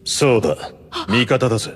そうだ、味方だぜ。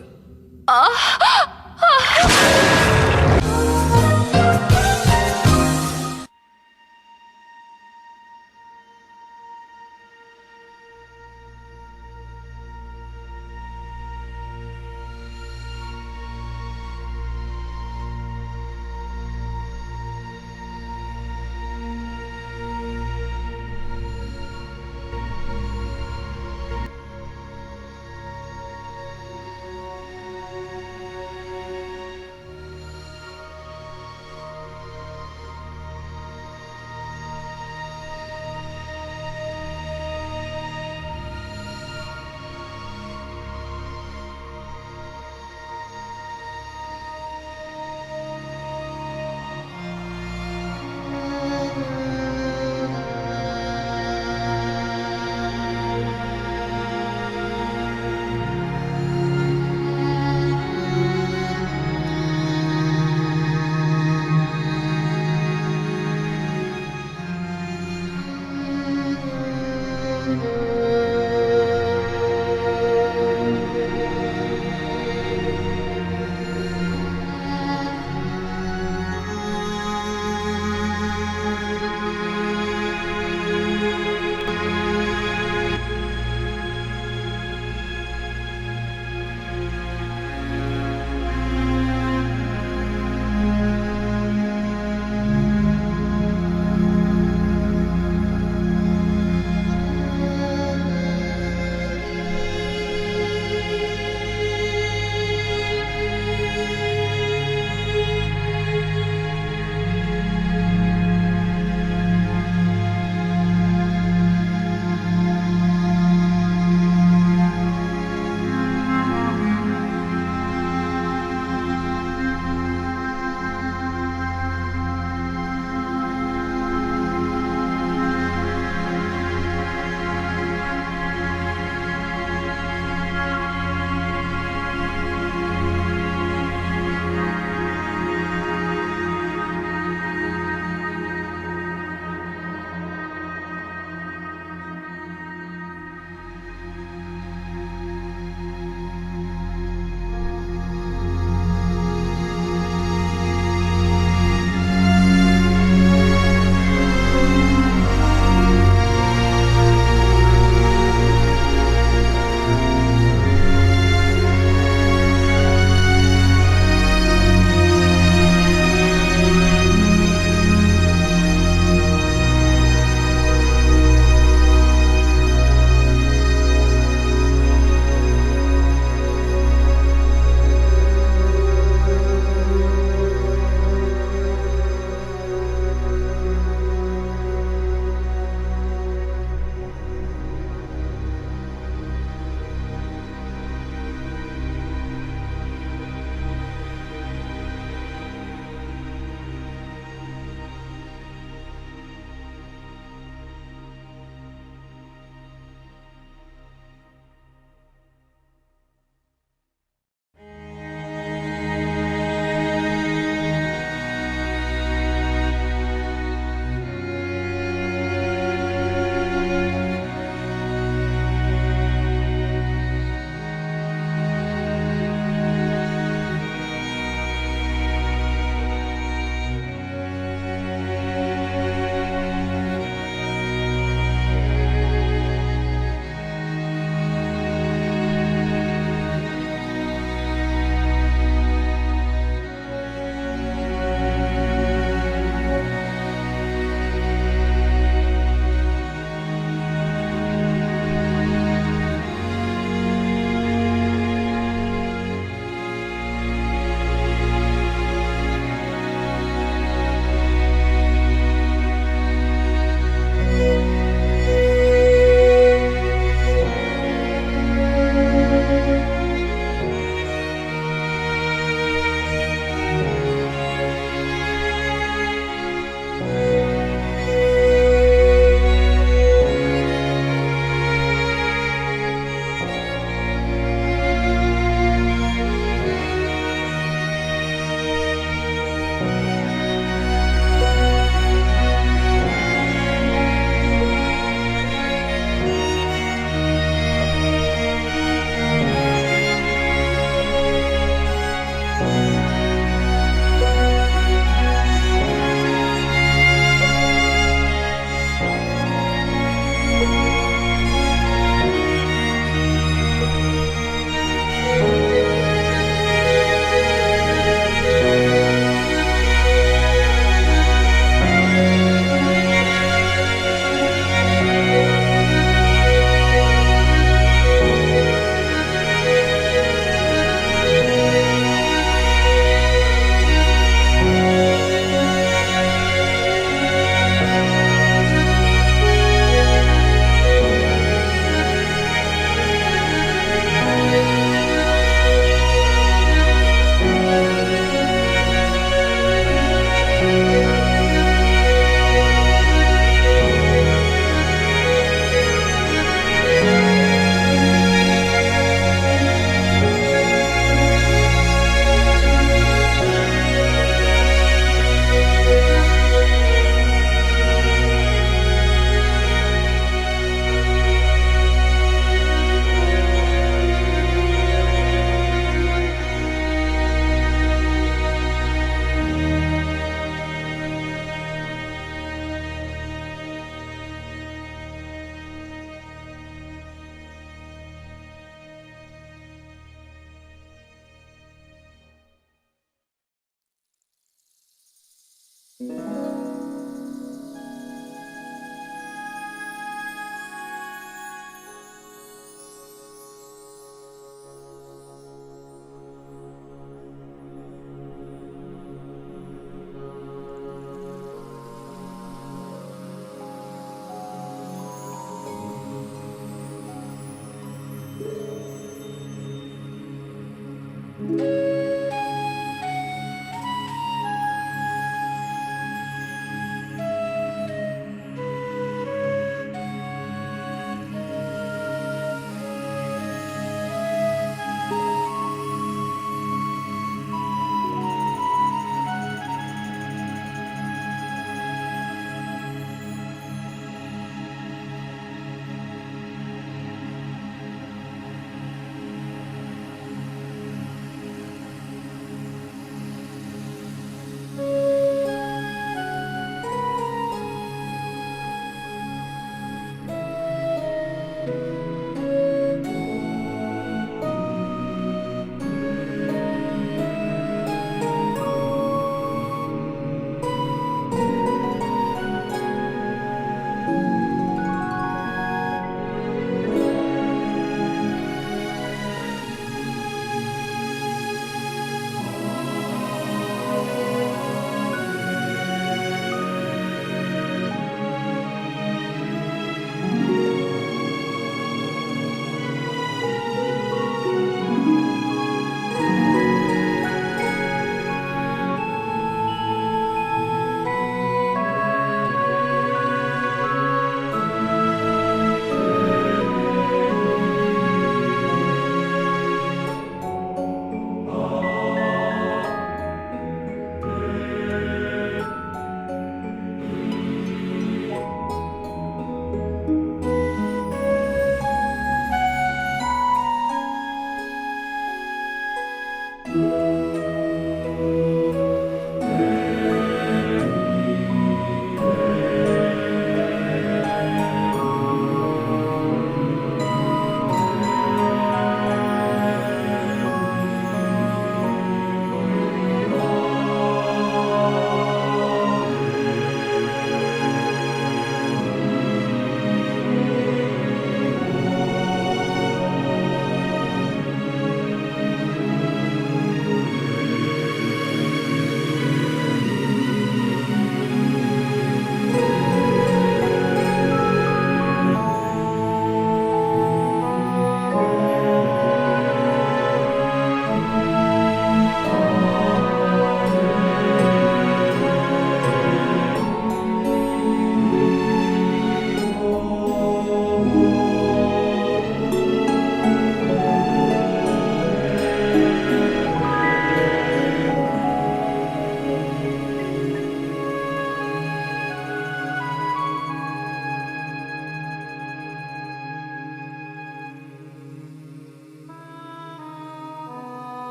Hello,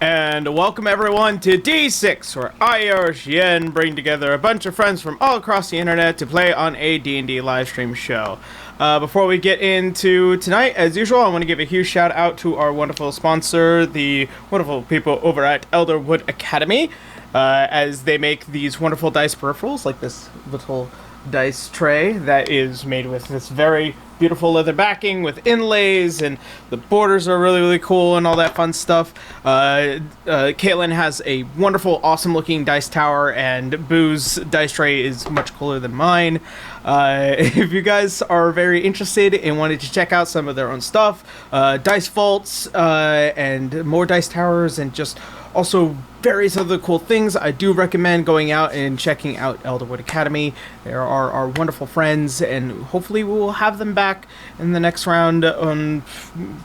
and welcome everyone to D6, where I, Yen, bring together a bunch of friends from all across the internet to play on a D&D livestream show. Before we get into tonight, as usual, I want to give a huge shout out to our wonderful sponsor, the wonderful people over at Elderwood Academy, as they make these wonderful dice peripherals, like this little dice tray that is made with this very beautiful leather backing with inlays, and the borders are really, really cool and all that fun stuff. Caitlin has a wonderful, awesome looking dice tower, and Boo's dice tray is much cooler than mine. If you guys are very interested and wanted to check out some of their own stuff, dice vaults, and more dice towers, and just also various other cool things, I do recommend going out and checking out Elderwood Academy. They are our wonderful friends, and hopefully we will have them back in the next round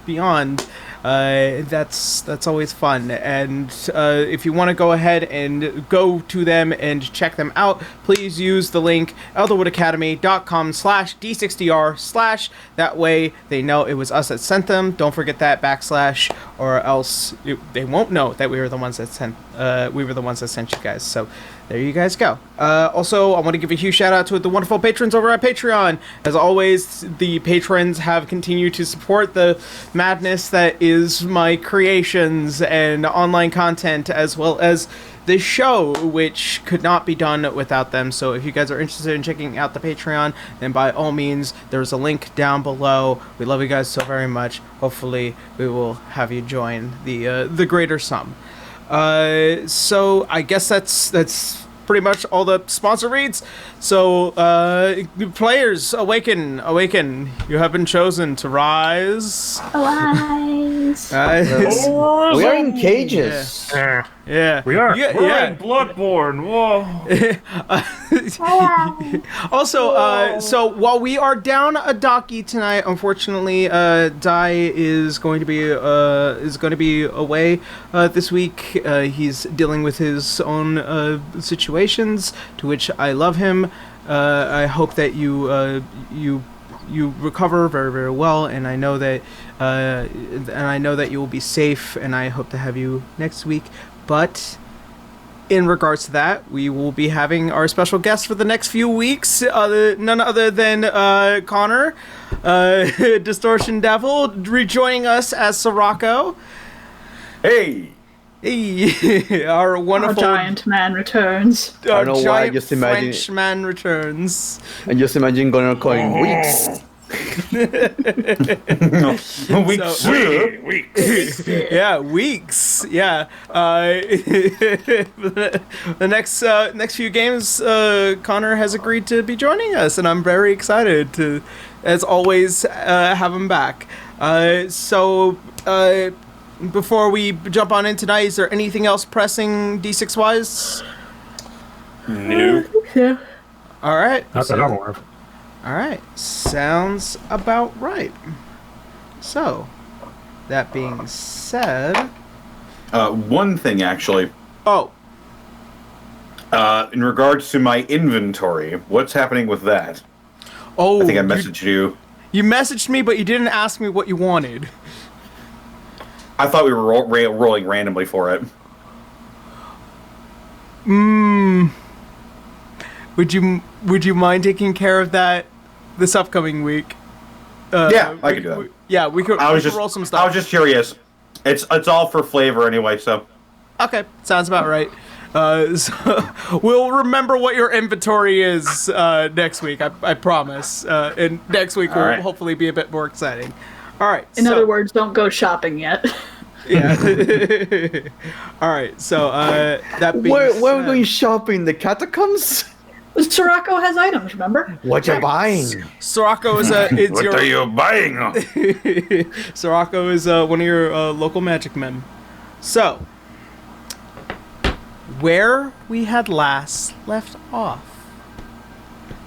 beyond. That's always fun. And if you want to go ahead and go to them and check them out, please use the link elderwoodacademy.com/d60r/ that way they know it was us that sent them. Don't forget that / or else they won't know that we were the ones that sent you guys. So there you guys go. Also, I want to give a huge shout out to the wonderful patrons over at Patreon. As always, the patrons have continued to support the madness that is my creations and online content, as well as this show, which could not be done without them. So if you guys are interested in checking out the Patreon, then by all means, there's a link down below. We love you guys so very much. Hopefully, we will have you join the greater sum. So I guess that's pretty much all the sponsor reads. So players, awaken! You have been chosen to rise. Arise! We are in cages. Yeah, We are. Yeah. in Bloodborne. Whoa. Also, so while we are down a Daki tonight, unfortunately, Dai is going to be away this week. He's dealing with his own situations, to which I love him. I hope that you recover very, very well, and I know that you will be safe, and I hope to have you next week. But in regards to that, we will be having our special guest for the next few weeks, none other than Connor, Distortion Devil, rejoining us as Sirocco. Hey. Hey, our wonderful giant man returns. I don't know why, I just imagine French man returns. I just imagine Gunnar calling weeks. Weeks. Yeah, weeks. Yeah. The next few games, Connor has agreed to be joining us, and I'm very excited to, as always, have him back. Before we jump on in tonight, is there anything else pressing D6 wise? No. Yeah. All right. Not that I'm aware of. All right, sounds about right. So, that being said... One thing, actually. Oh. In regards to my inventory, what's happening with that? Oh, I think I messaged you. You messaged me, but you didn't ask me what you wanted. I thought we were rolling randomly for it. Would you mind taking care of that this upcoming week? Yeah, I could do that. Yeah, we could roll some stuff. I was just curious. It's all for flavor anyway, so. Okay, sounds about right. So we'll remember what your inventory is next week, I promise. And next week will hopefully be a bit more exciting. All right. In other words, don't go shopping yet. Yeah. All right. So that being Where are we said- going shopping? The catacombs? Sirocco has items, remember? What you buying? Sirocco is What are you buying? Sirocco is one of your local magic men. So, where we had last left off.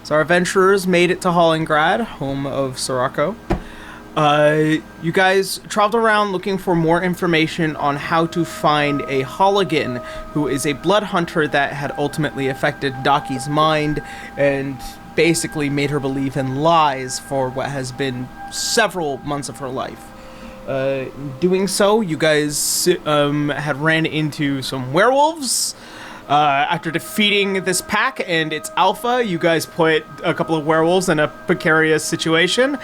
So our adventurers made it to Hollingrad, home of Sirocco. You guys traveled around looking for more information on how to find a Halligan, who is a blood hunter that had ultimately affected Daki's mind and basically made her believe in lies for what has been several months of her life. Doing so, you guys had ran into some werewolves. After defeating this pack and its alpha, you guys put a couple of werewolves in a precarious situation,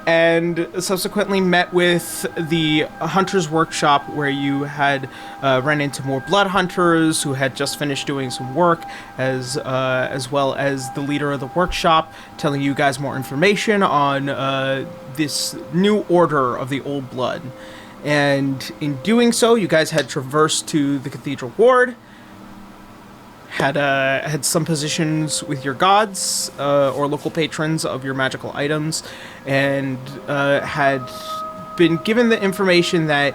and subsequently met with the Hunter's Workshop, where you had ran into more blood hunters who had just finished doing some work, as well as the leader of the workshop telling you guys more information on this new order of the Old Blood. And in doing so, you guys had traversed to the Cathedral Ward, had some positions with your gods or local patrons of your magical items, and had been given the information that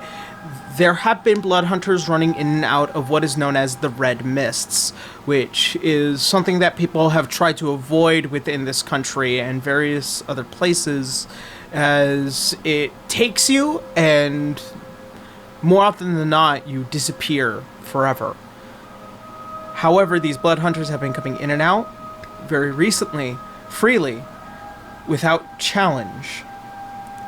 there have been blood hunters running in and out of what is known as the Red Mists, which is something that people have tried to avoid within this country and various other places, as it takes you, and more often than not, you disappear forever. However, these blood hunters have been coming in and out very recently, freely, without challenge.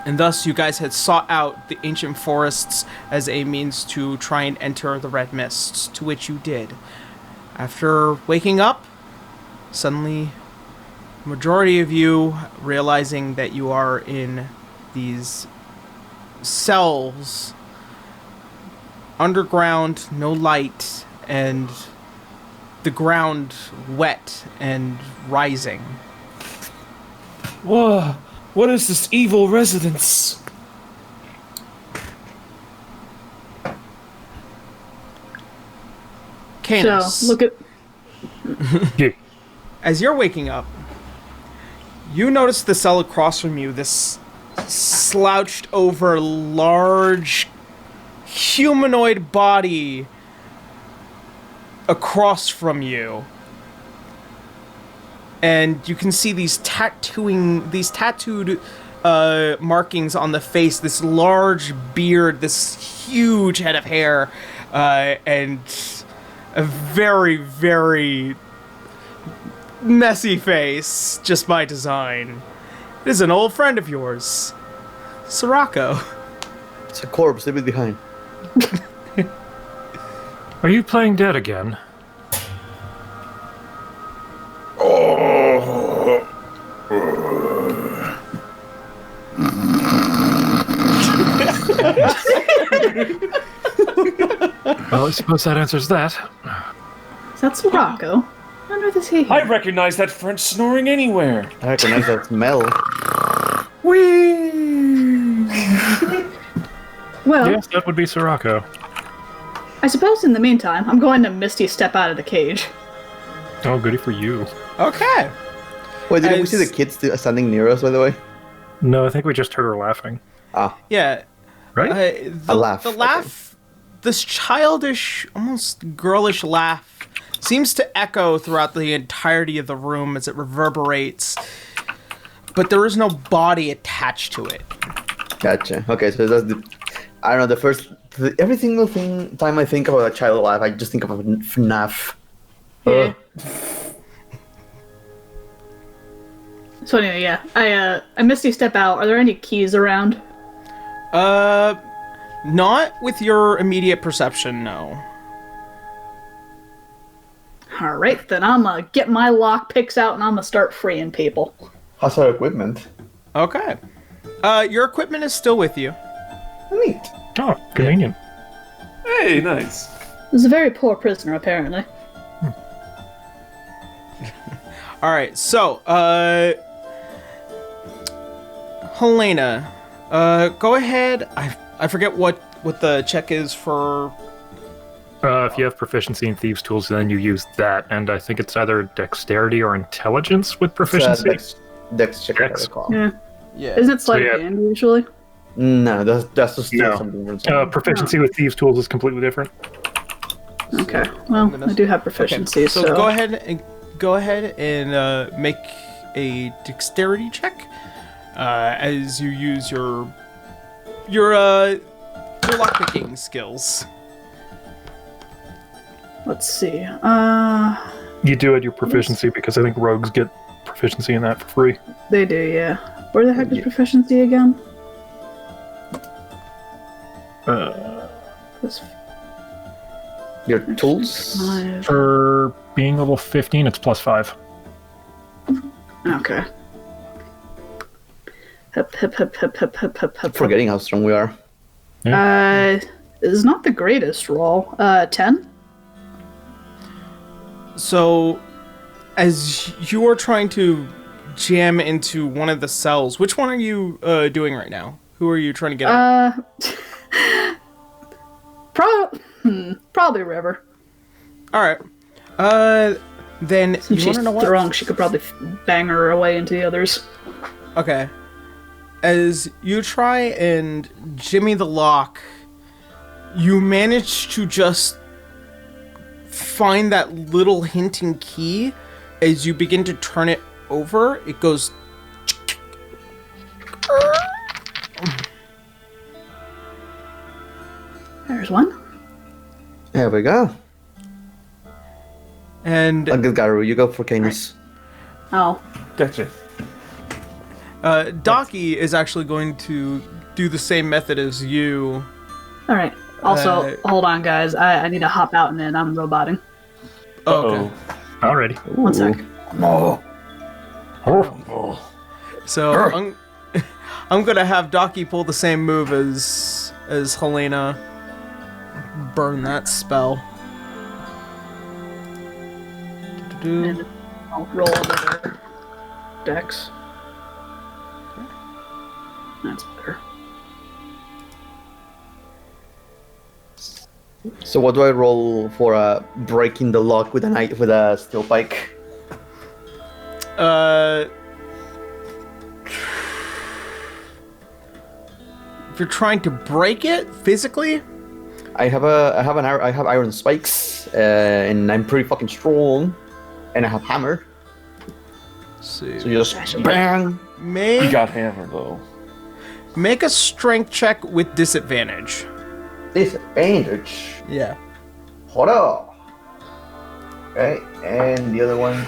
And thus you guys had sought out the ancient forests as a means to try and enter the red mists, to which you did. After waking up, suddenly, majority of you realizing that you are in these cells, underground, no light, and the ground wet and rising. Whoa, what is this evil residence? Canis, So, look at... Yeah. as you're waking up, you notice the cell across from you, this slouched over large humanoid body across from you. And you can see these tattooed markings on the face, this large beard, this huge head of hair, and a very, very messy face, just by design. It is an old friend of yours, Sirocco. It's a corpse. Leave it behind. Are you playing dead again? Well, I suppose that answers that. Is that Sirocco? I wonder if this he. I recognize that French snoring anywhere. I recognize that smell. Well, Yes, that would be Sirocco. I suppose in the meantime, I'm going to Misty step out of the cage. Oh, goody for you. Okay. Wait, didn't we As- see the kids standing near us, by the way? No, I think we just heard her laughing. Ah, Yeah. Right? The laugh, The okay. laugh, this childish, almost girlish laugh, seems to echo throughout the entirety of the room as it reverberates, but there is no body attached to it. gotcha. Okay, so that's the... I don't know, every single time I think about a child alive, I just think of a FNAF. Yeah. So anyway, yeah, I Misty step out. Are there any keys around? Not with your immediate perception, no. All right, then I'm gonna get my lock picks out and I'm gonna start freeing people. How's our equipment? Okay. Your equipment is still with you. Neat. Oh, convenient. Hey, nice. This is a very poor prisoner, apparently. Alright, so, Helena, go ahead. I forget what the check is for. If you have proficiency in Thieves' Tools, then you use that, and I think it's either Dexterity or Intelligence with proficiency. Dex check, I Dex. recall. Yeah. Yeah. Isn't it sleight So, of yeah. hand usually? No, that's just No. something different. Proficiency with Thieves' Tools is completely different. Okay. Well, I do have proficiency, Okay, so go ahead and make a dexterity check as you use your lockpicking skills. Let's see. You do add your proficiency because I think rogues get proficiency in that for free. They do, yeah. Where the heck is proficiency again? Plus Your tools? 5. For being level 15, it's +5. Okay. Hup. Forgetting how strong we are. Is not the greatest roll. 10? So, as you are trying to jam into one of the cells, which one are you doing right now? Who are you trying to get out? Probably River. Alright. Then Since you she's wanna know what? drunk, she could probably bang her away into the others. Okay. As you try and jimmy the lock, you manage to just find that little hinting key. As you begin to turn it over, it goes... There's one. There we go. And Uncle Garu, you go for Canis. Oh. Gotcha. Docky is actually going to do the same method as you. All right. Also, hold on, guys. I need to hop out and then I'm roboting. Oh, okay. Already. 1 sec. No. So I'm gonna have Docky pull the same move as Helena. Burn that spell. And I'll roll another dex. That's better. So what do I roll for breaking the lock with a steel pike? If you're trying to break it physically, I have iron spikes, and I'm pretty fucking strong, and I have hammer. let's see. So you just bang. He got hammered though. Make a strength check with disadvantage. Disadvantage. Yeah. Hold on. Okay, and the other one.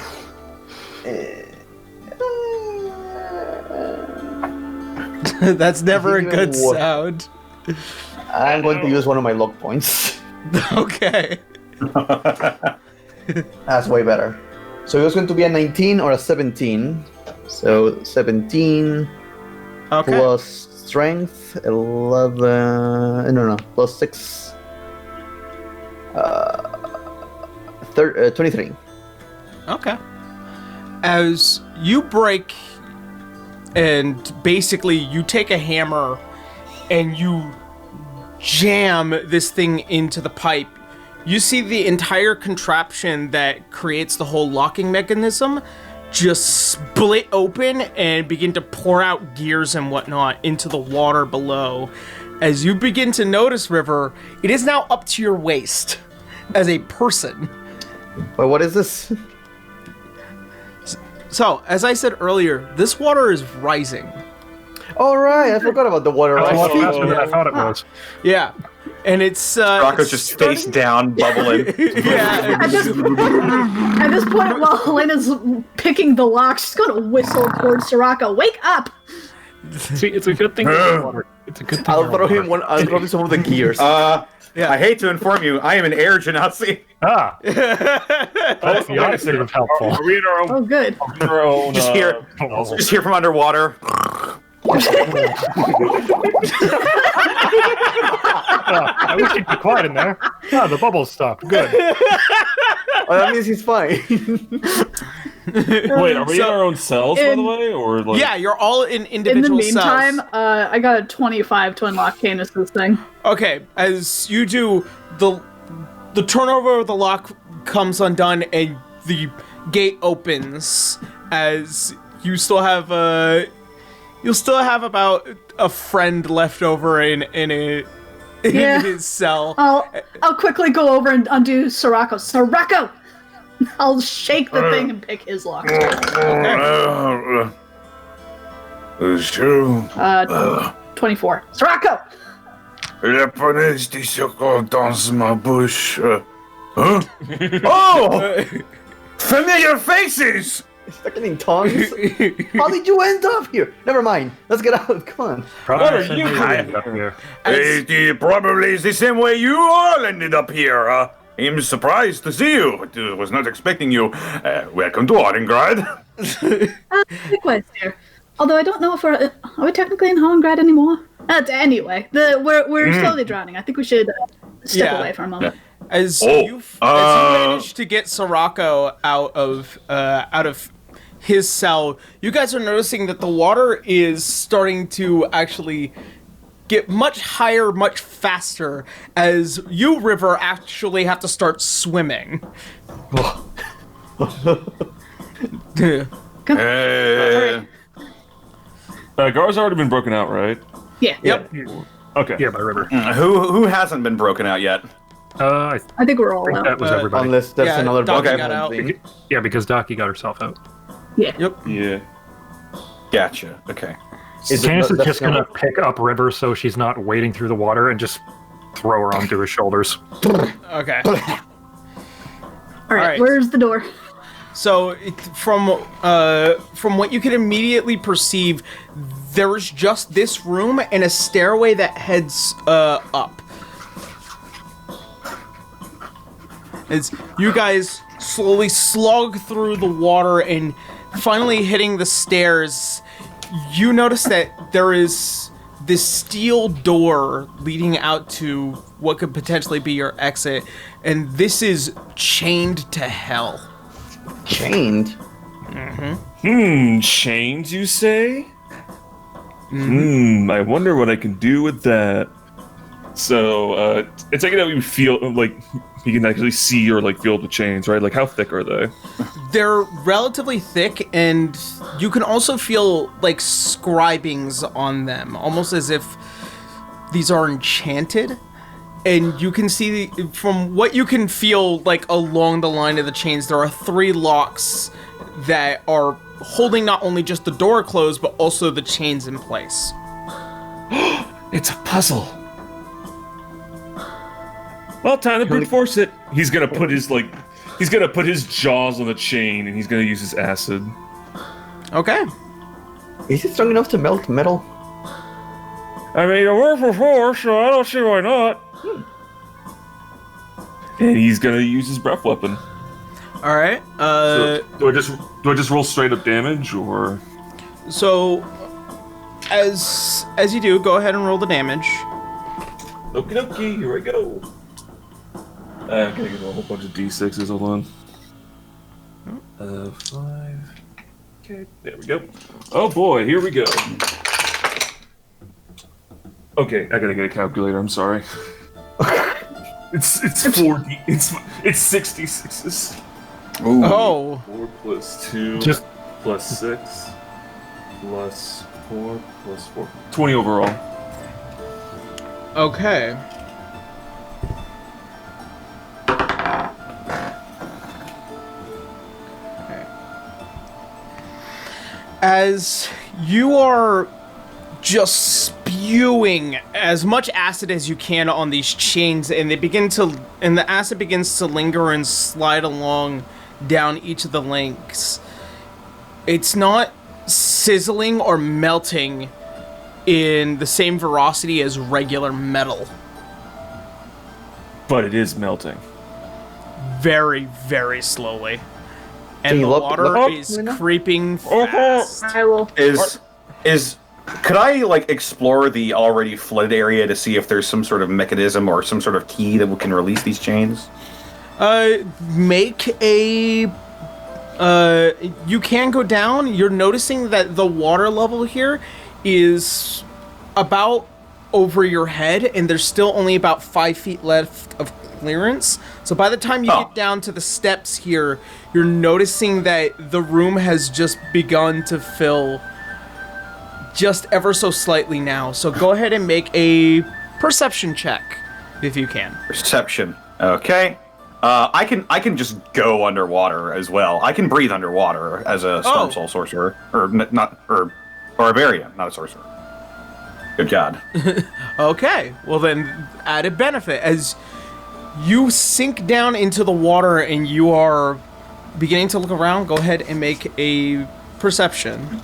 That's never a Even good worse. sound. I'm going to use one of my luck points. Okay. That's way better. So it's going to be a 19 or a 17. So 17 Okay. plus strength 11. No, plus 6. 23. Okay. As you break, and basically you take a hammer and you jam this thing into the pipe, you see the entire contraption that creates the whole locking mechanism just split open and begin to pour out gears and whatnot into the water below. As you begin to notice, River, it is now up to your waist as a person. Wait, what is this? So, as I said earlier, this water is rising. All right, I forgot about the water. That's a lot Right? faster than I thought it was. Yeah. And it's Rocco's it's just starting- face down, bubbling. Yeah. At this point, while Helena's picking the lock, she's gonna whistle towards Soraka. Wake up! See, it's a good thing. you're water. It's a good thing. I'll you're throw water. him one. I'll throw him some of the gears. Yeah. I hate to inform you, I am an air genasi. Ah, that's the opposite of helpful. Are we in our own? Oh, good. Our own Just here. Just here from underwater. I wish you'd be quiet in there. Ah, the bubbles stopped. Good. Oh, that means he's fine. Wait, are we in our own cells, by the way, or like? Yeah, you're all in In the individual meantime, cells. I got a 25 to unlock Candace's thing. Okay, as you do, the turnover of the lock comes undone and the gate opens. As you still have about a friend left over in Yeah. his cell. I'll quickly go over and undo Sorako. Sorako! I'll shake the thing and pick his lock. Sure. 24. Sorako! La punaise des secondes dans ma bouche. Huh? Oh! Familiar faces! Stuck getting tongues. How did you end up here? Never mind. Let's get out. Come on. What are you doing doing up here? It probably is the same way you all ended up here. I'm surprised to see you. I was not expecting you. Welcome to Orengrad. Likewise, dear. Although I don't know if are we technically in Hollengrad anymore? Anyway, we're slowly drowning. I think we should step Yeah. away for a moment. As Oh, you manage to get Sorako out of his cell, you guys are noticing that the water is starting to actually get much higher, much faster, as you, River, actually have to start swimming. Gar's already been broken out, right? Yeah. Yep. Okay. Yeah, by river. Who hasn't been broken out yet? I I think we're all think out. that was everybody. Unless there's Yeah, another Doc bug got out. thing. Yeah, because Docky got herself out. Yep. Yeah. Gotcha. Okay. Is it- Candace is that's just gonna not- pick up River so she's not wading through the water and just throw her onto his shoulders. Okay. All right, Alright. where's the door? So from what you can immediately perceive, there's just this room and a stairway that heads up. As you guys slowly slog through the water and finally hitting the stairs, you notice that there is this steel door leading out to what could potentially be your exit, and this is chained to hell. Chained? Chains, you say? I wonder what I can do with that. So, it's like that we feel, like, you can actually see or, like, feel the chains, right? Like, how thick are they? They're relatively thick, and you can also feel, like, scribings on them, almost as if these are enchanted. And you can see, from what you can feel, like, along the line of the chains, there are 3 locks that are holding not only just the door closed, but also the chains in place. It's a puzzle. Well, time to brute force it. He's gonna put his jaws on the chain, and he's gonna use his acid. Okay. Is it strong enough to melt metal? I mean, it worked before, so I don't see why not. And he's gonna use his breath weapon. All right. So, do I just roll straight up damage, or? So, as you do, go ahead and roll the damage. Okie dokie, here we go. I'm gonna give him a whole bunch of d6s. Hold on. 5. Okay, there we go. Oh boy, here we go. Okay, I gotta get a calculator. I'm sorry. It's 4D. It's 66s. Ooh. Oh. 4 plus 2 Just- plus 6 plus 4 plus 4. 20 overall. Okay. As you are just spewing as much acid as you can on these chains, and the acid begins to linger and slide along down each of the links. It's not sizzling or melting in the same velocity as regular metal. But it is melting. Very, very slowly. And Can you the look water up, is Lena? creeping fast. I will. Could I like explore the already flooded area to see if there's some sort of mechanism or some sort of key that can release these chains? Make a... you can go down. You're noticing that the water level here is about over your head, and there's still only about 5 feet left of clearance. So by the time you get down to the steps here, you're noticing that the room has just begun to fill just ever so slightly now. So go ahead and make a perception check if you can. Perception. Okay. I can just go underwater as well. I can breathe underwater as a Storm Soul sorcerer, or a Barbarian, not a sorcerer. Good God. Okay, well then, added benefit. As you sink down into the water and you are beginning to look around, go ahead and make a perception.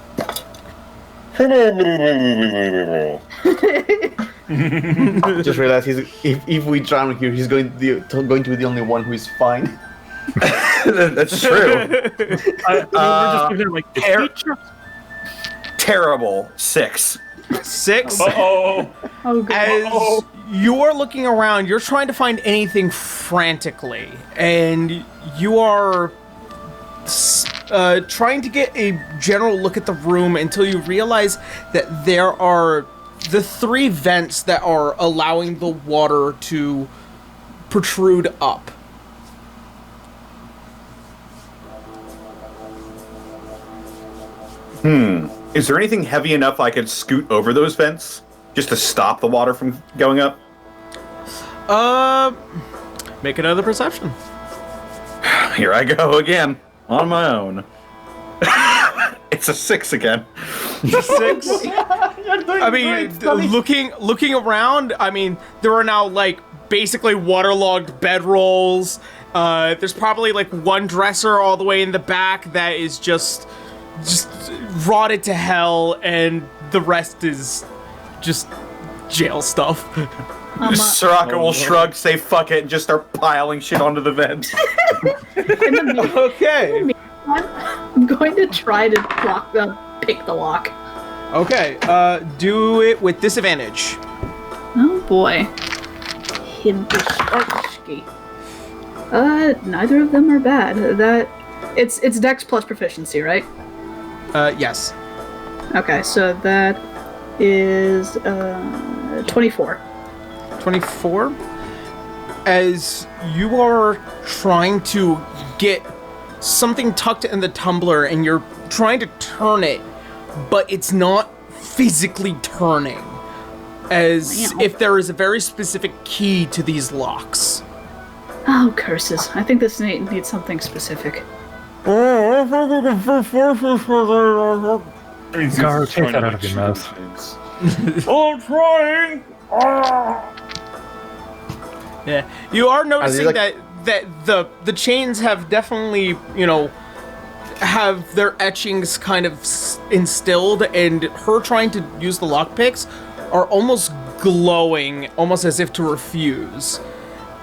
Just realized if we drown here, he's going to be the only one who is fine. That's true. We're just giving it like Terrible. 6. 6. Oh, Oh, God. As you're looking around, you're trying to find anything frantically, and you are trying to get a general look at the room until you realize that there are the 3 vents that are allowing the water to protrude up. Is there anything heavy enough I could scoot over those vents just to stop the water from going up? Make another perception. Here I go again on my own. It's a 6 again. 6. I mean, looking around, I mean, there are now like basically waterlogged bedrolls. There's probably like one dresser all the way in the back that is just rotted to hell, and the rest is just jail stuff. Soraka will shrug, say fuck it, and just start piling shit onto the vent. Okay. I'm going to try to pick the lock. Okay, do it with disadvantage. Oh boy. Himpish. Neither of them are bad. It's Dex plus proficiency, right? Yes. Okay, so that is 24. 24. As you are trying to get something tucked in the tumbler and you're trying to turn it, but it's not physically turning, as if there is a very specific key to these locks. Oh, curses. I think this needs something specific. Gar, take that out of your mouth. I'm trying. Yeah, you are noticing like- that the chains have definitely, have their etchings kind of instilled, and her trying to use the lockpicks are almost glowing, almost as if to refuse.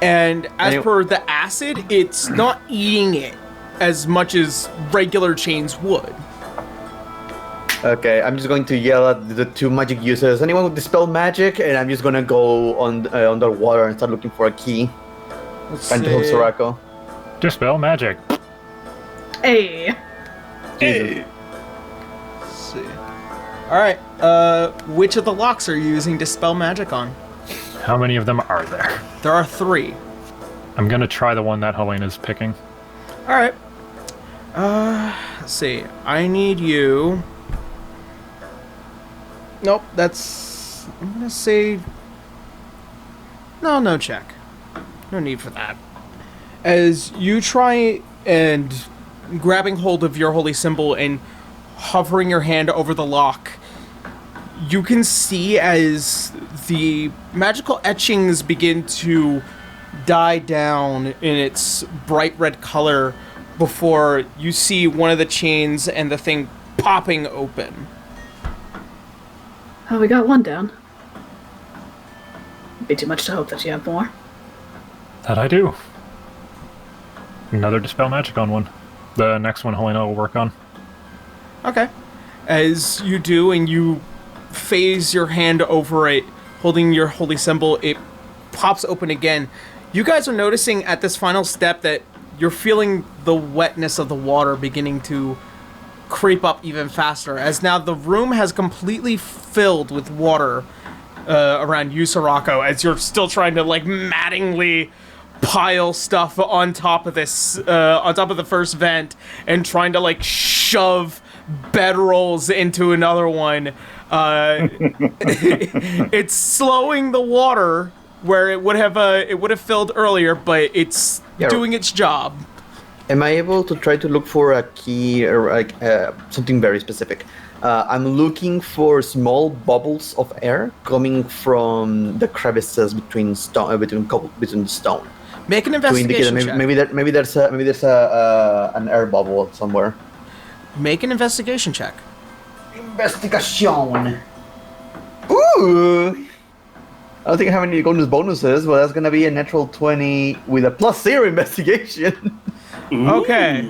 And as per the acid, it's not eating it as much as regular chains would. Okay, I'm just going to yell at the two magic users. Anyone with dispel magic? And I'm just gonna go on underwater and start looking for a key. Trying to help Sorako. Dispel magic. Hey. Hey. Let's see. All right. Which of the locks are you using dispel magic on? How many of them are there? There are 3. I'm gonna try the one that Helena's picking. All right. Let's see. I need you. Nope. That's. I'm gonna say. No check. No need for that. As you try and grabbing hold of your holy symbol and hovering your hand over the lock, you can see as the magical etchings begin to die down in its bright red color before you see one of the chains and the thing popping open. Oh, we got one down. It'd be too much to hope that you have more. That I do. Another dispel magic on one. The next one Helena will work on. Okay. As you do, and you phase your hand over it, holding your holy symbol, it pops open again. You guys are noticing at this final step that you're feeling the wetness of the water beginning to creep up even faster, as now the room has completely filled with water around you, Sorako, as you're still trying to, mattingly pile stuff on top of this, on top of the first vent, and trying to, shove bedrolls into another one. It's slowing the water where it would have filled earlier, but it's doing its job. Am I able to try to look for a key or something very specific? I'm looking for small bubbles of air coming from the crevices between between stone. Make an investigation check. Maybe there's an air bubble somewhere. Make an investigation check. Investigation. Ooh. I don't think I have any bonuses, but that's gonna be a natural 20 with a +0 investigation. Okay.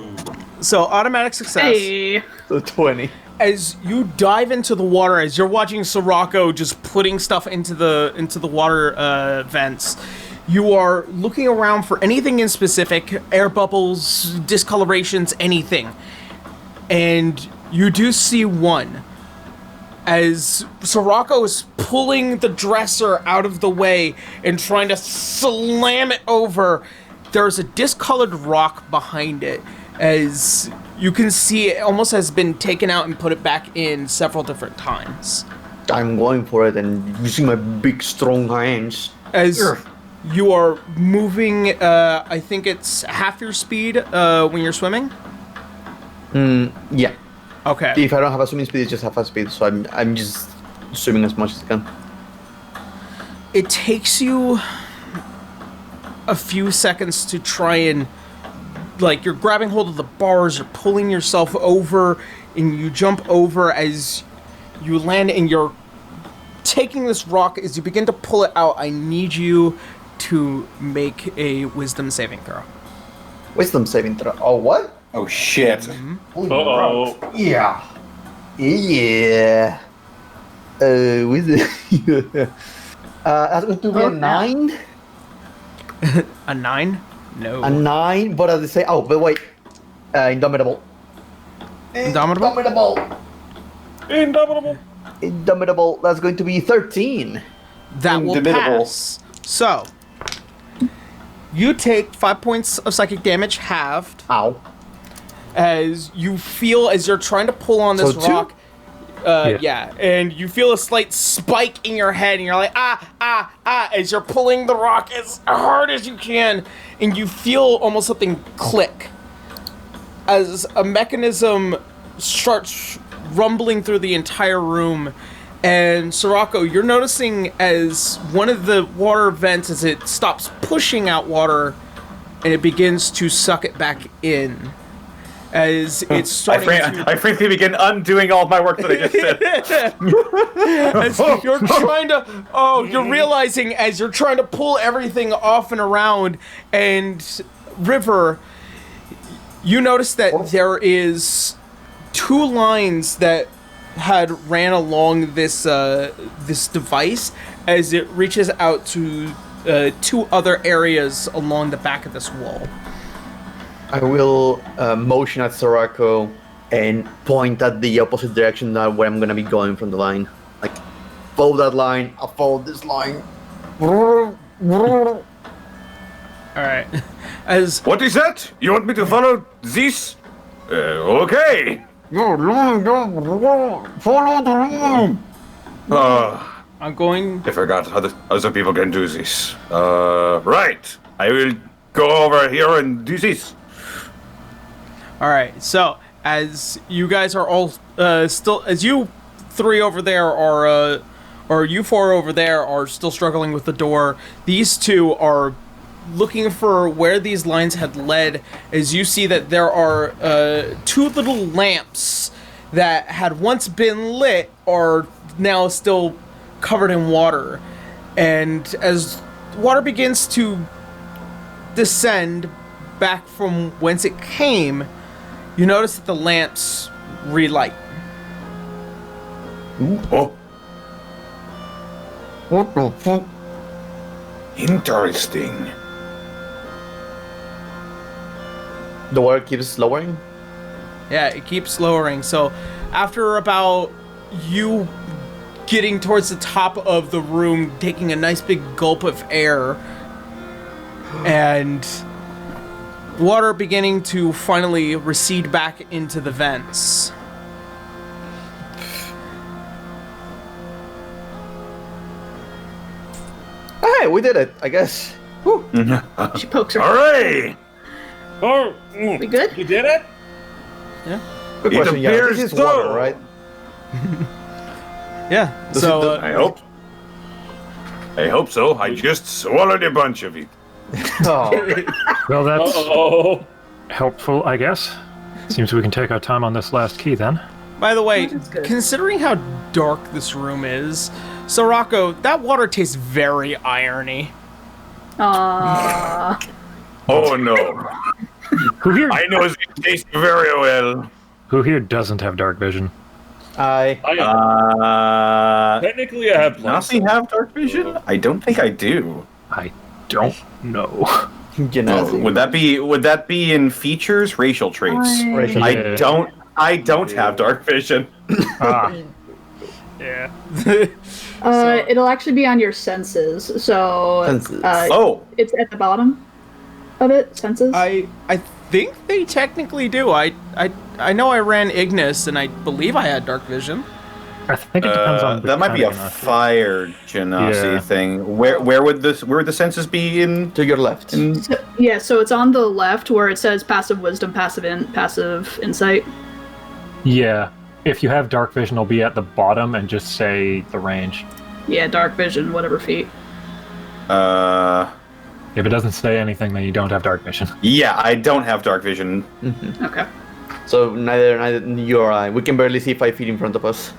So automatic success. Hey. So 20. As you dive into the water, as you're watching Sorako just putting stuff into the water vents, you are looking around for anything in specific, air bubbles, discolorations, anything. And you do see one. As Sorako is pulling the dresser out of the way and trying to slam it over, there's a discolored rock behind it. As you can see, it almost has been taken out and put it back in several different times. I'm going for it and using my big strong hands. As you are moving, I think it's half your speed when you're swimming? Yeah. Okay. If I don't have a swimming speed, it's just half a speed, so I'm just swimming as much as I can. It takes you a few seconds to try and, like, you're grabbing hold of the bars, you're pulling yourself over, and you jump over as you land, and you're taking this rock. As you begin to pull it out, I need you to make a wisdom saving throw. Wisdom saving throw. Oh, what? Oh shit! Uh-oh. Yeah. Yeah. Wisdom. That's going to be a 9. A 9? No. A 9, but as they say, oh, but wait. Indomitable. Indomitable? Indomitable. That's going to be 13. That will Indomitable. pass. So, you take 5 points of psychic damage, halved, Ow. as you feel as you're trying to pull on this So two? rock. Yeah, and you feel a slight spike in your head, and you're like, as you're pulling the rock as hard as you can, and you feel almost something click as a mechanism starts rumbling through the entire room. And Sirocco, you're noticing as one of the water vents, as it stops pushing out water, and it begins to suck it back in. As it's starting I frankly begin undoing all my work that I just did. as you're trying to, you're realizing as you're trying to pull everything off and around, and River, you notice that there is 2 lines that had ran along this this device as it reaches out to 2 other areas along the back of this wall. I will motion at Sorako and point at the opposite direction that where I'm gonna be going from the line. Like, follow that line. I'll follow this line. All right. As What is that? You want me to follow this? Okay. Follow the line. I'm going. I forgot other people can do this. Right. I will go over here and do this. All right. So as you guys are all still, as you 3 over there are, or you 4 over there are still struggling with the door, these 2 are looking for where these lines had led, as you see that there are 2 little lamps that had once been lit are now still covered in water. And as water begins to descend back from whence it came, you notice that the lamps relight. Oh, What the fuck? interesting. The water keeps lowering? Yeah, it keeps lowering. So after about you getting towards the top of the room, taking a nice big gulp of air, and water beginning to finally recede back into the vents. Hey, we did it, I guess. Whew. She pokes her. Hooray! Oh, We good? you did it? Good It question, yeah. appears This is so. water, right? Yeah. So I hope so. I just swallowed a bunch of it. Oh. Well, that's Oh, helpful, I guess. Seems we can take our time on this last key then. by the way, That is good. considering how dark this room is, Sirocco, that water tastes very irony. Aww. Oh no. Who here? I know it tastes very well. Who here doesn't have dark vision? I technically I have Does he have dark vision? I don't think I do. I don't know. Genasi. Would that be in features, racial traits? Racial Yeah. I don't have dark vision. Ah, Yeah. It'll actually be on your senses. So Senses. Oh, it's at the bottom of it. Senses. I think they technically do. I know I ran Ignis, and I believe I had dark vision. I think it depends on. that might be a kind of fire genasi Yeah. thing. Where would the senses be in? To your left. Yeah, so it's on the left where it says passive wisdom, passive insight. Yeah. If you have dark vision, it'll be at the bottom and just say the range. Yeah, dark vision, whatever feet. If it doesn't say anything, then you don't have dark vision. Yeah, I don't have dark vision. Okay. So neither you or I. We can barely see 5 feet in front of us.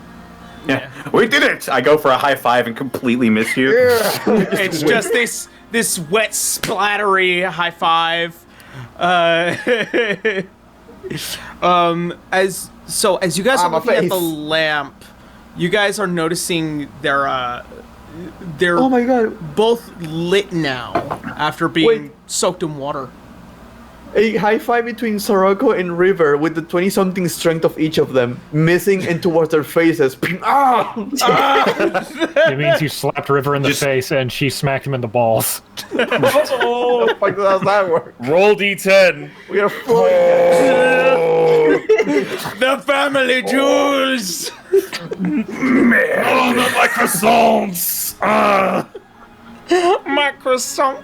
Yeah, we did it! I go for a high five and completely miss you. It's just this wet splattery high five. As you guys are my looking at the face. lamp, you guys are noticing they're Oh my god. both lit now after being Wait. soaked in water. A high five between Soroko and River with the 20-something strength of each of them, missing and towards their faces. Ah! It means you slapped River in the face and she smacked him in the balls. Oh, How does that work? roll d10. We are floating. The family jewels! Oh, the microsomes. Microsoft.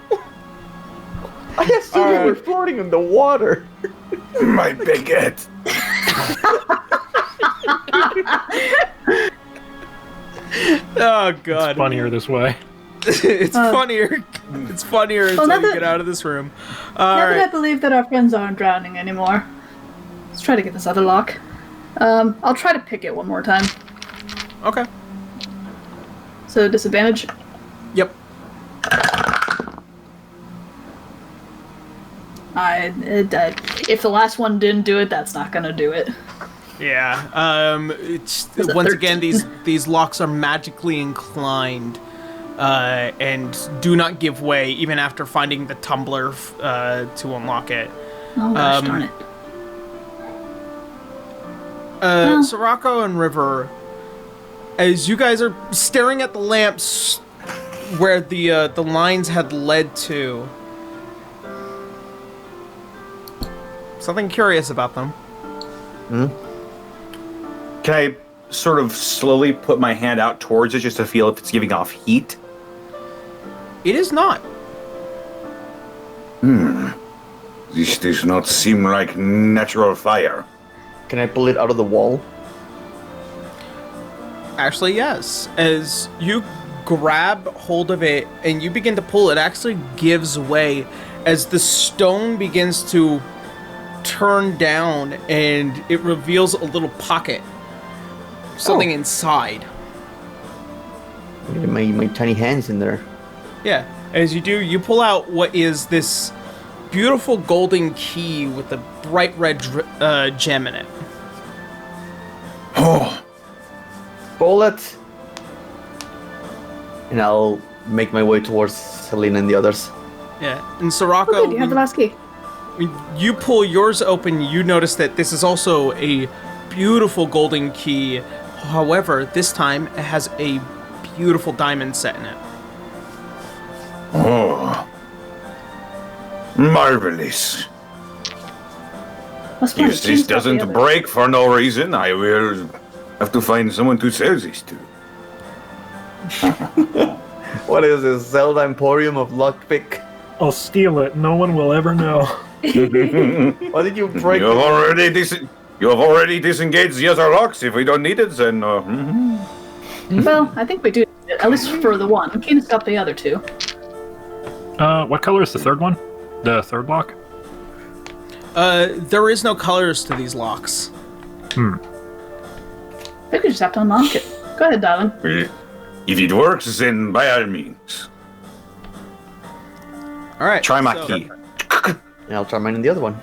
I assume we were floating in the water. My baguette. Oh god. It's funnier this way. It's funnier. It's funnier until now you that- get out of this room. Now that I Alright. believe that our friends aren't drowning anymore, let's try to get this other lock. I'll try to pick it one more time. Okay. So disadvantage. Yep. If the last one didn't do it, that's not gonna do it. Yeah. It's it once 13? again these locks are magically inclined, and do not give way even after finding the tumbler to unlock it. Oh gosh, darn it. Sirocco and River, as you guys are staring at the lamps where the lines had led to, something curious about them. Can I sort of slowly put my hand out towards it just to feel if it's giving off heat? It is not. This does not seem like natural fire. Can I pull it out of the wall? Actually, yes. As you grab hold of it and you begin to pull, it actually gives way as the stone begins to turn down and it reveals a little pocket. Something inside. Look at my tiny hands in there. Yeah. As you do, you pull out what is this beautiful golden key with a bright red gem in it. Oh, Pull it! And I'll make my way towards Selena and the others. Yeah. And Sirocco, Oh, good, you have the last key. when you pull yours open, you notice that this is also a beautiful golden key. However, this time it has a beautiful diamond set in it. oh. Marvelous. Must be on If the this key doesn't stuff, break for no reason, I will have to find someone to sell this to. What is this, Zelda Emporium of Lockpick? I'll steal it. No one will ever know. Why did you break You have it? already disengaged the other locks. If we don't need it, then Well, I think we do, at least for the one. Keen's got the other two. What color is the third one? The third lock? There is no colors to these locks. I think we just have to unlock it. Go ahead, darling. if it works, then by all means. All right. Try my so- key. And I'll try mine in the other one.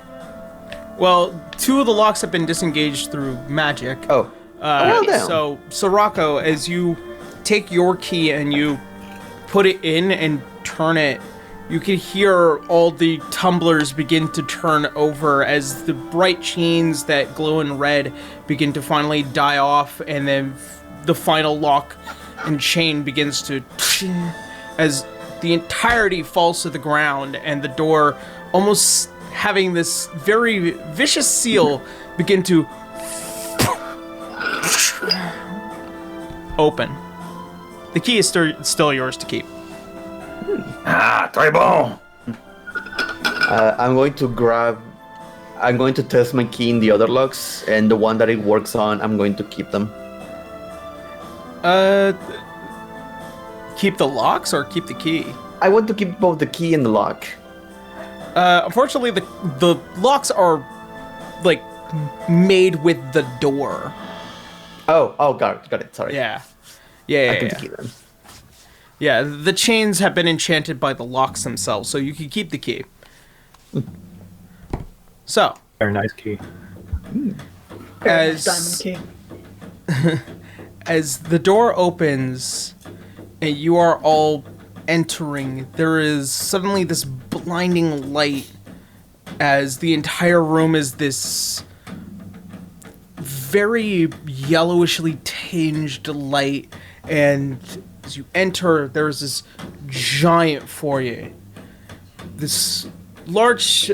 Well, two of the locks have been disengaged through magic. Oh. Well, damn. So, Sirocco, as you take your key and you put it in and turn it, you can hear all the tumblers begin to turn over as the bright chains that glow in red begin to finally die off, and then the final lock and chain begins to as the entirety falls to the ground, and the door, almost having this very vicious seal, begin to open. The key is still yours to keep. Ah, très bon. I'm going to test my key in the other locks, and the one that it works on, I'm going to keep them. Keep the locks or keep the key? I want to keep both the key and the lock. Unfortunately, the locks are like made with the door. Oh, got it. Sorry. Yeah. I can keep them. Yeah, the chains have been enchanted by the locks themselves, so you can keep the key. So, Very nice key. Diamond key. as the door opens and you are all entering, there is suddenly this blinding light as the entire room is this very yellowishly tinged light, and as you enter, there's this giant foyer. This large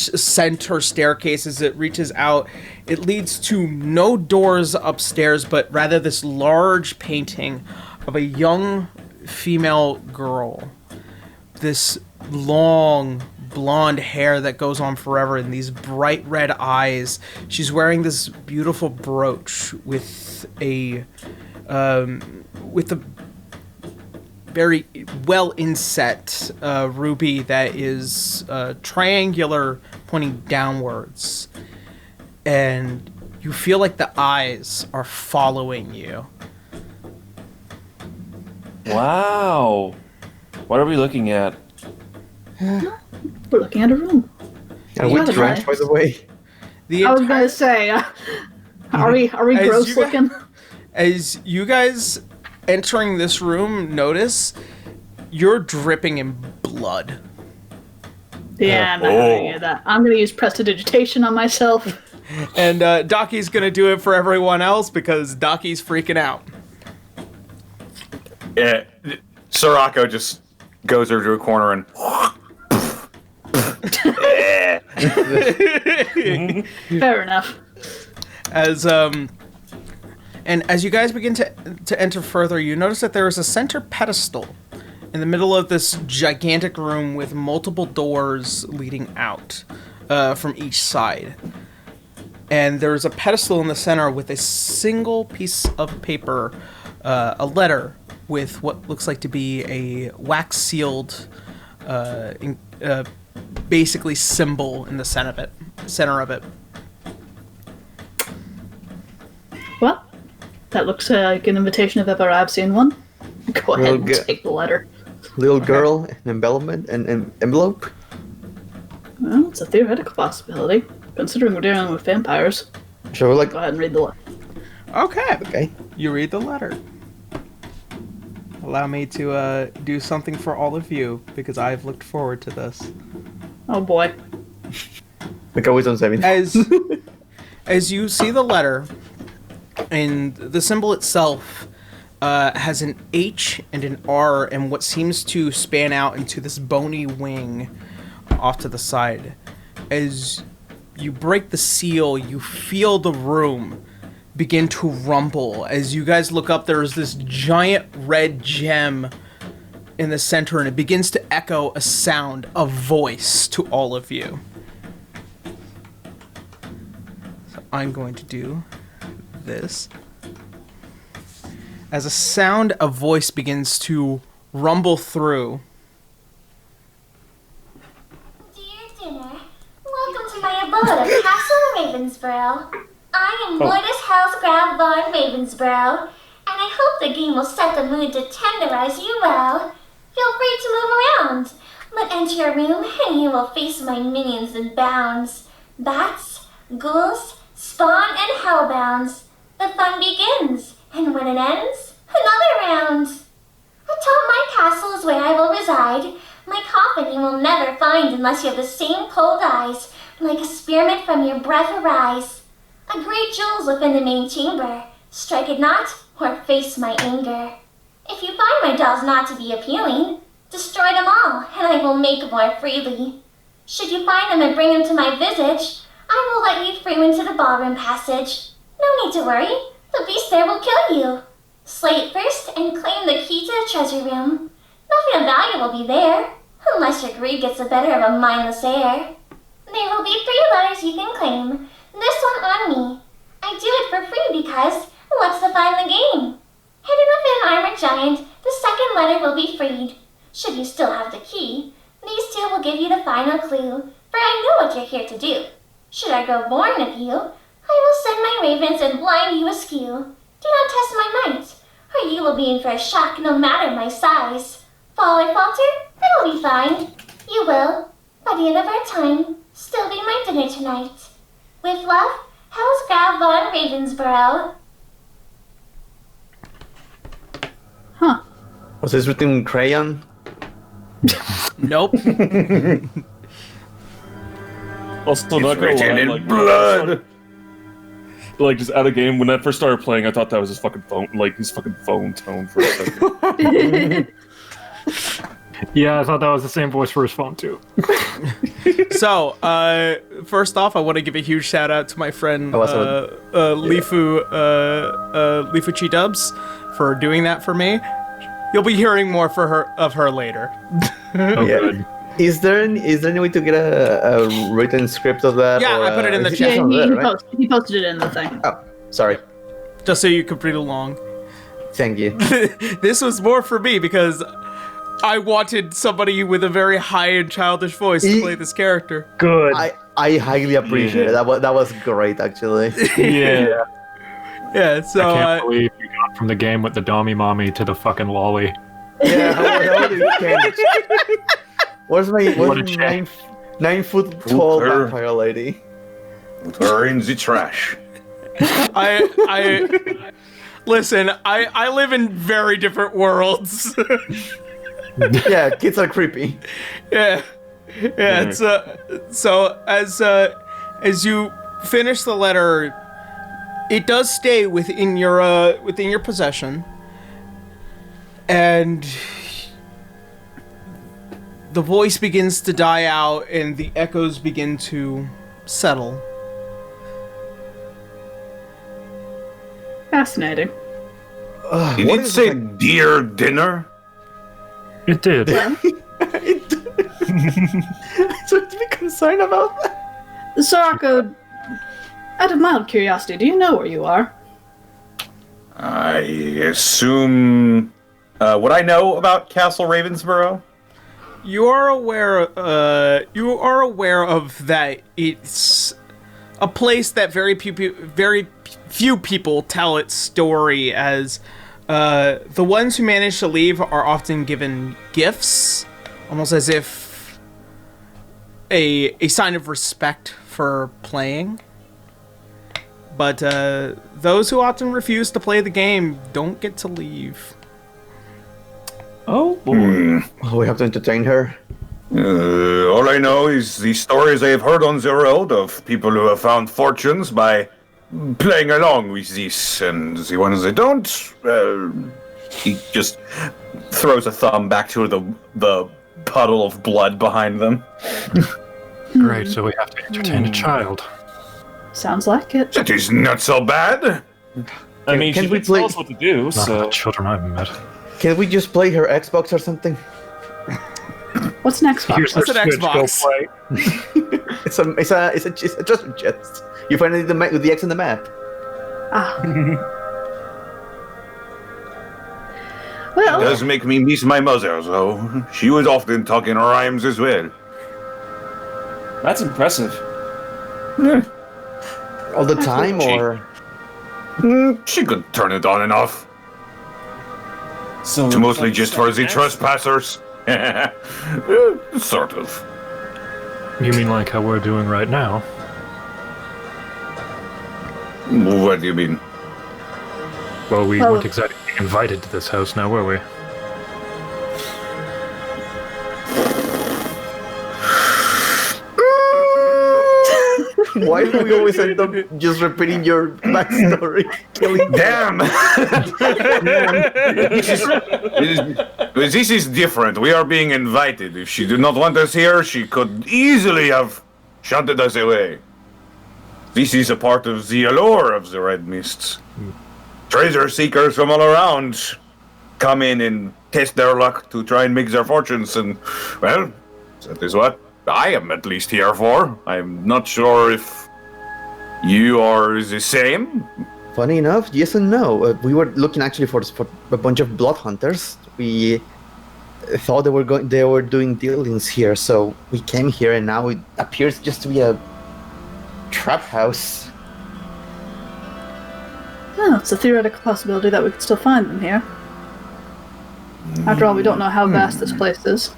center staircase as it reaches out. It leads to no doors upstairs, but rather this large painting of a young female girl. This long blonde hair that goes on forever and these bright red eyes. She's wearing this beautiful brooch with a very well inset ruby that is triangular, pointing downwards, and you feel like the eyes are following you. Wow. What are we looking at? We're looking at a room. Are we trash, by the way? I was gonna say, are we gross looking? As you guys entering this room notice, you're dripping in blood. Yeah, I'm not gonna do that. I'm gonna use prestidigitation on myself. And Docky's gonna do it for everyone else because Docky's freaking out. Yeah, Sirocco just goes over to a corner and. Fair enough. And as you guys begin to enter further, you notice that there is a center pedestal in the middle of this gigantic room with multiple doors leading out from each side. And there's a pedestal in the center with a single piece of paper, a letter with what looks like to be a wax-sealed, basically symbol in the center of it. Well, that looks like an invitation if ever I've seen one. Go ahead and take the letter. Little girl, an an envelope? Well, it's a theoretical possibility, considering we're dealing with vampires. Sure, Go ahead and read the letter. Okay. You read the letter. Allow me to do something for all of you, because I've looked forward to this. Oh boy. Like always on 7. As you see the letter, and the symbol itself has an H and an R and what seems to span out into this bony wing off to the side. As you break the seal, you feel the room begin to rumble. As you guys look up, there is this giant red gem in the center, and it begins to echo a sound, a voice to all of you. So I'm going to do this. As a voice begins to rumble through. Dear dinner, welcome to my abode at Castle Ravensburrow. I am Loitus Housegrave von Ravensburrow, and I hope the game will set the mood to tenderize you well. Feel free to move around, but enter your room and you will face my minions in bounds. Bats, ghouls, spawn, and hellbounds. The fun begins, and when it ends, another round. Atop my castle is where I will reside. My coffin you will never find unless you have the same cold eyes, like a spearmint from your breath arise. A great jewels within the main chamber. Strike it not, or face my anger. If you find my dolls not to be appealing, destroy them all, and I will make more freely. Should you find them and bring them to my visage, I will let you free into the ballroom passage. No need to worry, the beast there will kill you. Slay it first and claim the key to the treasure room. Nothing of value will be there, unless your greed gets the better of a mindless heir. There will be 3 letters you can claim, this one on me. I do it for free because, what's the fun in the game? Hidden within an armored giant, the second letter will be freed. Should you still have the key, these two will give you the final clue, for I know what you're here to do. Should I grow bored of you, I will send my ravens and blind you askew. Do not test my might, or you will be in for a shock no matter my size. Fall or falter, it'll be fine. You will, by the end of our time, still be my dinner tonight. With love, House Graf von Ravensburrow. Huh. Was this written in crayon? Nope. Also, not gonna Written lie, in like, blood. like just out of game. When I first started playing, I thought that was his fucking phone tone for a second. Yeah, I thought that was the same voice for his phone too. So, first off, I want to give a huge shout out to my friend Oh, Lifu Chi Dubs for doing that for me. You'll be hearing more of her later. Oh, Yeah. good. Is there any way to get a written script of that? Yeah, or, I put it in the it's chat. Yeah, on he, there, he, right? he posted it in the thing. Oh, sorry. Just so you could read along. Thank you. This was more for me because I wanted somebody with a very high and childish voice to play this character. Good. I highly appreciate it. That was great, actually. Yeah. Yeah, so I can't believe you got from the game with the Dommy Mommy to the fucking lolly. Yeah, how did you change? Where's my What a shame. 9 foot tall her. vampire lady? Put her in the trash. I listen, I live in very different worlds. Yeah, kids are creepy. Yeah. It's so as you finish the letter, it does stay within your possession, and the voice begins to die out and the echoes begin to settle. Fascinating. Did What it is say it? dear dinner? It did. So to be concerned about that? Sorako, out of mild curiosity, do you know where you are? I assume. What I know about Castle Ravensburrow? You are aware of that it's a place that very few people tell its story as the ones who manage to leave are often given gifts, almost as if a sign of respect for playing. But those who often refuse to play the game don't get to leave. Oh boy. Oh, we have to entertain her. All I know is the stories I have heard on the road of people who have found fortunes by playing along with this, and the ones that don't, he just throws a thumb back to the puddle of blood behind them. Great, so we have to entertain a child. Sounds like it. That is not so bad. I mean, can she we did tell play- us what to do, Not so the children I've met. Can we just play her Xbox or something? What's next? Here's What's the an Switch, go Xbox? play. It's a treasure chest. You find it in the map with the X on the map. Ah. It Well, does make me miss my mother, though. She was often talking rhymes as well. that's impressive. All the time, She- or She could turn it on and off. So It's mostly just for the trespassers. Sort of. You mean like how we're doing right now? What do you mean? Well, we Oh. weren't exactly invited to this house now, were we? why do we always end up just repeating your backstory? Killing Damn! This is different. We are being invited. If she did not want us here, she could easily have shunted us away. This is a part of the allure of the Red Mists. Treasure seekers from all around come in and test their luck to try and make their fortunes, and, well, that is what I am at least here for. I'm not sure if you are the same. Funny enough, yes and no. We were looking actually for a bunch of blood hunters. We thought they were doing dealings here, so we came here, and now it appears just to be a trap house. Well, it's a theoretical possibility that we could still find them here. After all, we don't know how vast this place is.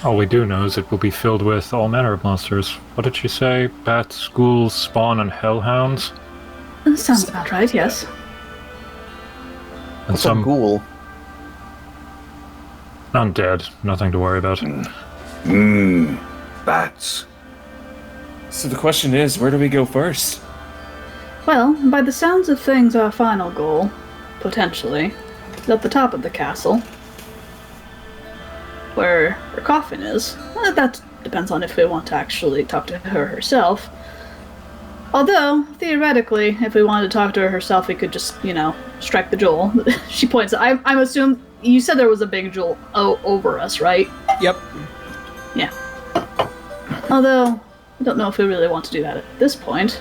All we do know is it will be filled with all manner of monsters. What did she say? Bats, ghouls, spawn, and hellhounds? That sounds about right, yes. And What's a ghoul? undead. Nothing to worry about. Bats. So the question is, where do we go first? Well, by the sounds of things, our final goal, potentially, is at the top of the castle, where her coffin is. That depends on if we want to actually talk to her herself. Although, theoretically, if we wanted to talk to her herself, we could just, strike the jewel. She points. I'm assuming you said there was a big jewel over us, right? Yep. Yeah. Although, I don't know if we really want to do that at this point.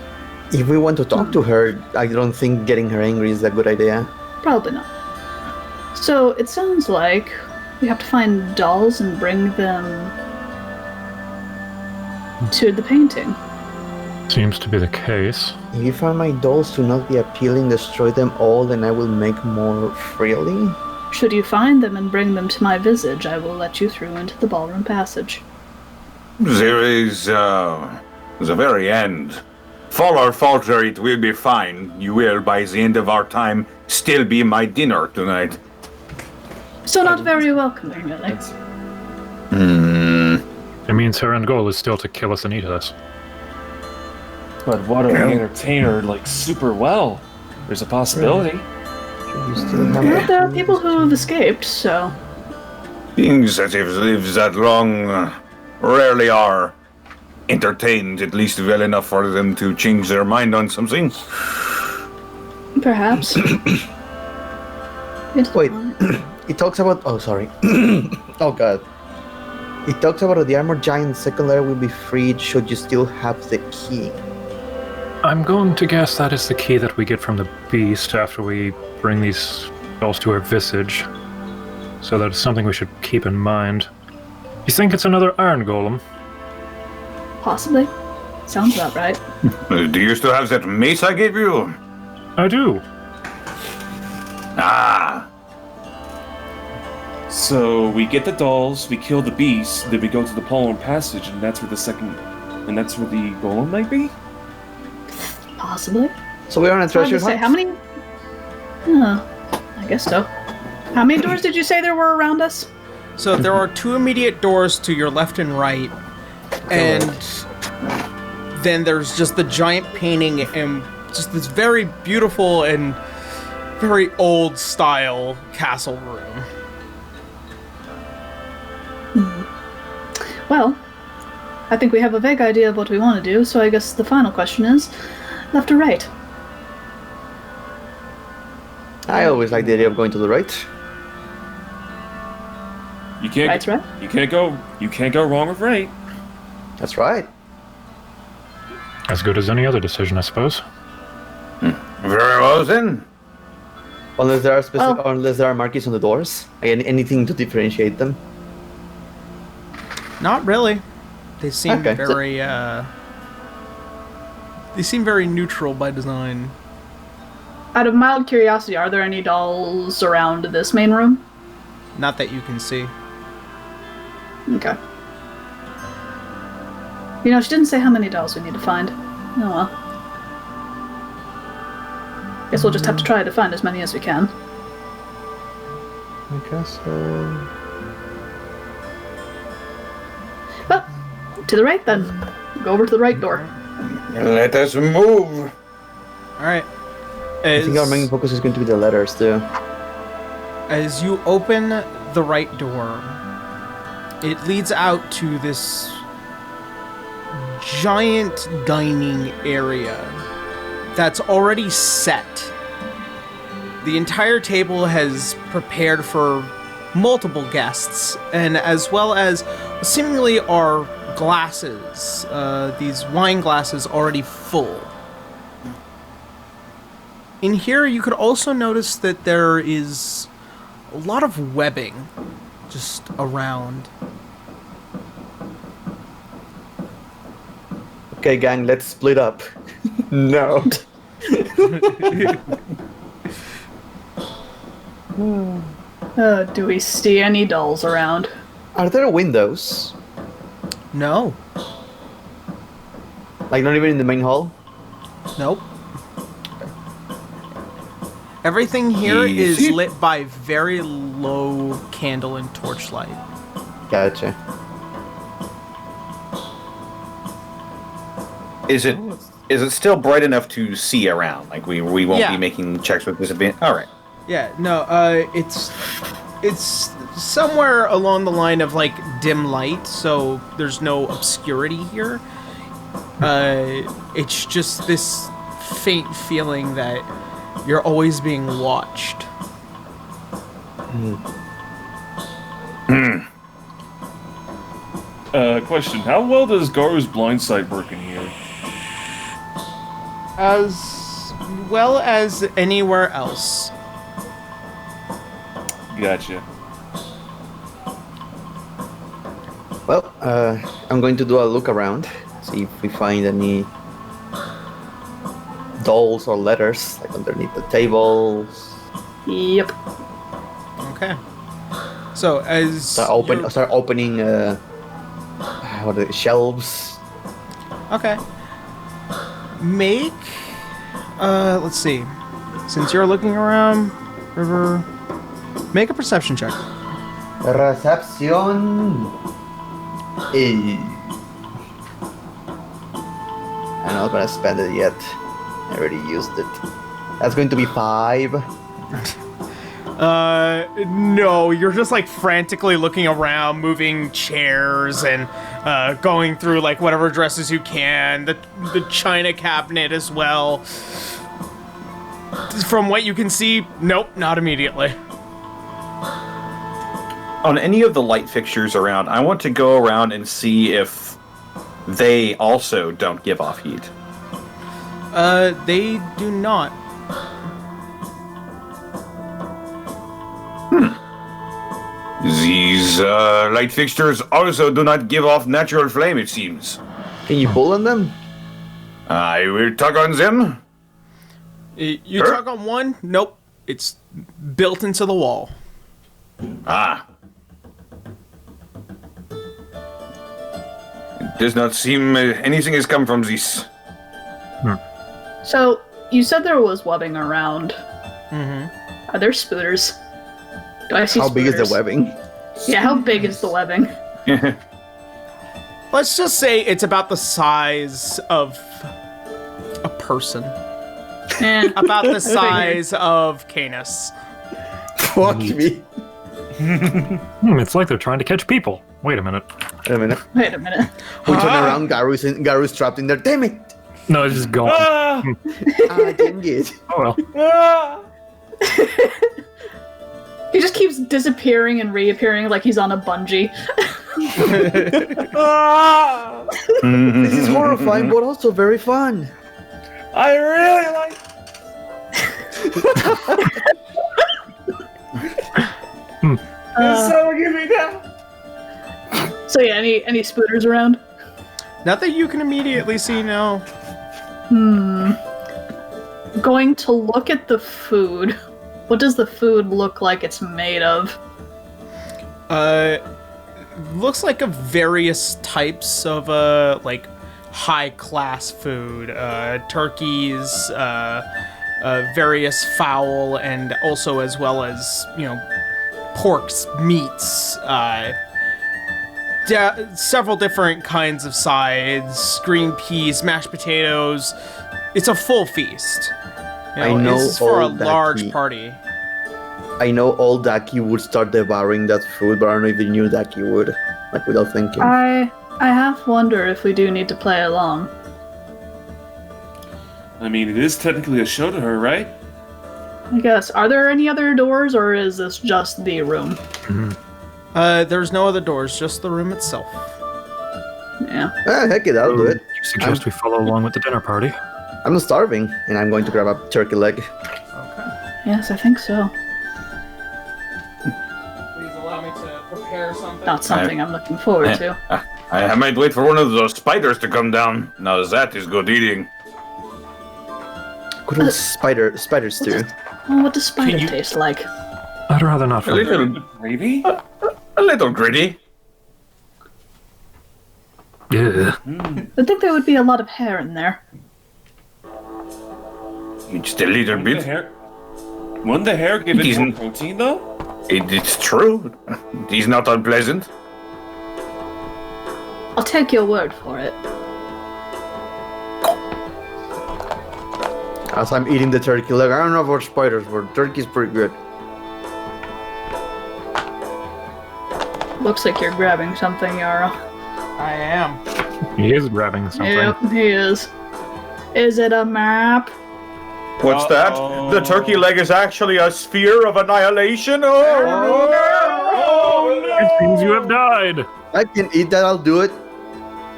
If we want to talk to her, I don't think getting her angry is a good idea. Probably not. So, it sounds like we have to find dolls and bring them to the painting. Seems to be the case. If you find my dolls to not be appealing, destroy them all, and I will make more freely. Should you find them and bring them to my visage, I will let you through into the ballroom passage. There is, the very end. Fall or falter, it will be fine. You will, by the end of our time, still be my dinner tonight. So not very welcoming, really. It means her end goal is still to kill us and eat us. But what if we entertain her, super well? There's a possibility. Well, there are people who have escaped, so... Beings that have lived that long rarely are entertained, at least well enough for them to change their mind on something. Perhaps. Wait, it talks about... Oh, sorry. Oh, God. It talks about the armored giant second layer will be freed should you still have the key. I'm going to guess that is the key that we get from the beast after we bring these dolls to her visage. So that's something we should keep in mind. You think it's another iron golem? Possibly. Sounds about right. Do you still have that mace I gave you? I do. Ah. So we get the dolls, we kill the beast, then we go to the Pollen Passage, and that's where the golem might be? Possibly. So we're on a Hard to treasure say. hunt? How many... I guess so. How many doors did you say there were around us? So there are two immediate doors to your left and right, and then there's just the giant painting and just this very beautiful and very old style castle room. Well, I think we have a vague idea of what we want to do, so I guess the final question is, left or right? I always like the idea of going to the right. You can't. Right's right. You can't go wrong with right. That's right. As good as any other decision, I suppose. Very well then. Unless there are unless there are markings on the doors, anything to differentiate them. Not really. They seem Okay. very they seem very neutral by design. Out of mild curiosity, are there any dolls around this main room? Not that you can see. Okay. She didn't say how many dolls we need to find. Oh well. Guess we'll just have to try to find as many as we can. I guess so. Well, to the right then. Go over to the right door. Let us move. All right. I think our main focus is going to be the letters too. As you open the right door, it leads out to this giant dining area that's already set. The entire table has prepared for multiple guests, and as well as seemingly are glasses, these wine glasses already full. in here, you could also notice that there is a lot of webbing just around. Okay, gang, let's split up. No. Do we see any dolls around? Are there windows? No. Like, not even in the main hall? Nope. Everything here is Easy. lit by very low candle and torchlight. Gotcha. Is it still bright enough to see around? Like we won't Yeah. be making checks with disadvantage. All right. Yeah, no, it's somewhere along the line of like dim light, so there's no obscurity here. It's just this faint feeling that you're always being watched. Question: how well does Garu's blind sight work in here? As well as anywhere else. Gotcha. Well, I'm going to do a look around, see if we find any dolls or letters, like underneath the tables. Yep. Okay. So as Start opening what are the shelves. Okay. Make let's see. Since you're looking around, River, make a perception check. Reception. I'm not gonna spend it yet. I already used it. That's going to be 5. No, you're just like frantically looking around, moving chairs and going through like whatever dresses you can, the china cabinet as well. From what you can see, nope, not immediately. On any of the light fixtures around, I want to go around and see if they also don't give off heat. They do not. These light fixtures also do not give off natural flame, it seems. Can you pull on them? I will tug on them. You tug on one, nope, it's built into the wall. Ah. It does not seem anything has come from this. So, you said there was webbing around. Mm-hmm. Are there spooters? Do I see How big is the spooters? webbing? Yeah, how big is the webbing? Let's just say it's about the size of a person. Eh, About the size of Canis. Fuck me. It's like they're trying to catch people. Wait a minute. Wait a minute. wait a minute. We turn around, Garu's trapped in there. Damn it! No, it's just gone. Ah! Ah, dang it. Oh well. Ah! He just keeps disappearing and reappearing like he's on a bungee. Ah! This is horrifying, but also very fun. I really like. So give me that. So yeah, any spooters around? Not that you can immediately see, no. Going to look at the food. What does the food look like it's made of? Looks like of various types of like high class food, turkeys, various fowl, and also as well as porks, meats, several different kinds of sides, green peas, mashed potatoes. It's a full feast. I know this is for a all that large he- party. I know all Daki would start devouring that food, but I don't know if they knew Daki would, like without thinking. I half wonder if we do need to play along. I mean, it is technically a show to her, right? I guess. Are there any other doors, or is this just the room? There's no other doors, just the room itself. Yeah. Ah, heck it, I'll do it. You suggest we follow along with the dinner party? I'm starving, and I'm going to grab a turkey leg. Okay. Yes, I think so. Please allow me to prepare something. Not something I'm looking forward to. I might wait for one of those spiders to come down. Now that is good eating. Good old spider stew. Oh, what does spider taste like? I'd rather not. A little Gravy? A little gritty. Yeah. I think there would be a lot of hair in there. Just a little bit. Wouldn't the hair give It it more isn't. protein, though? It's true. It is not unpleasant. I'll take your word for it. As I'm eating the turkey leg, I don't know about spiders, but turkey's pretty good. Looks like you're grabbing something, Yarrow. I am. He is grabbing something. Yep, he is. Is it a map? What's that? The turkey leg is actually a sphere of annihilation? Oh, It seems you have died. I can eat that, I'll do it.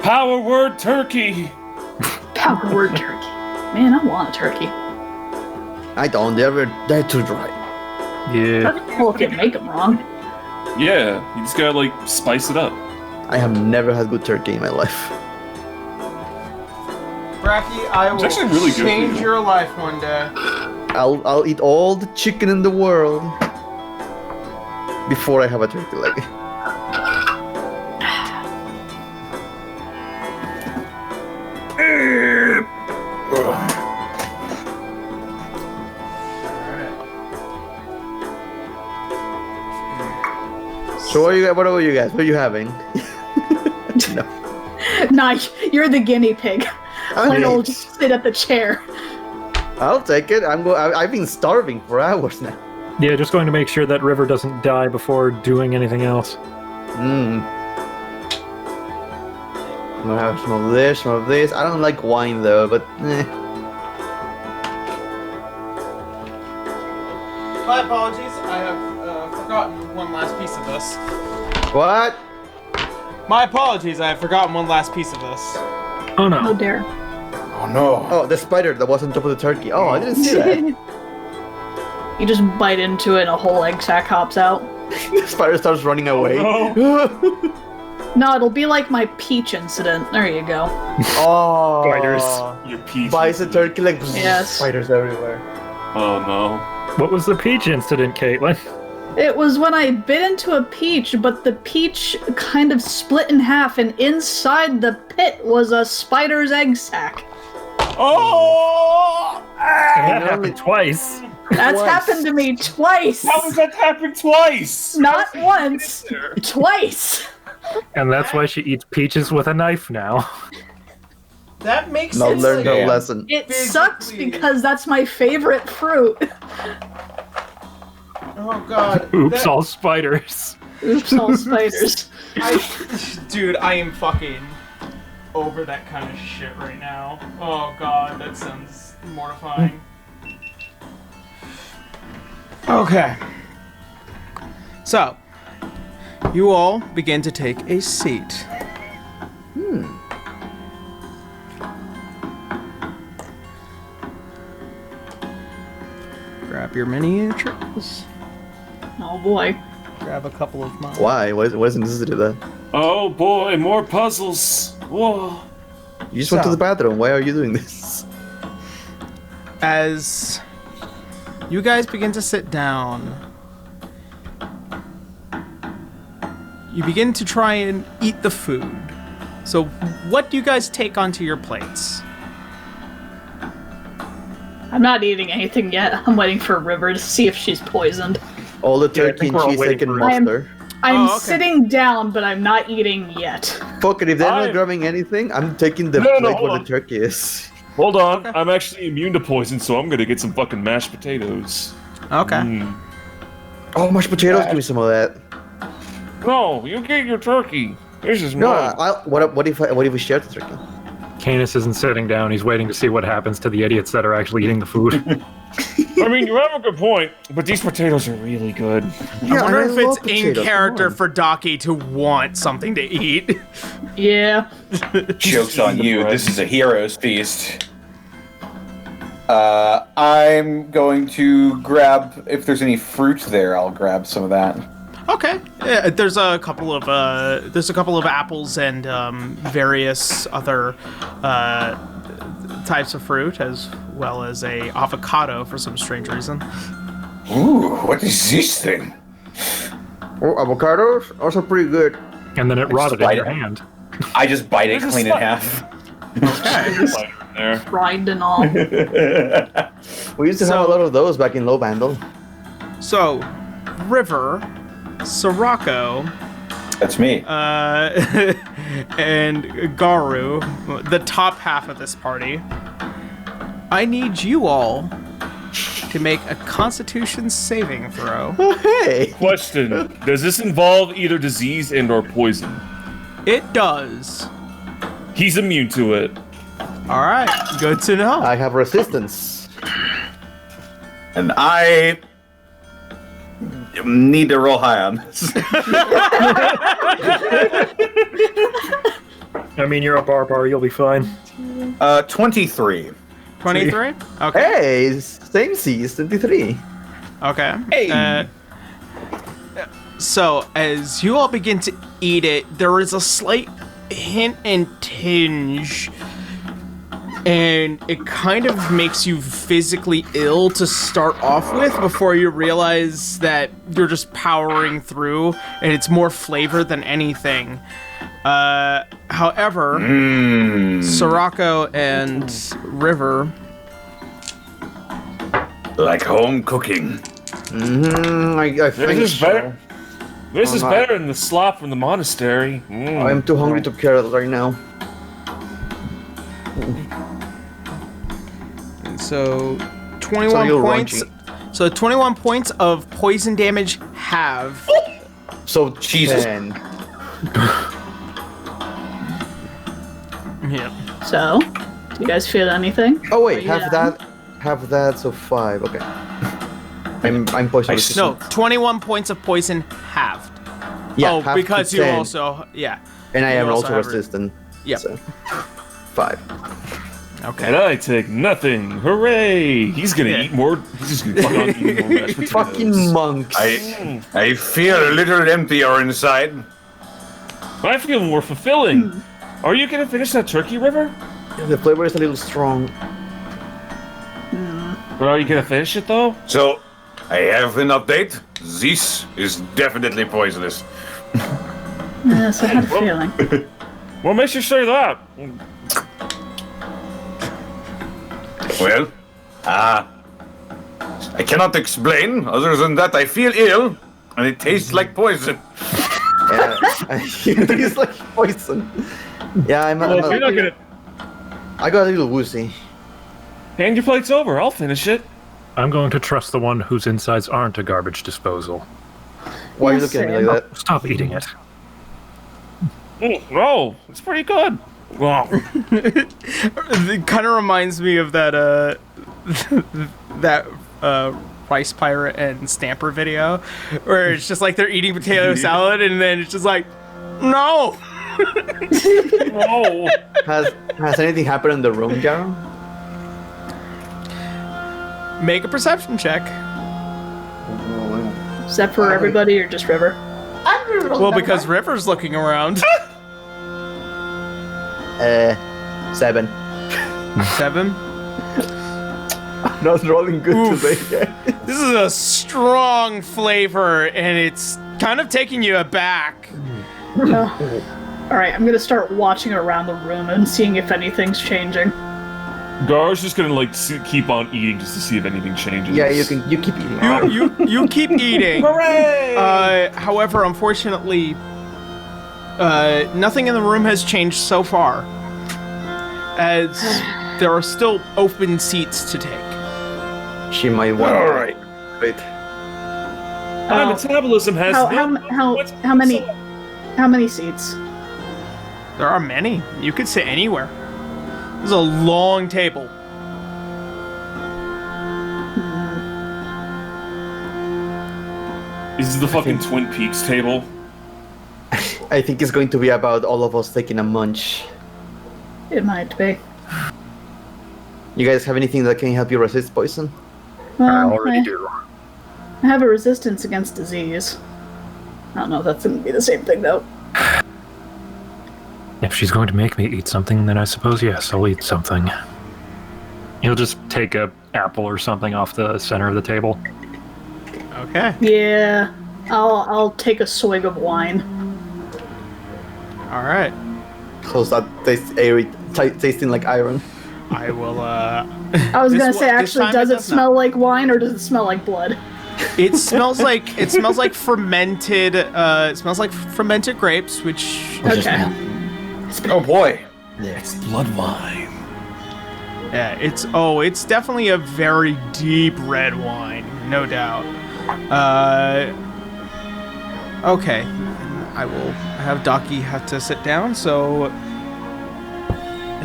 Power word turkey! Power word turkey. Man, I want a turkey. I don't, they're too dry. Yeah. Well, if you make them wrong. Yeah, you just gotta, like, spice it up. I have never had good turkey in my life. Bracky, I will actually really good for change you. your life one day. I'll eat all the chicken in the world before I have a turkey leg. So what are you guys? What are you having? No. Nah, you're the guinea pig. Okay. I'll just sit at the chair. I'll take it. I've been starving for hours now. Yeah, just going to make sure that River doesn't die before doing anything else. I'm gonna have some of this, some of this. I don't like wine though, but My apologies, I have forgotten one last piece of this. What? My apologies, I have forgotten one last piece of this. Oh Oh no. dear. Oh no. Oh, the spider that was on top of the turkey. Oh, I didn't see that. You just bite into it and a whole egg sac hops out. The spider starts running away. No, it'll be like my peach incident. There you go. Oh, Spiders. Your peach. Buys a turkey like Yes. spiders everywhere. Oh no. What was the peach incident, Caitlin? It was when I bit into a peach, but the peach kind of split in half, and inside the pit was a spider's egg sac. Oh! That happened twice. That's Twice. happened to me twice. How does that happen twice? Not once, twice. And that's why she eats peaches with a knife now. That makes Not sense. learned again. a lesson. It sucks because that's my favorite fruit. Oh god. Oops, all spiders. Oops, all spiders. Dude, I am fucking over that kind of shit right now. Oh god, that sounds mortifying. Okay. So, you all begin to take a seat. Grab your miniatures. Oh boy. Grab a couple of mine. Why? What isn't this to do that? Oh boy, more puzzles. Whoa. You just went to So- the bathroom. Why are you doing this? As you guys begin to sit down, you begin to try and eat the food. So, what do you guys take onto your plates? I'm not eating anything yet. I'm waiting for River to see if she's poisoned. All the Yeah, I turkey think and we're all cheese I waiting can for it. muster. I'm okay. sitting down, but I'm not eating yet. Fuck it, if they're not I'm- grabbing anything, I'm taking the No, no, plate hold where on. the turkey is. Hold on. I'm actually immune to poison, so I'm gonna get some fucking mashed potatoes. Okay. Mm. Oh, mashed potatoes, give me some of that. No, you get your turkey. This is No, mine. what if we share the turkey? Canis isn't sitting down. He's waiting to see what happens to the idiots that are actually eating the food. I mean, you have a good point, but these potatoes are really good. I wonder if it's love in potatoes, character come on. for Docky to want something to eat. Yeah. Joke's on you. This is a hero's feast. I'm going to grab, if there's any fruit there, I'll grab some of that. Okay. Yeah, there's a couple of apples and various other types of fruit, as well as a avocado for some strange reason. Ooh, what is this thing? Oh, avocados also pretty good. And then it rotted in bite your it. hand. I just bite it, There's a clean it in spot. half. There. Rind and all. We used to have a lot of those back in Low Vandal. So, River, Sirocco, That's me. and Garu, the top half of this party, I need you all to make a Constitution saving throw. Hey! Question: does this involve either disease and/or poison? It does. He's immune to it. All right, good to know. I have resistance. And I need to roll high on this. I mean, you're a barbar, you'll be fine. 23. 23? Okay. Hey, same C's, 23. Okay. Hey. So, as you all begin to eat it, there is a slight hint and tinge, and it kind of makes you physically ill to start off with before you realize that you're just powering through, and it's more flavor than anything. However, Sirocco and River... Like home cooking. I think This is so. better. This is Oh, better than the slop from the monastery. Mm. I'm too hungry to care right now. So, So 21 you're points. raunchy. So 21 points of poison damage halved. So Jesus. 10. Yeah. So, do you guys feel anything? Oh wait, Yeah. half that, so 5. Okay. I'm poison No, resistant. 21 points of poison halved. Yeah, oh, half because to you 10, also, yeah. and I you am also also have resistant. Yep. So 5. And Okay. I take nothing. Hooray! He's gonna Yeah. eat more. He's just gonna fuck on eating more mashed potatoes. Fucking monks. I feel a little emptier inside. I feel more fulfilling. Are you gonna finish that turkey, River? The flavor is a little strong. But are you gonna finish it though? So, I have an update. This is definitely poisonous. Yes, I had a feeling. What makes you say that? Well, I cannot explain. Other than that, I feel ill, and it tastes like poison. Yeah, it tastes like poison. Yeah, Well, if you're not gonna I got a little woozy. hand your plates over, I'll finish it. I'm going to trust the one whose insides aren't a garbage disposal. Why are you Yes, looking at me like that? Stop eating it. No, it's pretty good. Well, It kind of reminds me of that, that, Rice Pirate and Stamper video, where it's just like they're eating potato salad, and then it's just like, no! no. Has anything happened in the room, Jaro? Make a perception check. Is that for everybody or just River? Well, because River's looking around. 7. 7. Not rolling good Oof. today. This is a strong flavor, and it's kind of taking you aback. Alright, I'm gonna start watching around the room and seeing if anything's changing. Gar's just gonna like keep on eating just to see if anything changes. Yeah, you keep eating. You keep eating. Hooray! However, unfortunately, nothing in the room has changed so far, as there are still open seats to take. She might want. All right. Wait. My metabolism has How many seats? There are many. You could sit anywhere. This is a long table. This is the fucking Twin Peaks table. I think it's going to be about all of us taking a munch. It might be. You guys have anything that can help you resist poison? Well, do. I have a resistance against disease. I don't know if that's going to be the same thing, though. If she's going to make me eat something, then I suppose yes, I'll eat something. He'll just take a apple or something off the center of the table. Okay. Yeah, I'll take a swig of wine. All right. How's that tasting like iron? I will. I was gonna say, actually, does it smell like wine or does it smell like blood? It smells like fermented. It smells like fermented grapes, which. Okay. Oh boy. It's blood wine. Yeah, it's definitely a very deep red wine, no doubt. Okay, I will have Daki have to sit down. So,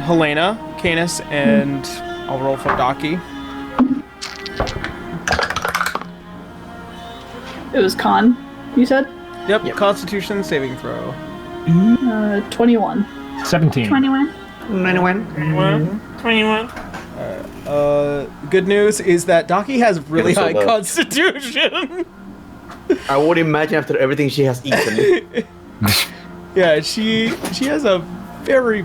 Helena, Canis, and I'll roll for Daki. It was con, you said? Yep. Constitution saving throw. 21. 17. 21. 21. Good news is that Daki has really Get us high all up. constitution. I would imagine after everything she has eaten. Yeah, she has a very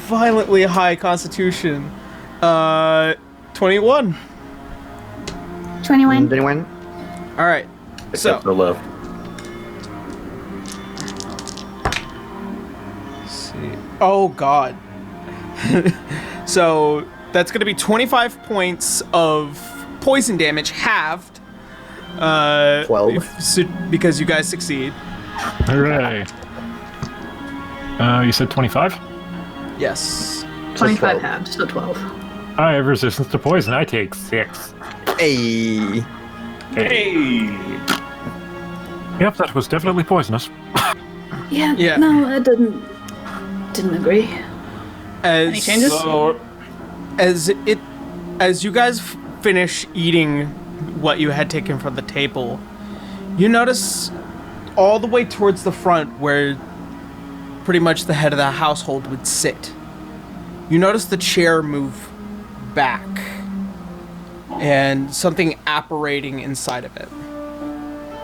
violently high constitution. 21. 21. Anyone? All right. Except for left. Let's see. Oh God. So that's gonna be 25 points of poison damage halved. 12. Because you guys succeed. Hooray. You said 25? Yes. 25 12. halved, so 12. I have resistance to poison. I take 6. Hey. Hey! Yep, that was definitely poisonous. Yeah. No, I didn't agree. Any changes? So, as you guys finish eating what you had taken from the table, you notice all the way towards the front where pretty much the head of the household would sit. You notice the chair move back and something apparating inside of it.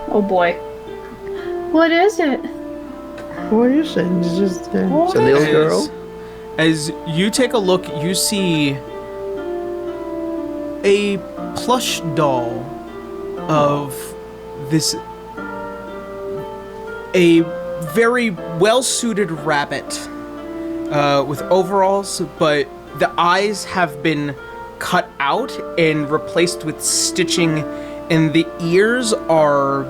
Oh boy. What is it? What are you saying? It's just a little girl. As you take a look, you see a plush doll of a very well-suited rabbit with overalls, but the eyes have been cut out and replaced with stitching, and the ears are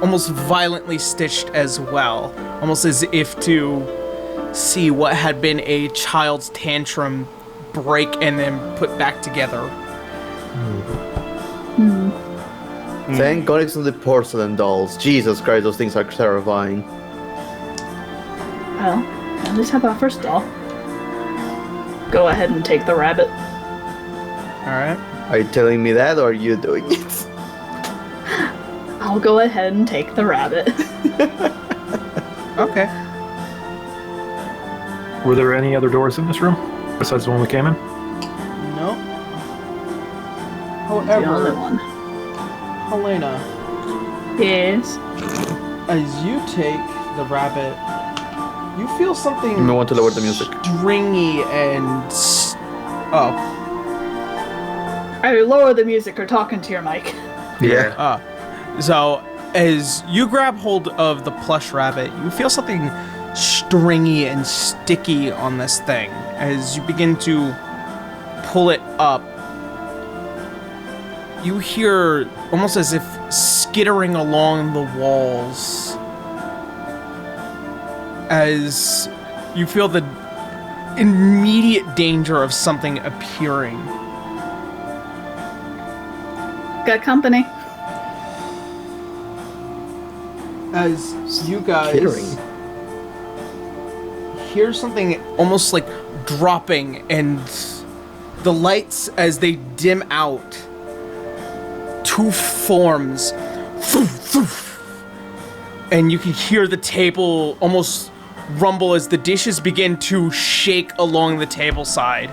almost violently stitched as well, almost as if to see what had been a child's tantrum break and then put back together. Thank God it's not the porcelain dolls. Jesus Christ, those things are terrifying. Well, at least have our first doll. Go ahead and take the rabbit. Alright. Are you telling me that, or are you doing it? I'll go ahead and take the rabbit. Okay. Were there any other doors in this room besides the one we came in? No. The only However, one. Helena, Yes. as you take the rabbit, you feel something You may want to lower the music. stringy and... Oh. I lower the music or talking to your mic. Yeah. So, as you grab hold of the plush rabbit, you feel something stringy and sticky on this thing. As you begin to pull it up, you hear almost as if skittering along the walls as you feel the immediate danger of something appearing. Got company. As you guys Skittering. hear something almost like dropping, and the lights, as they dim out, two forms, and you can hear the table almost rumble as the dishes begin to shake along the table side.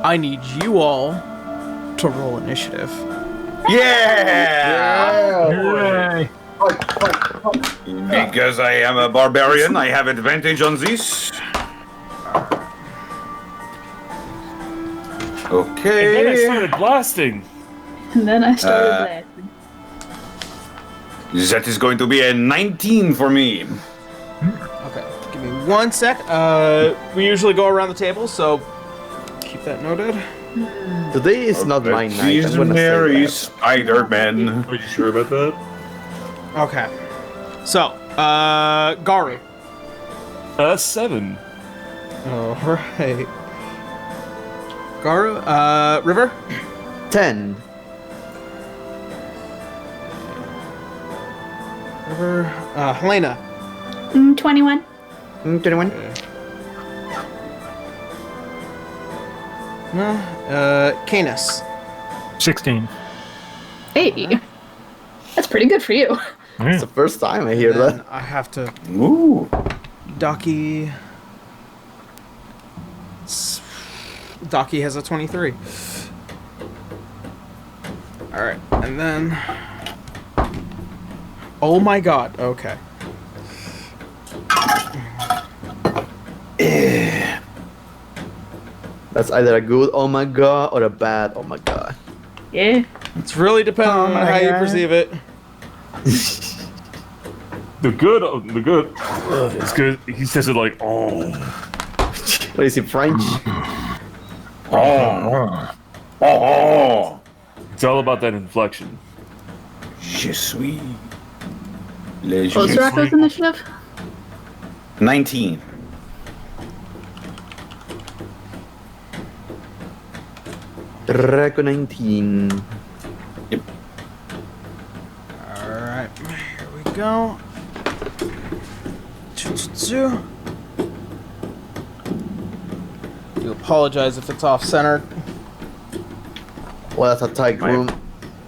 I need you all to roll initiative. Yeah! Because I am a barbarian, I have advantage on this. Okay. And then I started blasting. And then I started laughing. That is going to be a 19 for me. Okay, give me 1 sec. We usually go around the table, so keep that noted. Today is not my night. He's I'm gonna Mary say that. Spider-Man. Are you sure about that? Okay. So, Garu. 7. Alright. Garu, River? 10. River, Helena. 21. 21. Canis. 16. Hey. That's pretty good for you. It's the first time I hear Then that. I have to... Ooh. Daki has a 23. Alright, and then... Oh my god, okay. That's either a good oh my god or a bad oh my god. Yeah. It's really dependent on how you perceive it. The good. It's good. He says it like, oh. What is it, French? Oh. Oh. It's all about that inflection. Je suis. What's Rocco's initiative? 19. Draco 19. Yep. Alright, here we go. Do apologize if it's off-centered. Well, that's a tight room.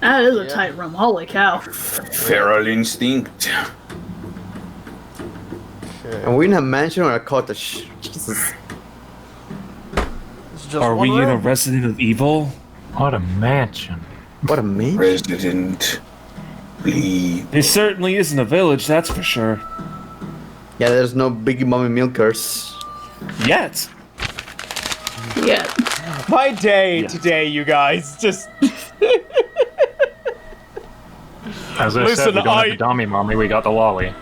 That is a tight room. Holy cow. Feral instinct. And we're in a mansion or a cottage. Jesus. It's just Are one we in a room. Resident Evil? What a mansion. What a man. Resident. Bleed. It certainly isn't a village, that's for sure. Yeah, there's no Big Mommy Milkers. Yet. Yeah. My day today, you guys. Just As I Listen, said, we don't have the dummy mommy, we got the lolly.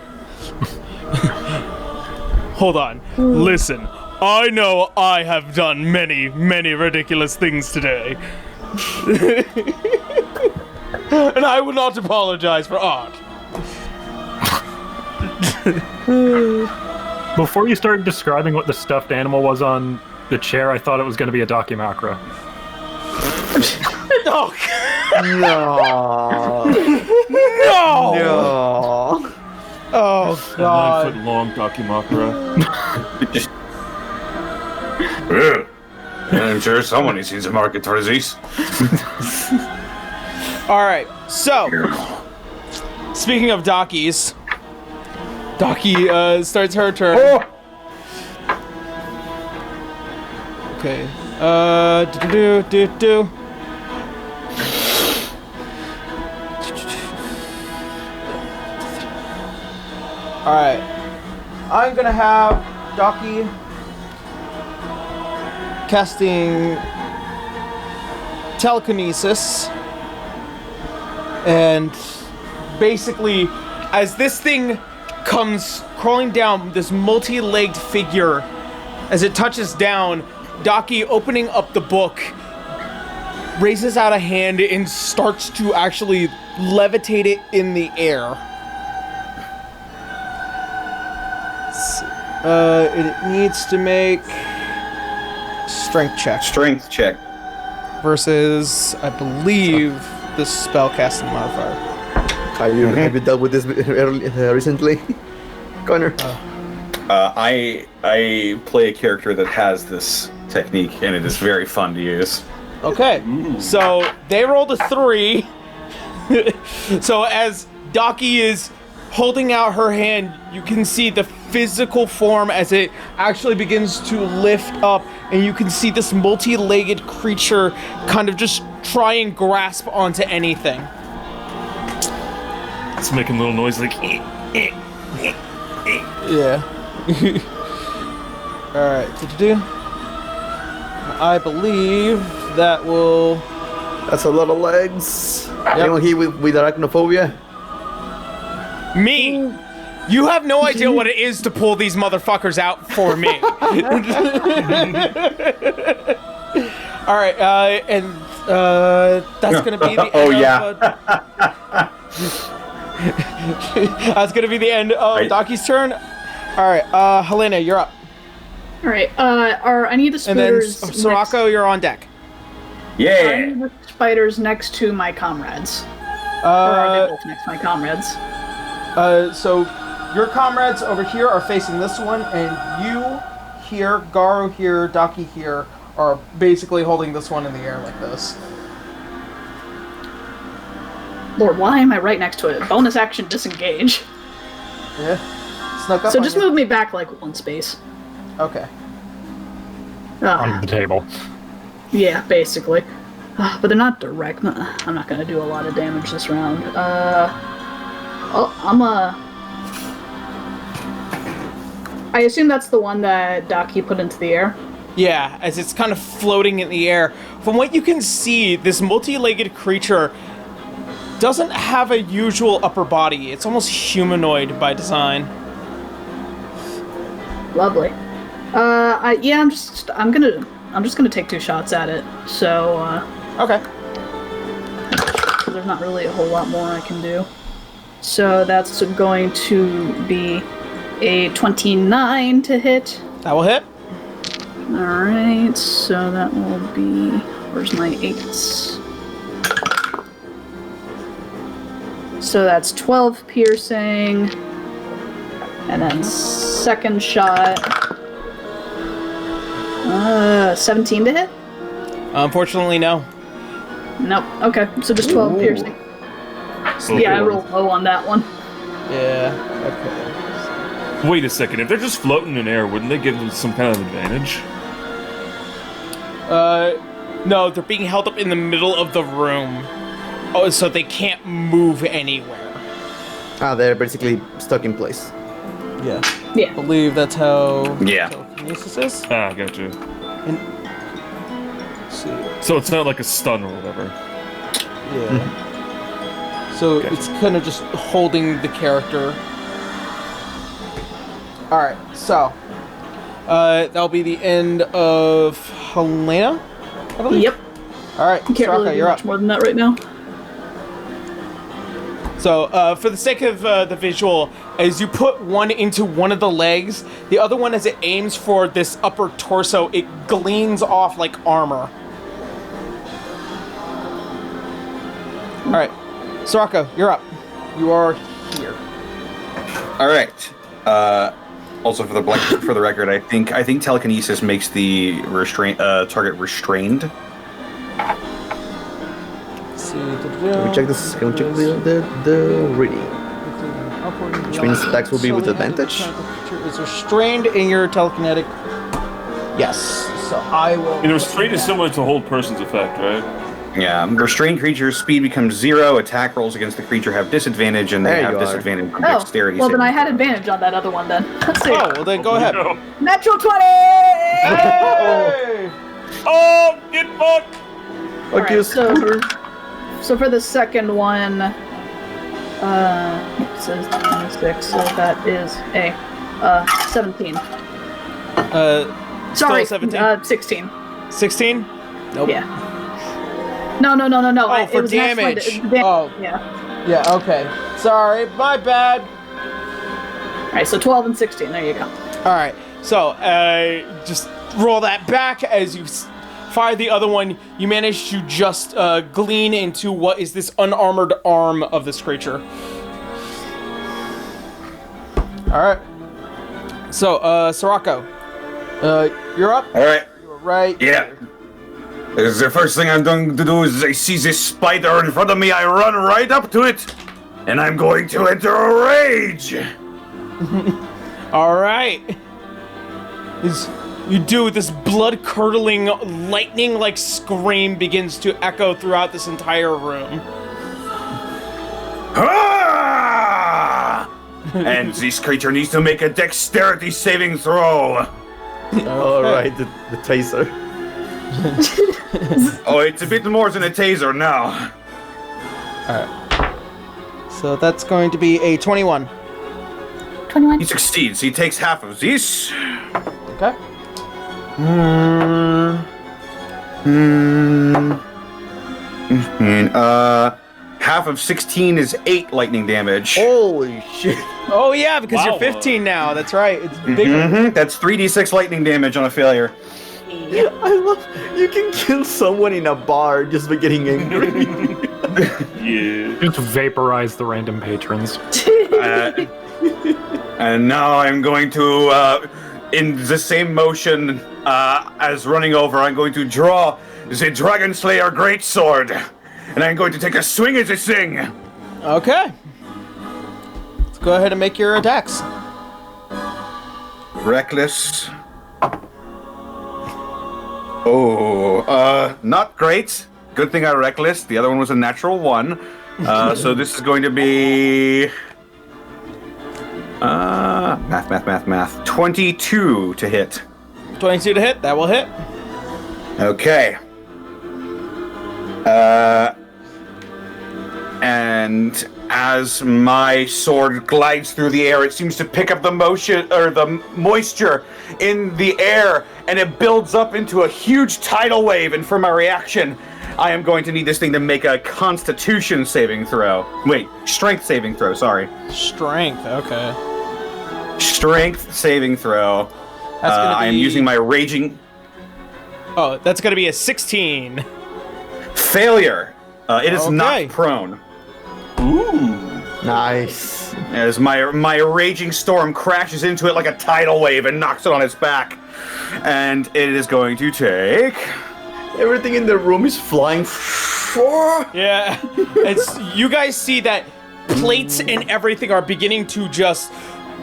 hold on. Listen, I know I have done many, many ridiculous things today. And I will not apologize for aught. Before you started describing what the stuffed animal was on the chair, I thought it was going to be a Dakimakura. Oh, No. no! No. Oh, A God. 9-foot-long Dakimakura. Ugh. I'm sure someone sees a market for these. Alright, so, speaking of Dakies, Daki starts her turn. Oh! Okay. Do. Alright. I'm gonna have Daki casting telekinesis. And basically, as this thing comes crawling down, this multi-legged figure, as it touches down, Daki, opening up the book, raises out a hand and starts to actually levitate it in the air. It needs to make strength check Strength check. versus, I believe, the spellcasting modifier. Have you dealt with this recently, Connor? I play a character that has this technique, and it is very fun to use. Okay, so they rolled a 3. So as Daki is holding out her hand, you can see the physical form as it actually begins to lift up, and you can see this multi-legged creature kind of just try and grasp onto anything. It's making a little noise like. Yeah. Alright, do. I believe that will... That's a lot of legs. Yep. Anyone here with arachnophobia? Me! You have no idea what it is to pull these motherfuckers out for me. Alright, that's gonna be the end Oh, yeah. of... that's gonna be the end of Right. Daki's turn. Alright, Helena, you're up. Alright, are any of the And then spiders Sorako, you're on deck. are any Yeah. of the spiders next to my comrades? Or are they Uh, both next to my comrades? So your comrades over here are facing this one, and you here, Garo here, Daki here, are basically holding this one in the air like this. Lord, why am I right next to it? Bonus action disengage. Yeah. Snuck up So on just you. move me back like one space. Okay. On the table. Yeah, basically. But they're not direct. I'm not gonna do a lot of damage this round. I assume that's the one that Daki put into the air. Yeah, as it's kind of floating in the air. From what you can see, this multi-legged creature doesn't have a usual upper body. It's almost humanoid by design. Lovely. I'm just gonna take 2 shots at it. So Okay. there's not really a whole lot more I can do. So that's going to be a 29 to hit. That will hit. Alright, so that will be... Where's my 8s? So that's 12 piercing. And then second shot... 17 to hit? Unfortunately, no. Nope. Okay, so just 12 piercing. So yeah, I rolled low on that one. Yeah. Okay. Wait a second. If they're just floating in air, wouldn't they give them some kind of advantage? No, they're being held up in the middle of the room. Oh, so they can't move anywhere. They're basically stuck in place. Yeah. Yeah. I believe that's how Yeah. telekinesis is. Ah, gotcha. And, let's see. So it's not like a stun or whatever. Yeah. So it's kind of just holding the character. Alright, so. That'll be the end of Helena, I believe? Yep. Alright, Can't Soraka, really do you're much up. more than that right now. So, for the sake of the visual, as you put one into one of the legs, the other one, as it aims for this upper torso, it gleams off like armor. Alright, Soraka, you're up. You are here. All right. Also, for the record, I think telekinesis makes the target restrained. Let's see. Can we check this? Can we check the reading? Which means attacks will be with advantage? Is restrained in your telekinetic. Yes. So I will. And restraint is similar to hold person's effect, right? Yeah. Restrained creature's speed becomes 0. Attack rolls against the creature have disadvantage, and they There have you are. disadvantage on Oh, dexterity. well then saving I had throws. advantage on that other one then. Let's see. Oh, well then go ahead. No. Natural 20! Hey! Oh, get fucked! Okay, Alright, so for the second one, it says 26, so that is a 17. Sorry, 17? 16. 16? Nope. Yeah. No. Oh, It for was natural damage. da- Oh. Yeah. Yeah, okay. Sorry, my bad. Alright, so 12 and 16, there you go. Alright, so just roll that back as you fire the other one. You manage to just glean into what is this unarmored arm of this creature. Alright. So, Sorako, you're up. All right. You're right. Yeah. The first thing I'm going to do is I see this spider in front of me. I run right up to it, and I'm going to enter a rage. All right. You do this blood-curdling, lightning-like scream begins to echo throughout this entire room. Ah! And this creature needs to make a dexterity saving throw. All right, the taser. Oh, it's a bit more than a taser now. So that's going to be a 21. 21. He succeeds. He takes half of this. Okay. And half of 16 is 8 lightning damage. Holy shit! Oh yeah, because Wow. you're 15 now. That's right. It's bigger. That's 3d6 lightning damage on a failure. I love you can kill someone in a bar just by getting angry. Yeah. Just vaporize the random patrons. And now I'm going to, in the same motion as running over, I'm going to draw the Dragon Slayer Greatsword. And I'm going to take a swing at this thing. Okay. Let's go ahead and make your attacks. Reckless. Oh, not great. Good thing I reckless. The other one was a natural 1. So this is going to be... math. 22 to hit. 22 to hit. That will hit. Okay. And as my sword glides through the air, it seems to pick up the motion or the moisture in the air, and it builds up into a huge tidal wave. And for my reaction, I am going to need this thing to make a Constitution saving throw. Wait, Strength saving throw. Sorry, Strength. Okay. Strength saving throw. That's gonna I am be- using my raging Oh, that's going to be a 16. failure. It is Okay. not prone. Nice. As my raging storm crashes into it like a tidal wave and knocks it on its back. And it is going to take... Everything in the room is flying. Yeah. It's you guys see that plates and everything are beginning to just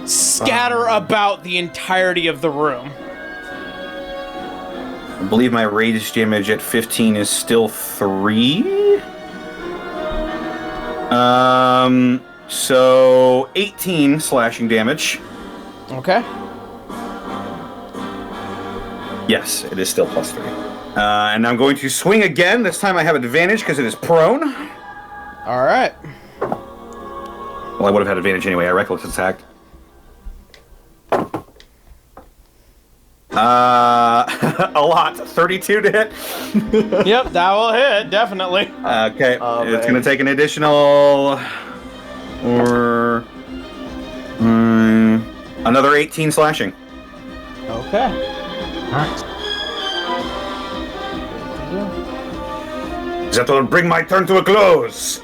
scatter about the entirety of the room. I believe my rage damage at 15 is still 3. So 18 slashing damage. Okay. Yes, it is still plus 3. And I'm going to swing again. This time I have advantage because it is prone. All right. Well, I would have had advantage anyway. I reckless attacked. A lot. 32 to hit. Yep, that will hit, definitely. Okay, Oh, it's man. going to take an additional... Or... another 18 slashing. Okay. That will bring my turn to a close.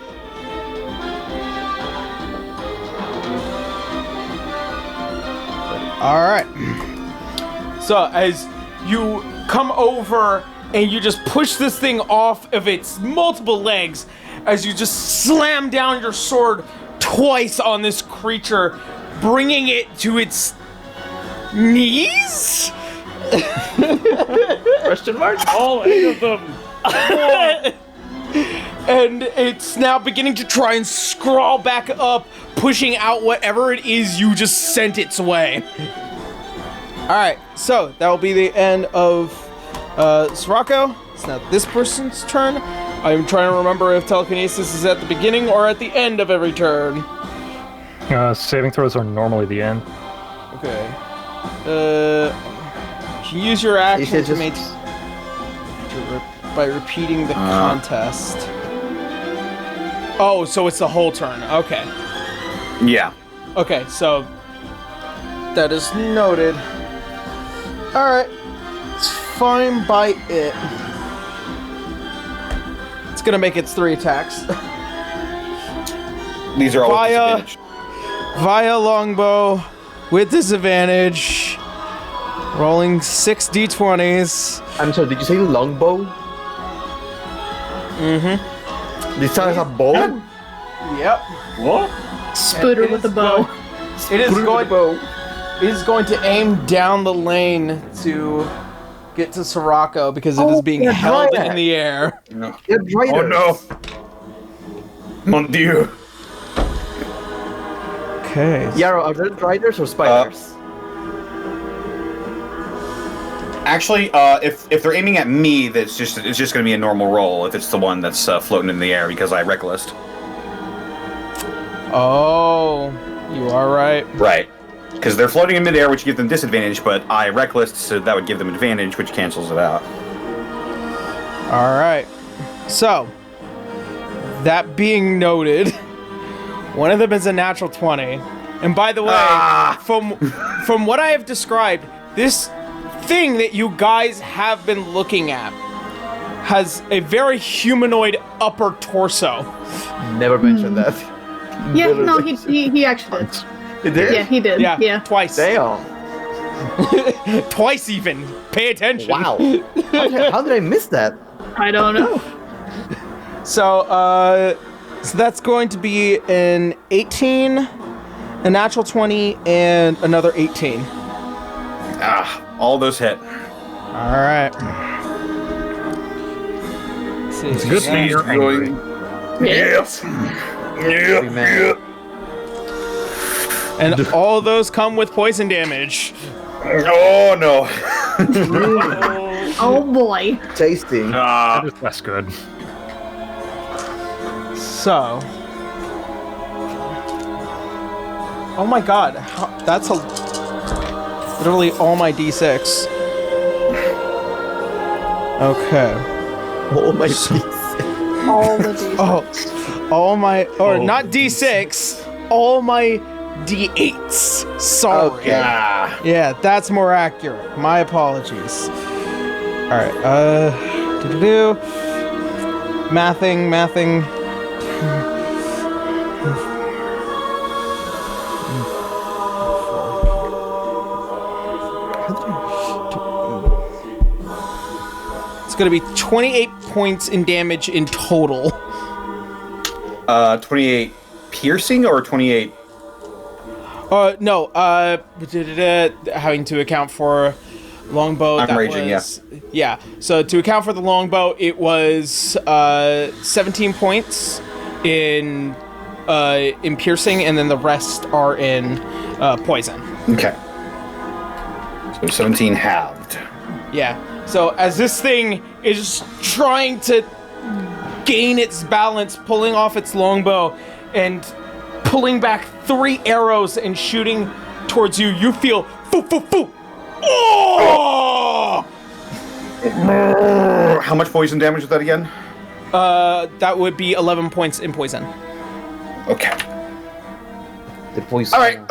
All right. So as you come over and you just push this thing off of its multiple legs, as you just slam down your sword twice on this creature, bringing it to its knees? Question mark? All 8 of them! And it's now beginning to try and scrawl back up, pushing out whatever it is you just sent its way. Alright, so that will be the end of Sirocco. It's now this person's turn. I'm trying to remember if telekinesis is at the beginning or at the end of every turn. Saving throws are normally the end. Okay. You use your action said to just- make... by repeating the contest. Oh, so it's the whole turn. Okay. Yeah. Okay, so that is noted. Alright. It's fine by it. It's gonna make its 3 attacks. These are all with Via- disadvantage. Via longbow with disadvantage. Rolling 6 d20s. I'm sorry, did you say longbow? Mm-hmm. This time has a bow? Yep. What? Spooter with a bow. It is going to aim down the lane to get to Sirocco because it is being yeah, held right. in the air. No. They're Oh driders. no! Mon Dieu! Okay. Yarrow, are they driders or spiders? Actually, if they're aiming at me, it's just going to be a normal roll if it's the one that's floating in the air because I recklessed. Oh, you are right. Right. Because they're floating in midair, which gives them disadvantage, but I recklessed, so that would give them advantage, which cancels it out. All right. So, that being noted, one of them is a natural 20. And by the way, from what I have described, this thing that you guys have been looking at has a very humanoid upper torso. Never mentioned that. Yeah, Never no, mentioned- he actually did. He did? Yeah, he did. Yeah, twice. Damn. Twice even. Pay attention. Wow. How did I miss that? I don't know. So that's going to be an 18, a natural 20, and another 18. All those hit. All right. It's good thing you're angry. Yes! Big man. And all those come with poison damage. Oh no! Oh boy. Tasty. That is less good. So. Oh my god. That's literally all my d6. Okay. Oh my please. All the d6. Oh. All my. Or not d6. All my d8s. Sorry. Okay. Yeah, that's more accurate. My apologies. Alright, do-do-do. Mathing. It's gonna be 28 points in damage in total. 28 piercing or 28? No, having to account for longbow. I'm that raging, was, yeah. So to account for the longbow, it was 17 points in piercing, and then the rest are in poison. Okay. So 17 halved. Yeah. So as this thing is trying to gain its balance, pulling off its longbow, and pulling back 3 arrows and shooting towards you, you feel foo. Oh! How much poison damage was that again? That would be 11 points in poison. Okay. The poison. All right.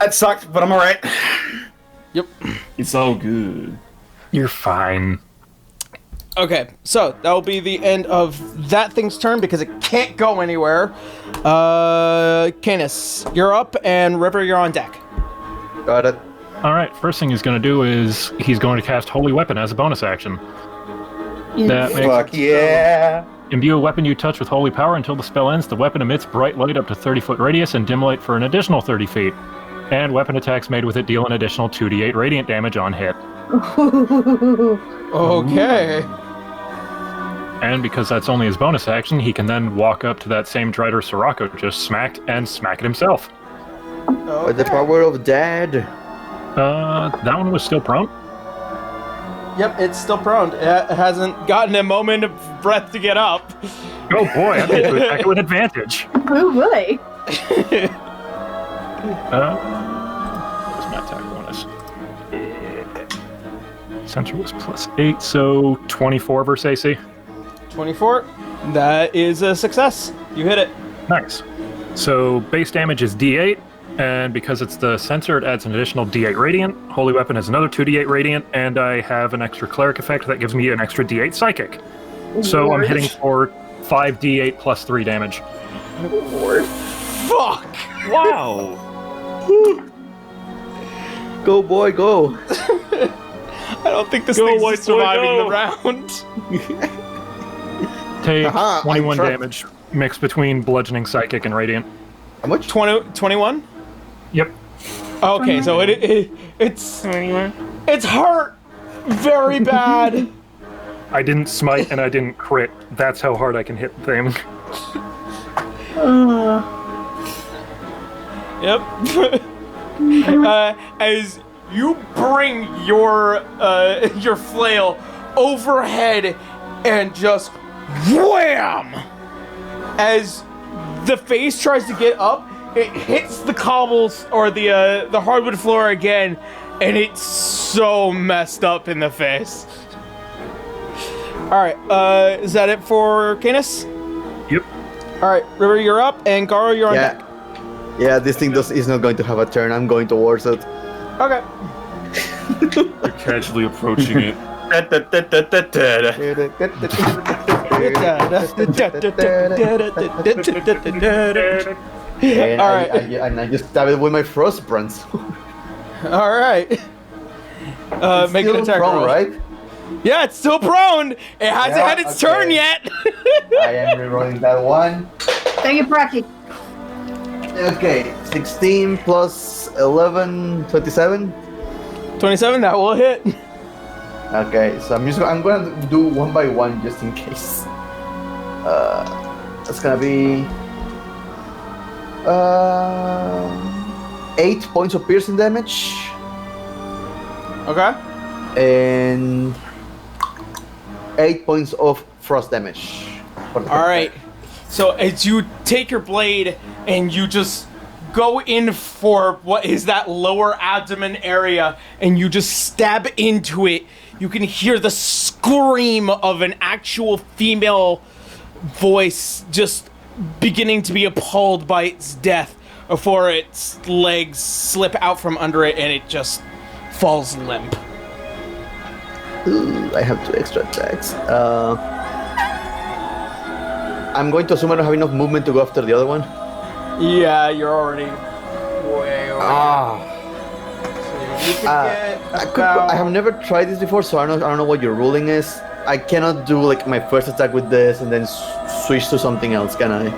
That sucked, but I'm all right. Yep. It's all good. You're fine. Okay, so that will be the end of that thing's turn because it can't go anywhere. Canis, you're up, and River, you're on deck. Got it. Alright, first thing he's going to do is he's going to cast Holy Weapon as a bonus action. That makes Fuck yeah. imbue a weapon you touch with holy power until the spell ends. The weapon emits bright light up to 30-foot radius and dim light for an additional 30 feet. And weapon attacks made with it deal an additional 2d8 radiant damage on hit. Okay. And because that's only his bonus action, he can then walk up to that same Drider Sirocco just smacked and smack it himself. By the power of dad. That one was still prone. Yep, it's still prone. It hasn't gotten a moment of breath to get up. Oh boy, I think attack with advantage. Oh boy. What's my attack bonus? Center was +8, so 24 versus AC. 24. That is a success. You hit it. Nice. So base damage is D8, and because it's the sensor, it adds an additional D8 radiant. Holy Weapon has another 2d8 radiant, and I have an extra cleric effect that gives me an extra D8 psychic. So I'm hitting for 5d8 plus 3 damage. Fuck! Wow. Go, boy, go. I don't think this Go, thing's white boy, surviving go. the round. Take Haha, I 21 tried. damage mix between bludgeoning, psychic, and radiant. How much? 21? Yep. Okay, so it's hurt very bad. I didn't smite and I didn't crit. That's how hard I can hit things. Yep. As you bring your flail overhead and just wham! As the face tries to get up, it hits the cobbles or the hardwood floor again, and it's so messed up in the face. All right, is that it for Canis? Yep. All right, River, you're up, and Garo, you're on deck. Yeah, this thing is not going to have a turn. I'm going towards it. Okay. You're casually approaching it. And All right. I just stab it with my frost brands. All right. Make an attack roll. Right? Yeah, it's still prone. It hasn't had its turn yet. I am rerolling that one. Dang it, Bracky. Okay, 16 plus 11, 27. 27, that will hit. Okay, so I'm gonna do one by one just in case. That's gonna be 8 points of piercing damage Okay. and 8 points of frost damage. All right. So as you take your blade and you just go in for what is that lower abdomen area and you just stab into it, you can hear the scream of an actual female voice just beginning to be appalled by its death before its legs slip out from under it and it just falls limp. Ooh, I have 2 extra attacks. I'm going to assume I don't have enough movement to go after the other one. Yeah, you're already way over. So you can get I have never tried this before, so I don't know what your ruling is. I cannot do like my first attack with this and then switch to something else, can I?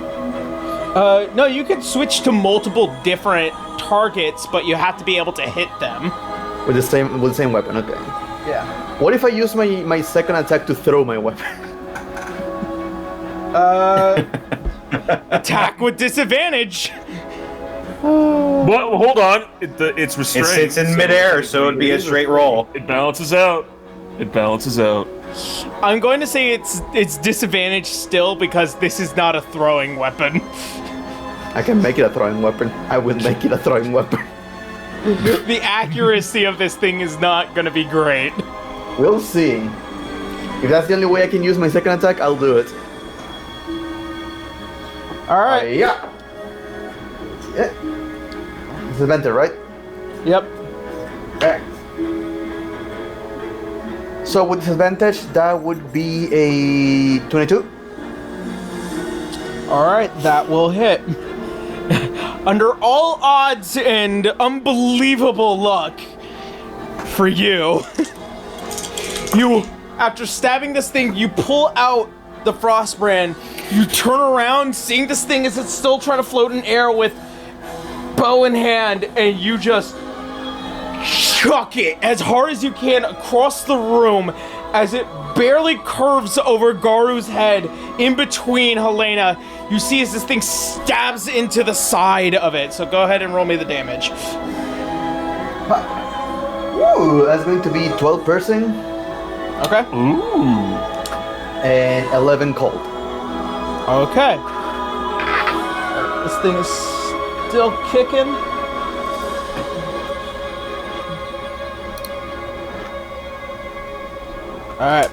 No, you can switch to multiple different targets, but you have to be able to hit them. With the same weapon, okay. Yeah. What if I use my second attack to throw my weapon? Attack with disadvantage. But hold on, it's restrained. It sits in midair, so it'd be a straight roll. It balances out. It balances out. I'm going to say it's disadvantage still because this is not a throwing weapon. I can make it a throwing weapon. I will make it a throwing weapon. The accuracy of this thing is not going to be great. We'll see. If that's the only way I can use my second attack, I'll do it. All right. Yeah. It's advantage, right? Yep. Okay. So with disadvantage, that would be a 22. All right, that will hit. Under all odds and unbelievable luck for you, after stabbing this thing, you pull out the frostbrand. You turn around, seeing this thing as it's still trying to float in air with bow in hand, and you just chuck it as hard as you can across the room as it barely curves over Garu's head in between Helena. You see as this thing stabs into the side of it. So go ahead and roll me the damage. Ooh, that's going to be 12 piercing. Okay. Ooh. And 11 cold. Okay. This thing is still kicking. Alright.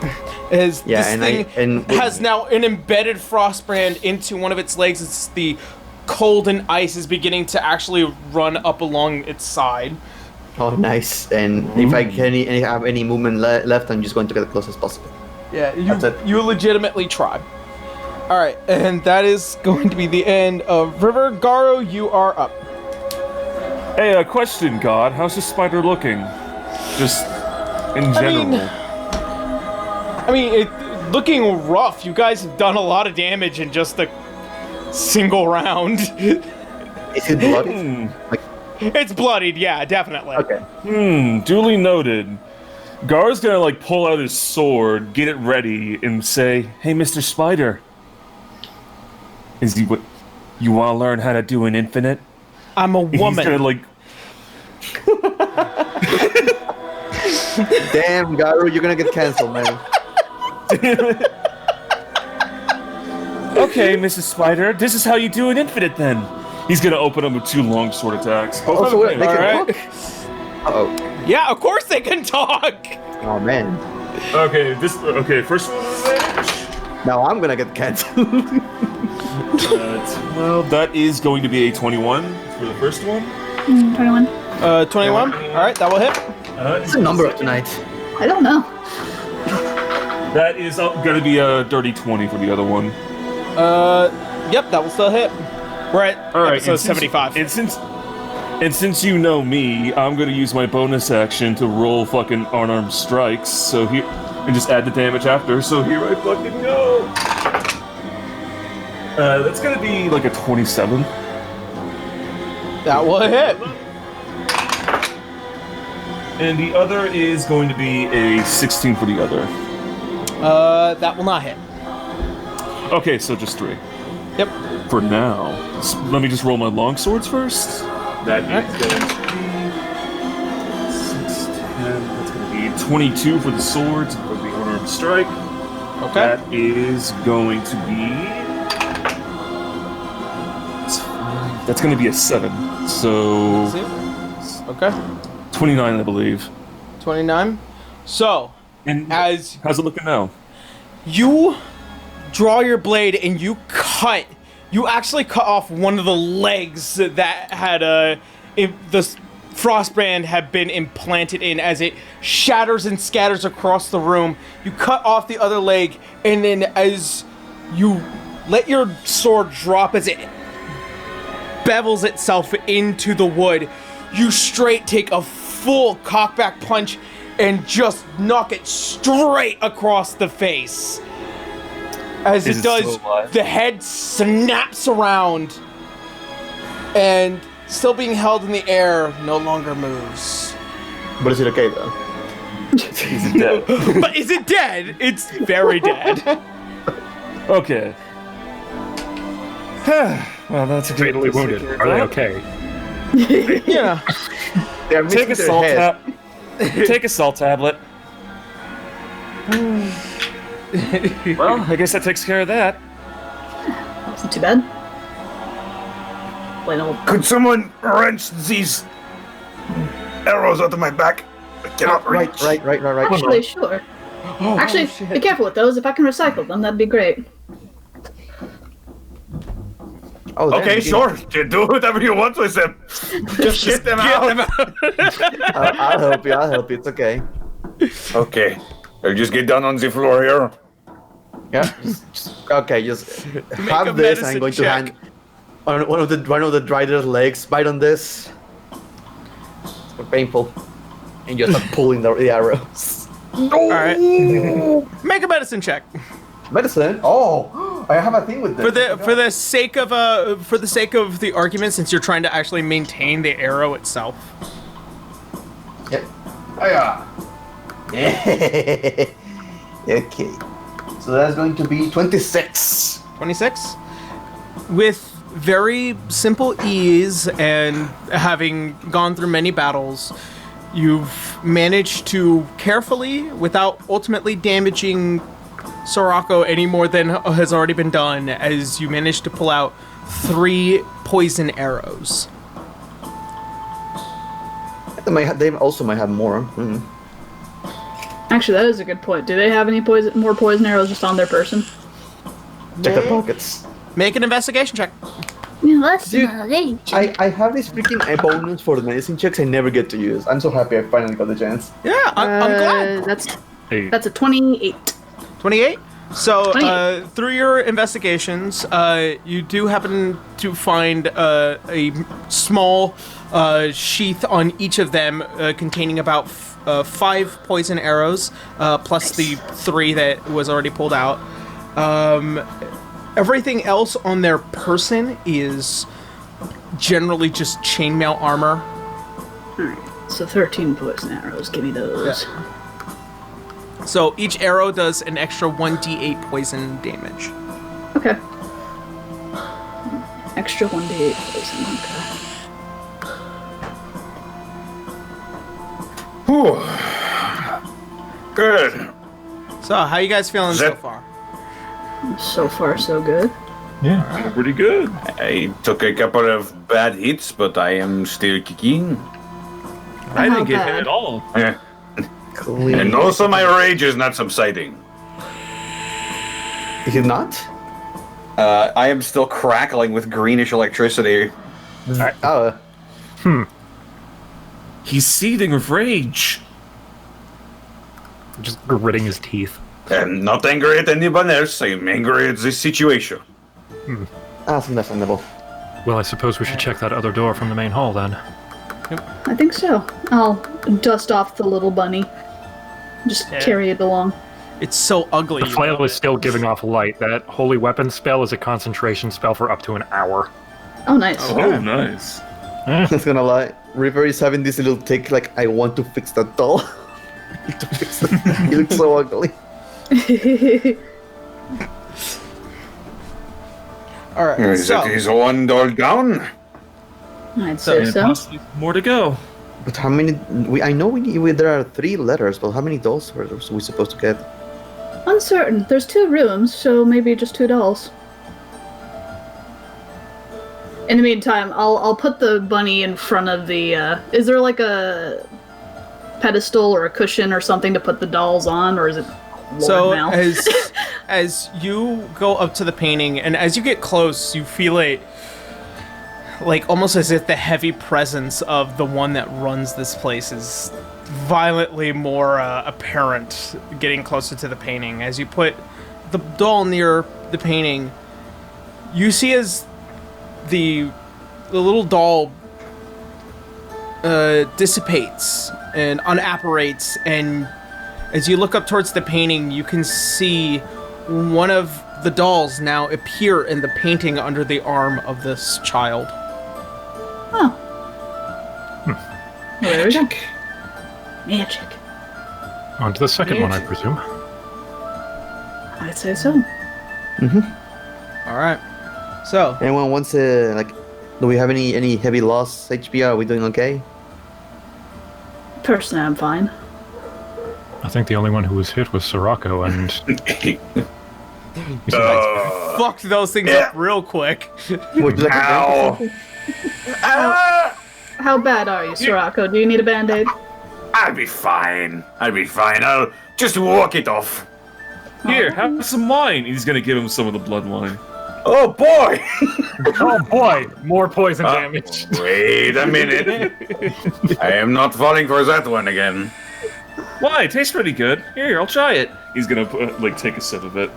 This thing has now an embedded frostbrand into one of its legs. It's the cold and ice is beginning to actually run up along its side. Oh, nice. And if I can have any movement left, I'm just going to get as close as possible. Yeah, you legitimately try. Alright, and that is going to be the end of River. Garo, you are up. Hey, a question, God. How's the spider looking? Just in general. I mean, looking rough. You guys have done a lot of damage in just a single round. Is it bloody? Like, It's bloodied, yeah, definitely. okay. Duly noted. Gar's gonna like pull out his sword, get it ready, and say, "Hey, Mr. Spider, is he what? You want to learn how to do an infinite?" I'm a He's woman. gonna like. Damn, Garu, you're gonna get canceled, man. Okay, Mrs. Spider, this is how you do an infinite then. He's gonna open up with 2 long sword attacks. Also, wait, they can Alright. talk? Uh-oh. Yeah, of course they can talk. Oh, man. Okay, first one is advantage. Now I'm gonna get canceled. Well, that is going to be a 21 for the first one. 21. 21. All right, that will hit. What's the number of tonight? I don't know. That is going to be a dirty 20 for the other one. Yep, that will still hit. We're at episode and since- 75. And since you know me, I'm going to use my bonus action to roll fucking unarmed strikes. So here, and just add the damage after. So here I fucking go. That's going to be like a 27. That will hit. And the other is going to be a 16 for the other. That will not hit. Okay, so just 3. Yep. For now. Let me just roll my long swords first. That is going to be 6, 10. That's going to be 22 for the swords for the unarmed strike. Okay. That is going to be. That's going to be a 7. So Okay. 29, I believe. 29. So, And as how's it looking now? you draw your blade and you actually cut off one of the legs that had the frostbrand had been implanted in. As it shatters and scatters across the room, you cut off the other leg, and then as you let your sword drop, as it bevels itself into the wood, you straight take a full cockback punch and just knock it straight across the face. As Is it it does, still alive? the head snaps around and, still being held in the air, no longer moves. But is it okay, though? Is it dead? But is it dead? It's very dead. Okay. Well, that's a great Fatally way to wounded. take care Are they of that. okay? Yeah. They're Take missing a their salt head. Take a salt tablet. Well, I guess that takes care of that. Wasn't too bad. Plain old. Could someone wrench these arrows out of my back? I cannot reach. Right. Actually, sure. Actually, be careful with those. If I can recycle them, that'd be great. Oh, damn, Okay, you- sure. You do whatever you want with them. Just get them out. I'll help you. It's okay. Okay. I'll just get down on the floor here. Yeah. Just have a this. I'm medicine going to check. hand one of the drider's legs. Bite on this. It's more painful, and you start pulling the arrows. All right. Make a medicine check. Medicine. Oh, I have a thing with this. For the sake of the argument, since you're trying to actually maintain the arrow itself. Yep. Oh yeah. Okay. So that's going to be 26. 26. With very simple ease and having gone through many battles, you've managed to carefully, without ultimately damaging Sorako any more than has already been done, as you managed to pull out 3 poison arrows. They also might have more. Hmm. Actually, that is a good point. Do they have any more poison arrows just on their person? Check the pockets. Make an investigation check. Dude, I have this freaking bonus for the medicine checks I never get to use. I'm so happy I finally got the chance. Yeah, I'm glad. That's a 28. 28. So, 28. through your investigations, you do happen to find a small sheath on each of them containing about 5 poison arrows, plus the 3 that was already pulled out. Everything else on their person is generally just chainmail armor. Alright, so 13 poison arrows. Give me those. Yeah. So each arrow does an extra 1d8 poison damage. Okay. Extra 1d8 poison, okay. Whew. Good. So, how you guys feeling so That- far? So far, so good. Yeah, pretty good. I took a couple of bad hits, but I am still kicking. I How didn't get hit bad? at all. Yeah. Clean. And also my rage is not subsiding. Is it not? I am still crackling with greenish electricity. Oh, He's seething with rage. Just gritting his teeth. I'm not angry at anyone else, I'm angry at this situation. that's understandable. Well, I suppose we should check that other door from the main hall then. I think so. I'll dust off the little bunny. Just Yeah. carry it along. It's so ugly. The flail is still giving off light. That holy weapon spell is a concentration spell for up to an hour. Oh, nice. Oh, nice. Not gonna lie, River is having this little tick like, I want to fix that doll. To fix it. He looks so ugly. Alright, Is so, that his one doll down? I'd say And so. possibly more to go. But how many? I know there are 3 letters, but how many dolls were we supposed to get? Uncertain. There's 2 rooms, so maybe just 2 dolls. In the meantime, I'll put the bunny in front of the. Is there like a pedestal or a cushion or something to put the dolls on, or is it? Lord so Mal? as you go up to the painting, and as you get close, you feel it, like almost as if the heavy presence of the one that runs this place is violently more apparent getting closer to the painting. As you put the doll near the painting, you see as the little doll dissipates and unapparates, and as you look up towards the painting, you can see one of the dolls now appear in the painting under the arm of this child. Oh. Well, there we go. Magic. On to the second one, I presume. I'd say so. All right. So, Anyone wants to Do we have any heavy loss HP? Are we doing okay? Personally, I'm fine. I think the only one who was hit was Sirocco, and fucked those things up real quick. Would you like Ow! How bad are you, Sirocco? Do you need a band-aid? I'll be fine. I'll just walk it off. Here, have some wine. He's gonna give him some of the blood wine. Oh boy! oh boy, more poison damage. Wait a minute. I am not falling for that one again. Why? It tastes pretty good. Here, I'll try it. He's gonna take a sip of it.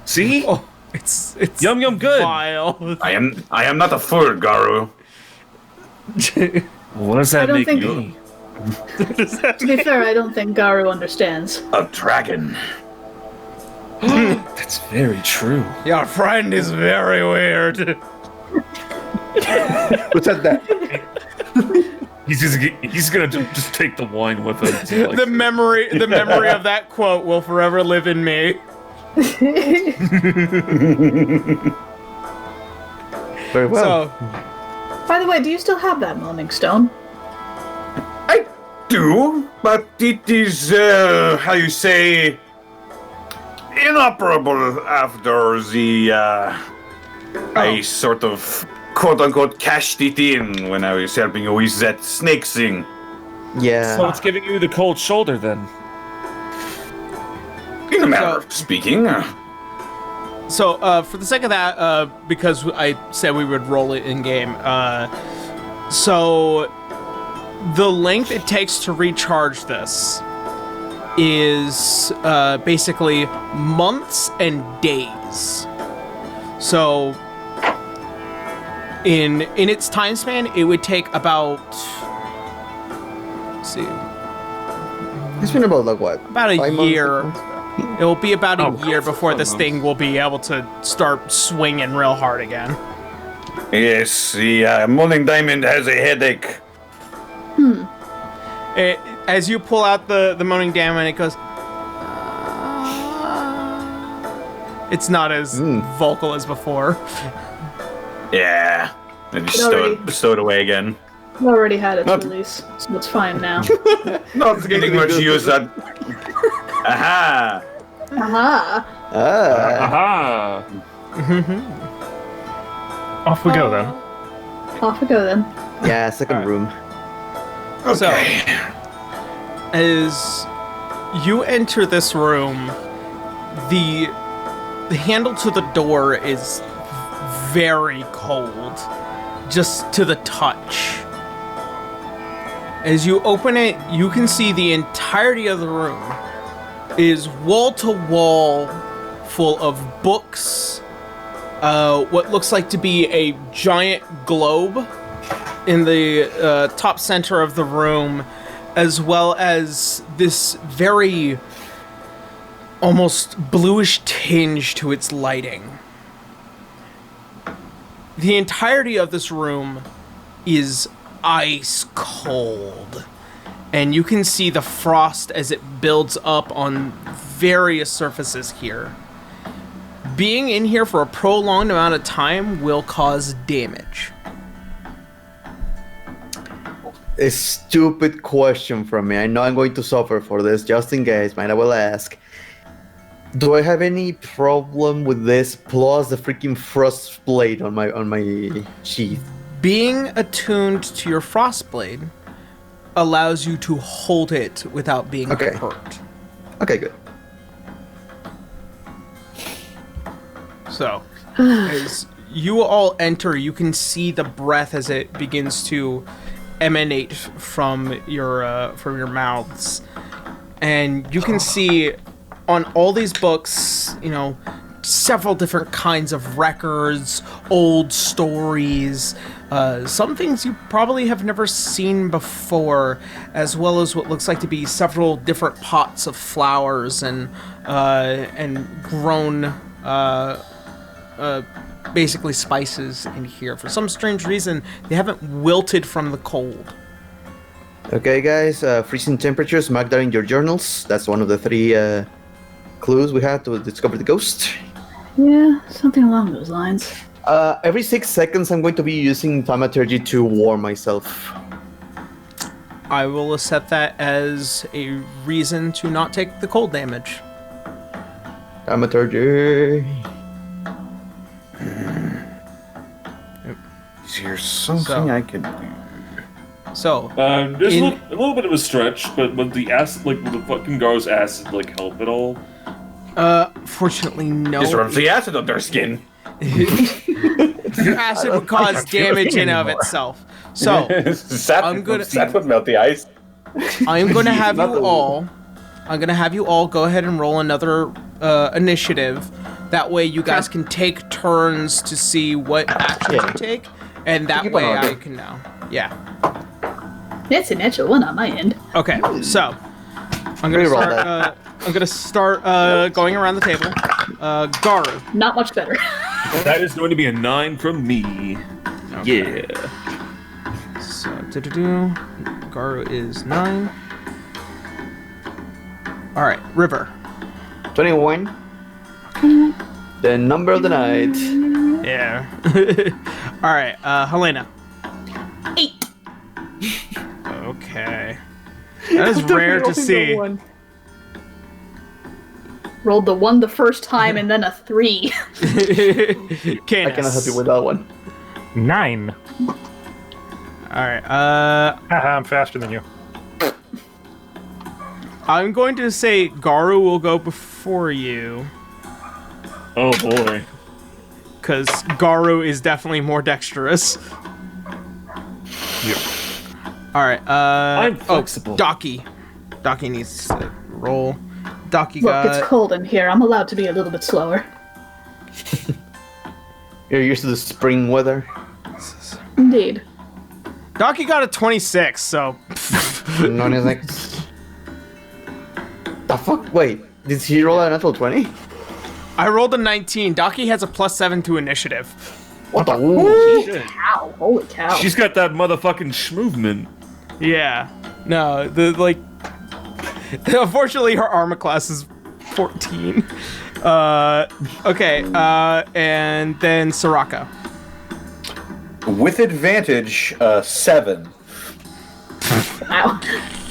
See? Oh, it's Yum yum good. vile. I am not a fool, Garu. What does that I don't make think- me? To be fair, I don't think Garu understands. A dragon. That's very true. Your friend is very weird. Who said that? He's gonna just take the wine with him. Like, The memory of that quote will forever live in me. Very well. So, By the way, do you still have that moaning stone? I do, but it is, how you say, inoperable after I sort of quote-unquote cashed it in when I was helping you with that snake thing. Yeah. so it's giving you the cold shoulder then. In a manner of speaking. So, for the sake of that, because I said we would roll it in game, so the length it takes to recharge this is basically months and days. So, in its time span, it would take about, let's see, It's been about like what? about a 5 months, year. 6 months? It will be about a year before this thing will be able to start swinging real hard again. Yes, the Morning Diamond has a headache. As you pull out the Moaning Diamond, it goes... It's not as vocal as before. Yeah. And just stow it away again. It already had its release, so it's fine now. Not getting much use that. Aha! Aha! Aha! Off we go then. Off we go then. Yeah, second room. So, as you enter this room, the handle to the door is very cold, just to the touch. As you open it, you can see the entirety of the room is wall to wall full of books, what looks like to be a giant globe in the top center of the room, as well as this very almost bluish tinge to its lighting. The entirety of this room is ice cold, and you can see the frost as it builds up on various surfaces here. Being in here for a prolonged amount of time will cause damage. A stupid question from me. I know I'm going to suffer for this, just in case, man. I will ask. Do I have any problem with this plus the freaking frost blade on my sheath? Being attuned to your frost blade allows you to hold it without being hurt. Okay, good. So, as you all enter, you can see the breath as it begins to emanate from your mouths, and you can see on all these books, you know, several different kinds of records, old stories, some things you probably have never seen before, as well as what looks like to be several different pots of flowers and grown basically spices in here. For some strange reason, they haven't wilted from the cold. Okay, guys, freezing temperatures, mark that in your journals. That's one of the 3 clues we had to discover the ghost. Yeah, something along those lines. Every 6 seconds, I'm going to be using thaumaturgy to warm myself. I will set that as a reason to not take the cold damage. Thaumaturgy. Is there something I can do? So, there's a little bit of a stretch, but would the acid, like, would the fucking Gar's acid, like, help at all? Fortunately, no. Just rubs the acid on their skin. Your acid would cause damage in of itself. So, that would melt the ice. I'm gonna have you all. I'm gonna have you all go ahead and roll another initiative. That way, you guys can take turns to see what action you take, and that way I can know. Yeah. It's a natural one on my end. Okay, so I'm gonna start going around the table. Garu. Not much better. That is going to be a 9 from me. Okay. Yeah. So, Garu is 9. Alright, River. 21. The number of the night. Yeah. Alright, Helena. 8. Okay. That is rare to see. Rolled the 1 the first time and then a 3. Canis. I cannot help you with that one. 9. Alright, I'm faster than you. I'm going to say Garu will go before you. Oh boy. Because Garu is definitely more dexterous. Yep. Alright, I'm flexible. Docky. Docky needs to roll. Docky Look, got... it's cold in here. I'm allowed to be a little bit slower. You're used to the spring weather. Indeed. Docky got a 26, so... 96. The fuck? Wait. Did he roll a natural 20? I rolled a 19. Daki has a +7 to initiative. What the? Cow. Holy cow. She's got that motherfucking schmovement. Yeah. No, unfortunately, her armor class is 14. Okay, and then Soraka. With advantage, 7. Wow.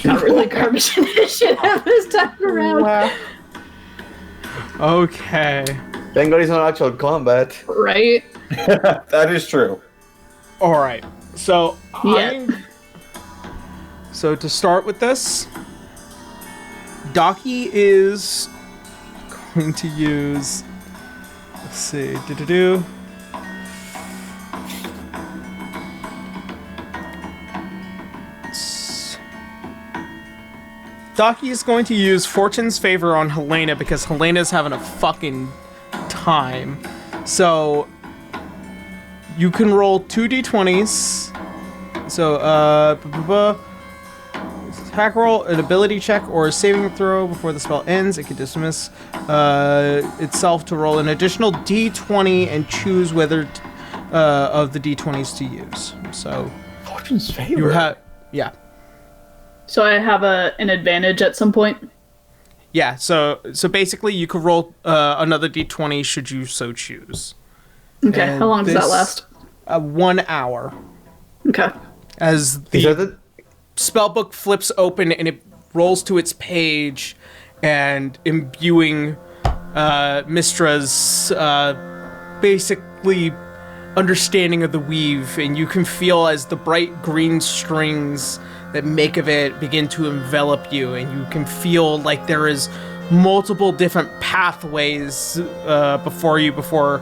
Not really garbage initiative this time around. Okay. Thank God it's not actual combat. Right? That is true. All right. So, Yeah. So to start with this, Daki is going to use. Let's see. Daki is going to use Fortune's Favor on Helena because Helena's having a fucking time. So you can roll 2d20s. So attack roll, an ability check, or a saving throw before the spell ends. It can dismiss itself to roll an additional d20 and choose whether of the d20s to use. So Fortune's favor. you have, yeah. So I have an advantage at some point? Yeah, so basically you could roll another d20 should you so choose. Okay, And how long does that this- last? 1 hour. Okay. As Is that the it? spellbook flips open and it rolls to its page and imbuing Mistra's basically understanding of the weave, and you can feel as the bright green strings that make of it begin to envelop you, and you can feel like there is multiple different pathways before you before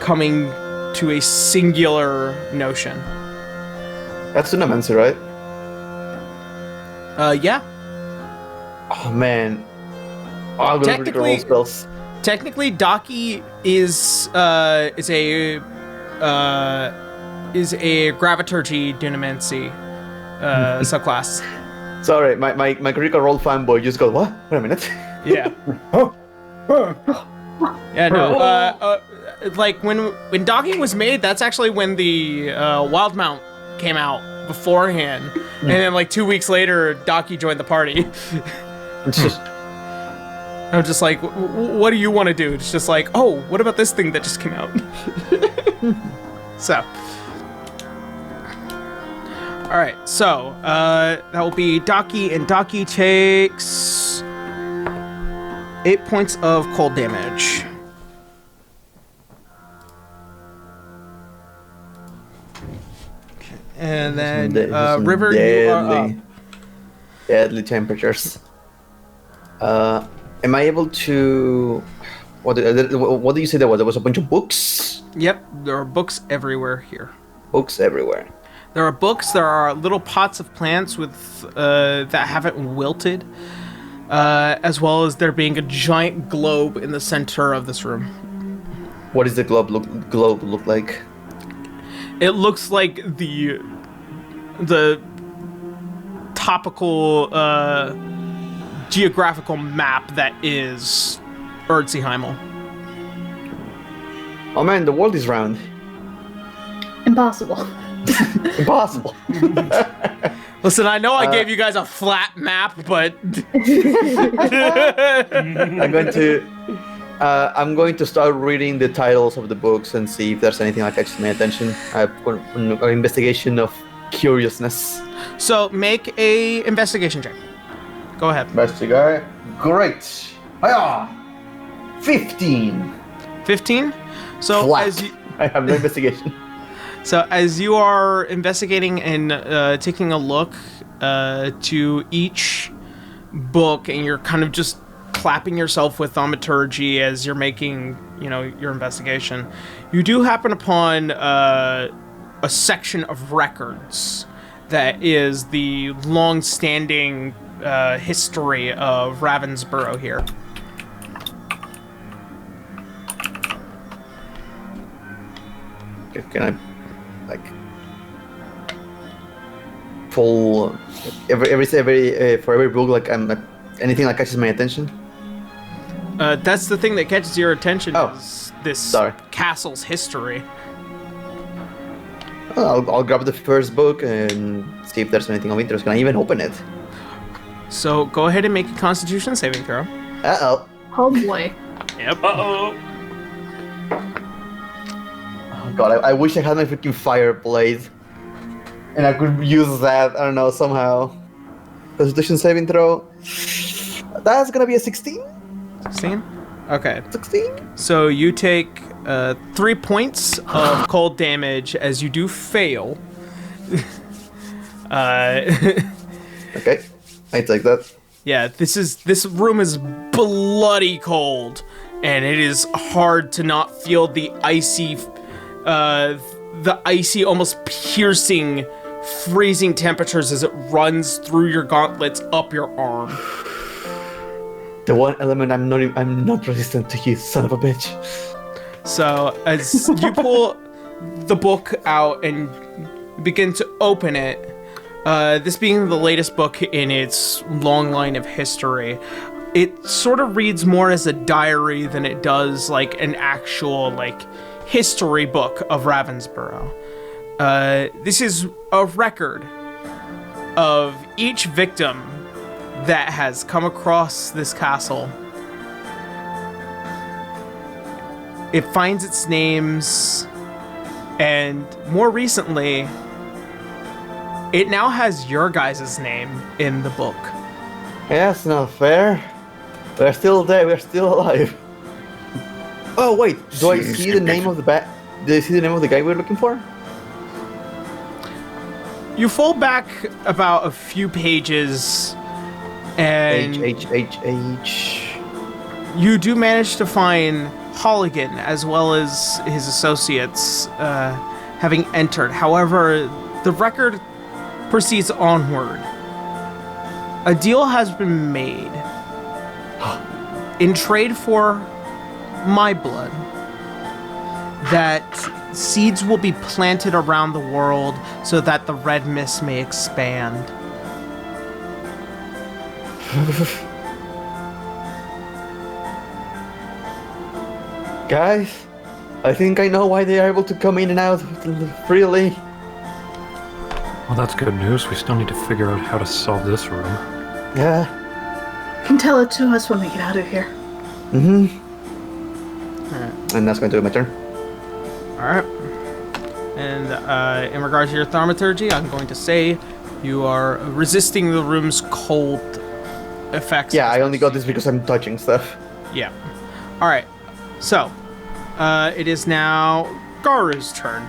coming to a singular notion. That's Unamancy, right? Yeah. Oh man. Oh, I'm gonna read all spells. Technically, Daki is a graviturgy dunamancy subclass. Sorry, my critical role fanboy just goes, what? Wait a minute. Yeah. Yeah, no. Like when Daki was made, that's actually when the Wild Mount came out beforehand, and then like 2 weeks later, Daki joined the party. It's just I'm just like, what do you want to do? It's just like, oh, what about this thing that just came out? So, all right, so that will be Daki, and Daki takes 8 points of cold damage. And then River, you are up. Deadly temperatures. Am I able to? What did you say there was? There was a bunch of books. Yep, there are books everywhere here. Books everywhere. There are books. There are little pots of plants with that haven't wilted, as well as there being a giant globe in the center of this room. What does the globe look like? It looks like the topical geographical map that is Erdseheimel. Oh man, the world is round. Impossible. Impossible. Listen, I know I gave you guys a flat map, but I'm going to start reading the titles of the books and see if there's anything that catches my attention. I've got an investigation of curiousness. so make a investigation check. Go ahead. Investigate. Great. Hiya! 15. 15. So Flat. as you, I have no investigation. So as you are investigating and taking a look to each book, and you're kind of just clapping yourself with thaumaturgy as you're making, your investigation, you do happen upon a section of records that is the long-standing history of Ravensburrow here. Can I, pull for every book, anything that catches my attention? That's the thing that catches your attention Oh, is this sorry. castle's history. I'll grab the first book and see if there's anything of interest. Can I even open it? So go ahead and make a Constitution saving throw. Uh-oh. Oh boy. Yep. Uh-oh. Oh god, I wish I had my freaking fire blade. And I could use that, I don't know, somehow. Constitution saving throw. That's gonna be a 16? 16? Okay. 16? So you take 3 points of cold damage as you do fail. Okay, I take that. Yeah, this room is bloody cold, and it is hard to not feel the icy, almost piercing, freezing temperatures as it runs through your gauntlets up your arm. The one element I'm not resistant to, you son of a bitch. So as you pull the book out and begin to open it, this being the latest book in its long line of history, it sort of reads more as a diary than it does like an actual like history book of Ravensburrow. This is a record of each victim that has come across this castle. It finds its names, and more recently, it now has your guys' name in the book. Yeah, that's not fair. We're still there, we're still alive. Oh wait, do I see the name of the do I see the name of the guy we're looking for? You fold back about a few pages, and H. you do manage to find Holligan as well as his associates having entered. However, the record proceeds onward. A deal has been made in trade for my blood that seeds will be planted around the world so that the red mist may expand. Guys, I think I know why they are able to come in and out freely. Well, that's good news. We still need to figure out how to solve this room. Yeah. You can tell it to us when we get out of here. Mm-hmm. And that's going to be my turn. Alright. And in regards to your thaumaturgy, I'm going to say you are resisting the room's cold effects. Yeah, I only got this because I'm touching stuff. Yeah. Alright. So, it is now Garu's turn.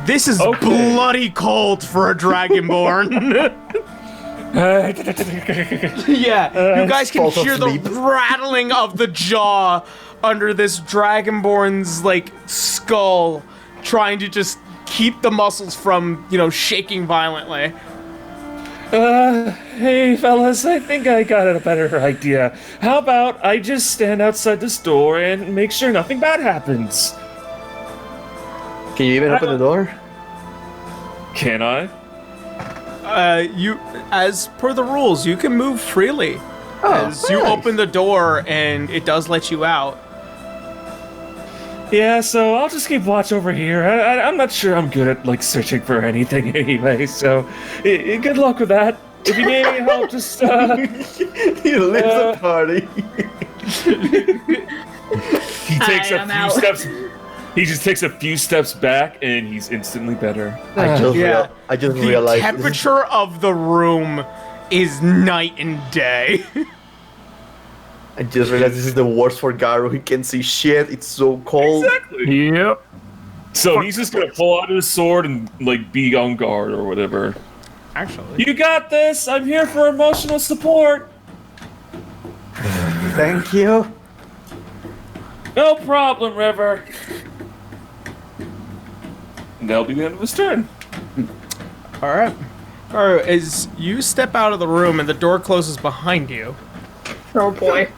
This is bloody cold for a Dragonborn. Yeah, you guys can hear the rattling of the jaw under this Dragonborn's, like, skull, trying to just keep the muscles from, shaking violently. Hey fellas, I think I got a better idea. How about I just stand outside this door and make sure nothing bad happens? Can you even open the door? Can I? As per the rules, you can move freely. As you open the door and it does let you out. Yeah, so I'll just keep watch over here. I'm not sure I'm good at, searching for anything anyway, so good luck with that. If you need any help, just, He leaves the party. He takes I'm a few out. steps. He just takes a few steps back, and he's instantly better. I just The realized temperature of the room is night and day. I just realized this is the worst for Garu. He can't see shit. It's so cold. Exactly. Yep. So he's just gonna pull out his sword and, be on guard or whatever. Actually. You got this! I'm here for emotional support! Thank you. No problem, River. And that'll be the end of his turn. Alright. Alright, as you step out of the room and the door closes behind you, Oh boy.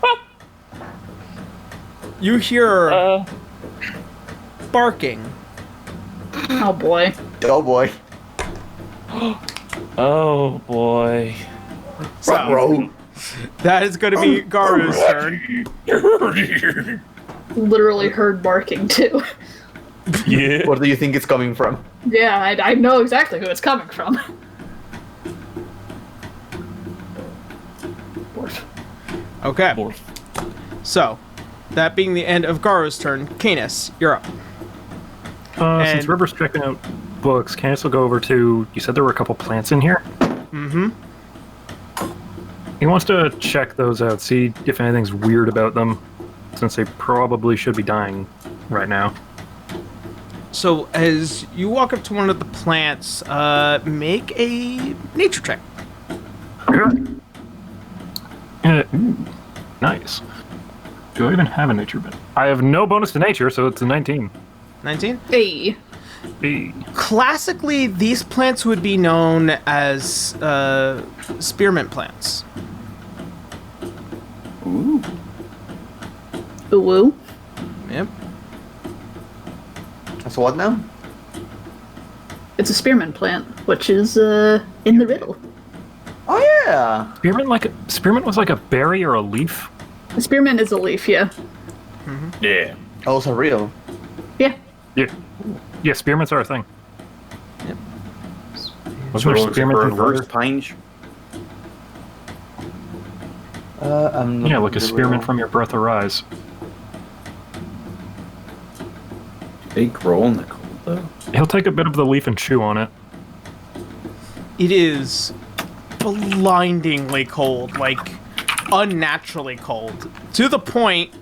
you hear barking. Oh boy. Oh boy. Oh boy. Bro. That is going to be Garu's turn. Literally heard barking too. Yeah. Where do you think it's coming from? Yeah, I know exactly who it's coming from. Dwarf. Okay. Morph. So, that being the end of Garu's turn, Canis, you're up. Since And- River's checking out books, can I still go over to... You said there were a couple plants in here? Mm-hmm. He wants to check those out, see if anything's weird about them, since they probably should be dying right now. So, as you walk up to one of the plants, make a nature check. Nice. Do I even have a nature bit? I have no bonus to nature, so it's a 19. 19? Hey. Hey. Classically, these plants would be known as spearmint plants. Ooh woo. Yep. So what now? It's a spearmint plant, which is in the riddle. Oh yeah. Spearmint was like a berry or a leaf? A spearmint is a leaf, yeah. Yeah. Also real. Yeah. Yeah. Yeah, spearmints are a thing. Yep. Wasn't there spearmint in reverse water? pinge? I'm not Yeah, like a really spearmint wrong. from your breath or eyes. They grow in the cold though. He'll take a bit of the leaf and chew on it. It is blindingly cold, like unnaturally cold. To the point,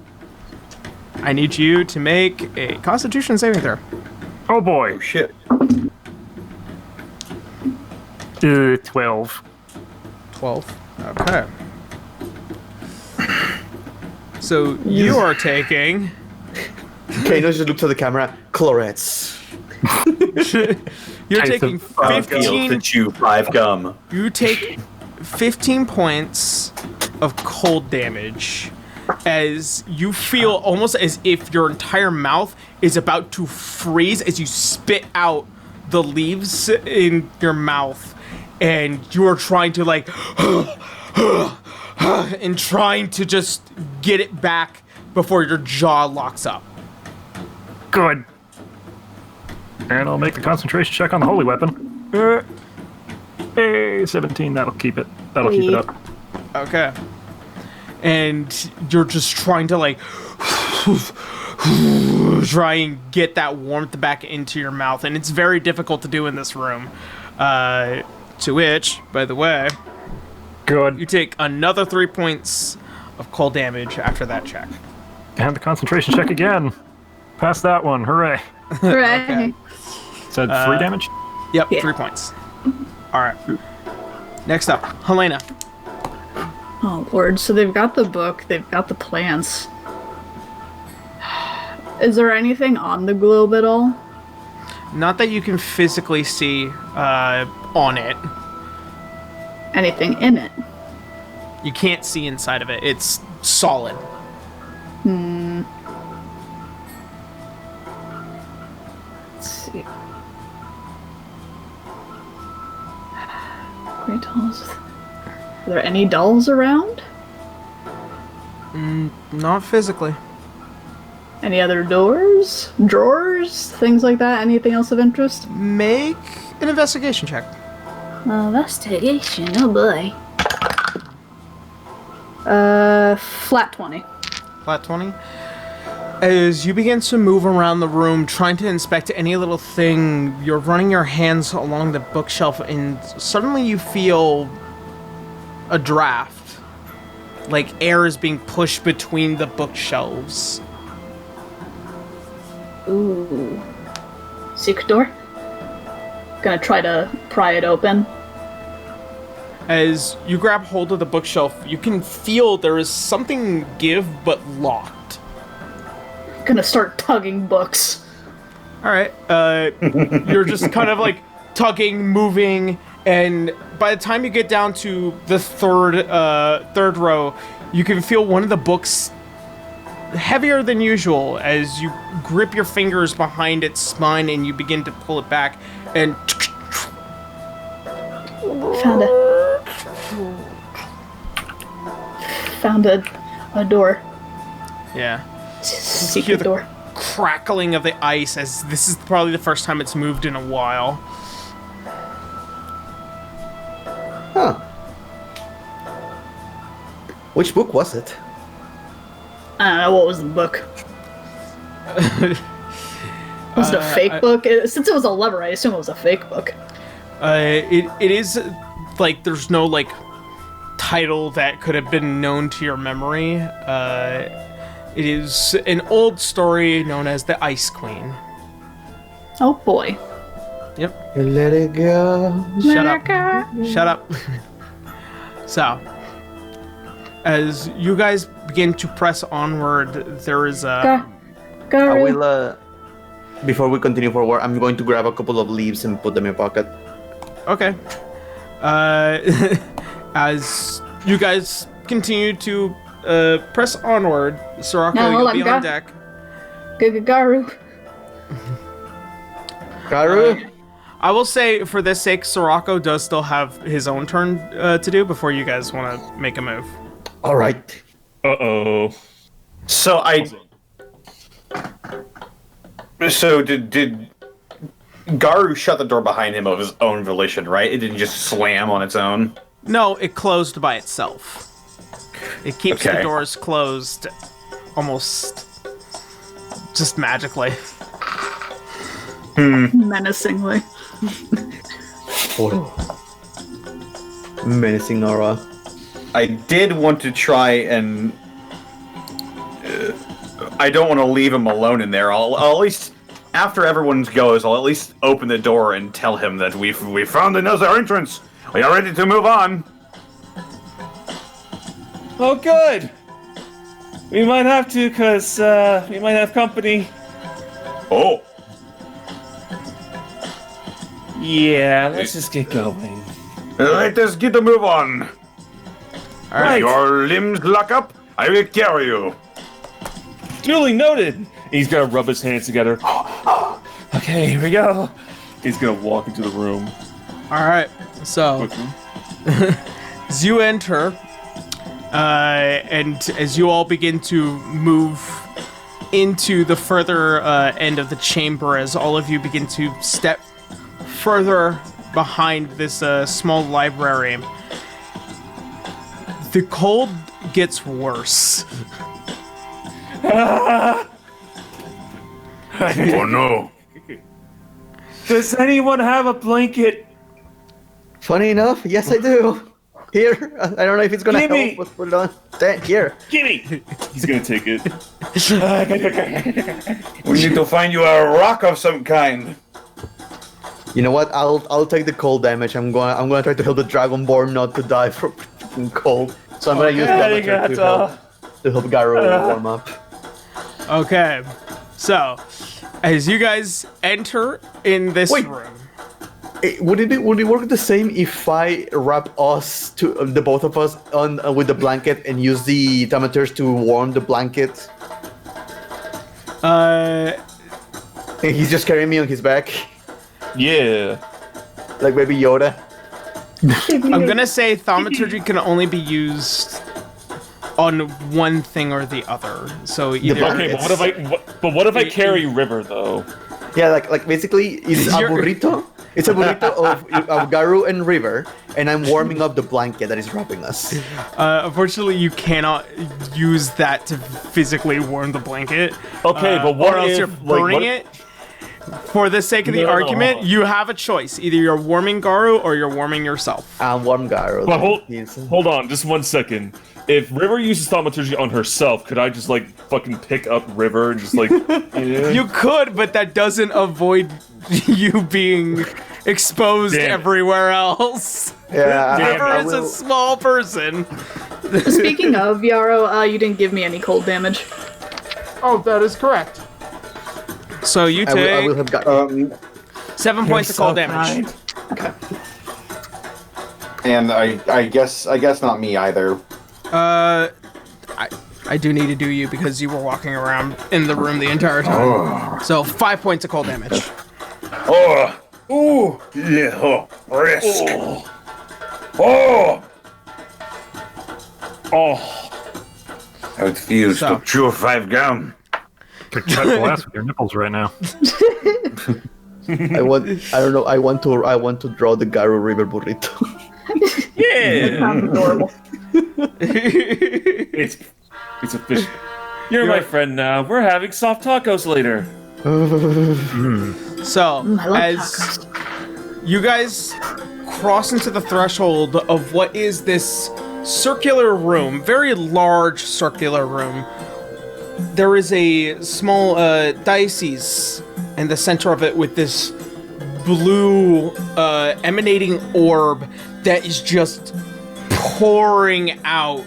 I need you to make a Constitution saving throw. Oh boy! Oh shit. 12. 12. Okay. So you are taking... Okay, let's just look to the camera. Chlorets. You're Taste taking of- Feels 15... to chew 5 gum. You take 15 points of cold damage as you feel almost as if your entire mouth is about to freeze as you spit out the leaves in your mouth, and you are trying to like and trying to just get it back before your jaw locks up. Good. And I'll make the concentration check on the holy weapon. Hey, 17. That'll keep it. That'll keep it up. Okay. And you're just trying to like try and get that warmth back into your mouth, and it's very difficult to do in this room. To which, by the way, Good. you take another 3 points of cold damage after that check. And the concentration check again. Pass that one. Hooray. Hooray. Said 3 damage? Yep, Yeah. 3 points. All right. Next up, Helena. Oh lord, so they've got the book, they've got the plants. Is there anything on the globe at all? Not that you can physically see on it. Anything in it? You can't see inside of it. It's solid. Let's see. Great dolls. Are there any dolls around? Not physically. Any other doors? Drawers? Things like that? Anything else of interest? Make an investigation check. Investigation, oh boy. Flat 20. Flat 20. As you begin to move around the room, trying to inspect any little thing, you're running your hands along the bookshelf, and suddenly you feel a draft. Like air is being pushed between the bookshelves. Ooh. Secret door? Gonna try to pry it open. As you grab hold of the bookshelf, you can feel there is something give but locked. Gonna start tugging books. All right. You're just kind of like tugging, moving, and by the time you get down to the third row, you can feel one of the books heavier than usual as you grip your fingers behind its spine and you begin to pull it back, and Found it. found a door. Yeah. Secret the door. Crackling of the ice as this is probably the first time it's moved in a while. Huh. Which book was it? I don't know, what was the book? Was it a fake book? Since it was a lever, I assume it was a fake book. It is, like, there's no, like, title that could have been known to your memory. It is an old story known as the Ice Queen. Oh boy. Yep. Let it go. Shut up. Shut up. So, as you guys begin to press onward, there is a... I will, before we continue forward, I'm going to grab a couple of leaves and put them in my pocket. Okay. As you guys continue to press onward, Soraka, you'll be on deck. Garu. Garu? I will say, for this sake, Soraka does still have his own turn to do before you guys want to make a move. All right. Uh-oh. So did Garu shut the door behind him of his own volition, right? It didn't just slam on its own? No, it closed by itself. It keeps the doors closed almost just magically. Menacingly. Menacing aura. I did want to try and... I don't want to leave him alone in there. I'll at least... After everyone goes, I'll at least open the door and tell him that we found another entrance. We are ready to move on. Oh, good. We might have to, because we might have company. Oh. Yeah, let's just get going. Let us get a move on. All right. Your limbs lock up, I will carry you. Duly noted. He's gonna rub his hands together. Okay, here we go. He's gonna walk into the room. All right. So, as you enter, and as you all begin to move into the further end of the chamber, as all of you begin to step further behind this small library, the cold gets worse. Oh no. Does anyone have a blanket? Funny enough, yes I do. Here, I don't know if it's gonna Gimme. help, but put it on. Here. Gimme! He's gonna take it. We need to find you a rock of some kind. You know what? I'll take the cold damage. I'm gonna try to help the Dragonborn not to die from freaking cold. So I'm gonna use damage to help Garu warm up. Okay, so as you guys enter in this room, would it work the same if I wrap us the both of us on with the blanket and use the thaumaturge to warm the blanket? And he's just carrying me on his back. Yeah. Like Baby Yoda. I'm gonna say thaumaturgy can only be used on one thing or the other. So either Okay, but what if I carry River though? Yeah, like basically it's a burrito. It's a burrito of Garu and River, and I'm warming up the blanket that is wrapping us. Unfortunately, you cannot use that to physically warm the blanket. Okay, but what or else if, you're burning it? For the sake of the argument, you have a choice. Either you're warming Garu or you're warming yourself. I'm warm Garu. But hold on, just 1 second. If River uses thaumaturgy on herself, could I just like fucking pick up River and just like? You could, but that doesn't avoid you being exposed everywhere else. Yeah, River is a small person. Speaking of, Yarrow, you didn't give me any cold damage. Oh, that is correct. So you take I will have got 7 points of cold damage. Okay. And I guess not me either. I do need to do you because you were walking around in the room the entire time. So 5 points of cold damage. Oh, ooh, little risk. Oh, Oh, How it feels So. to chew 5 gum. Could cut glass with your nipples right now. I don't know. I want to draw the Garu River burrito. Yeah. Sounds adorable. It's official. You're my friend now. We're having soft tacos later. So, I love as tacos. you guys cross into the threshold of what is this circular room, very large circular room, there is a small diocese in the center of it with this blue emanating orb that is just pouring out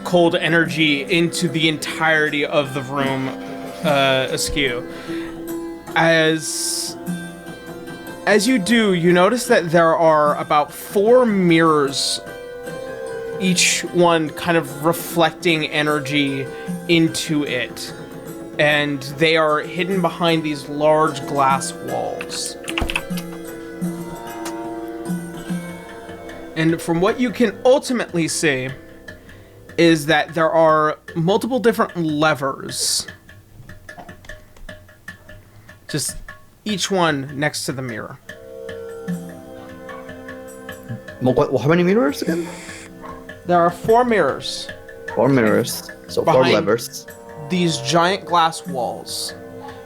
cold energy into the entirety of the room askew. As you do, you notice that there are about 4 mirrors, each one kind of reflecting energy into it. And they are hidden behind these large glass walls. And from what you can ultimately see is that there are multiple different levers. Just each one next to the mirror. How many mirrors again? There are 4 mirrors. 4 mirrors. So 4 Behind- levers. These giant glass walls.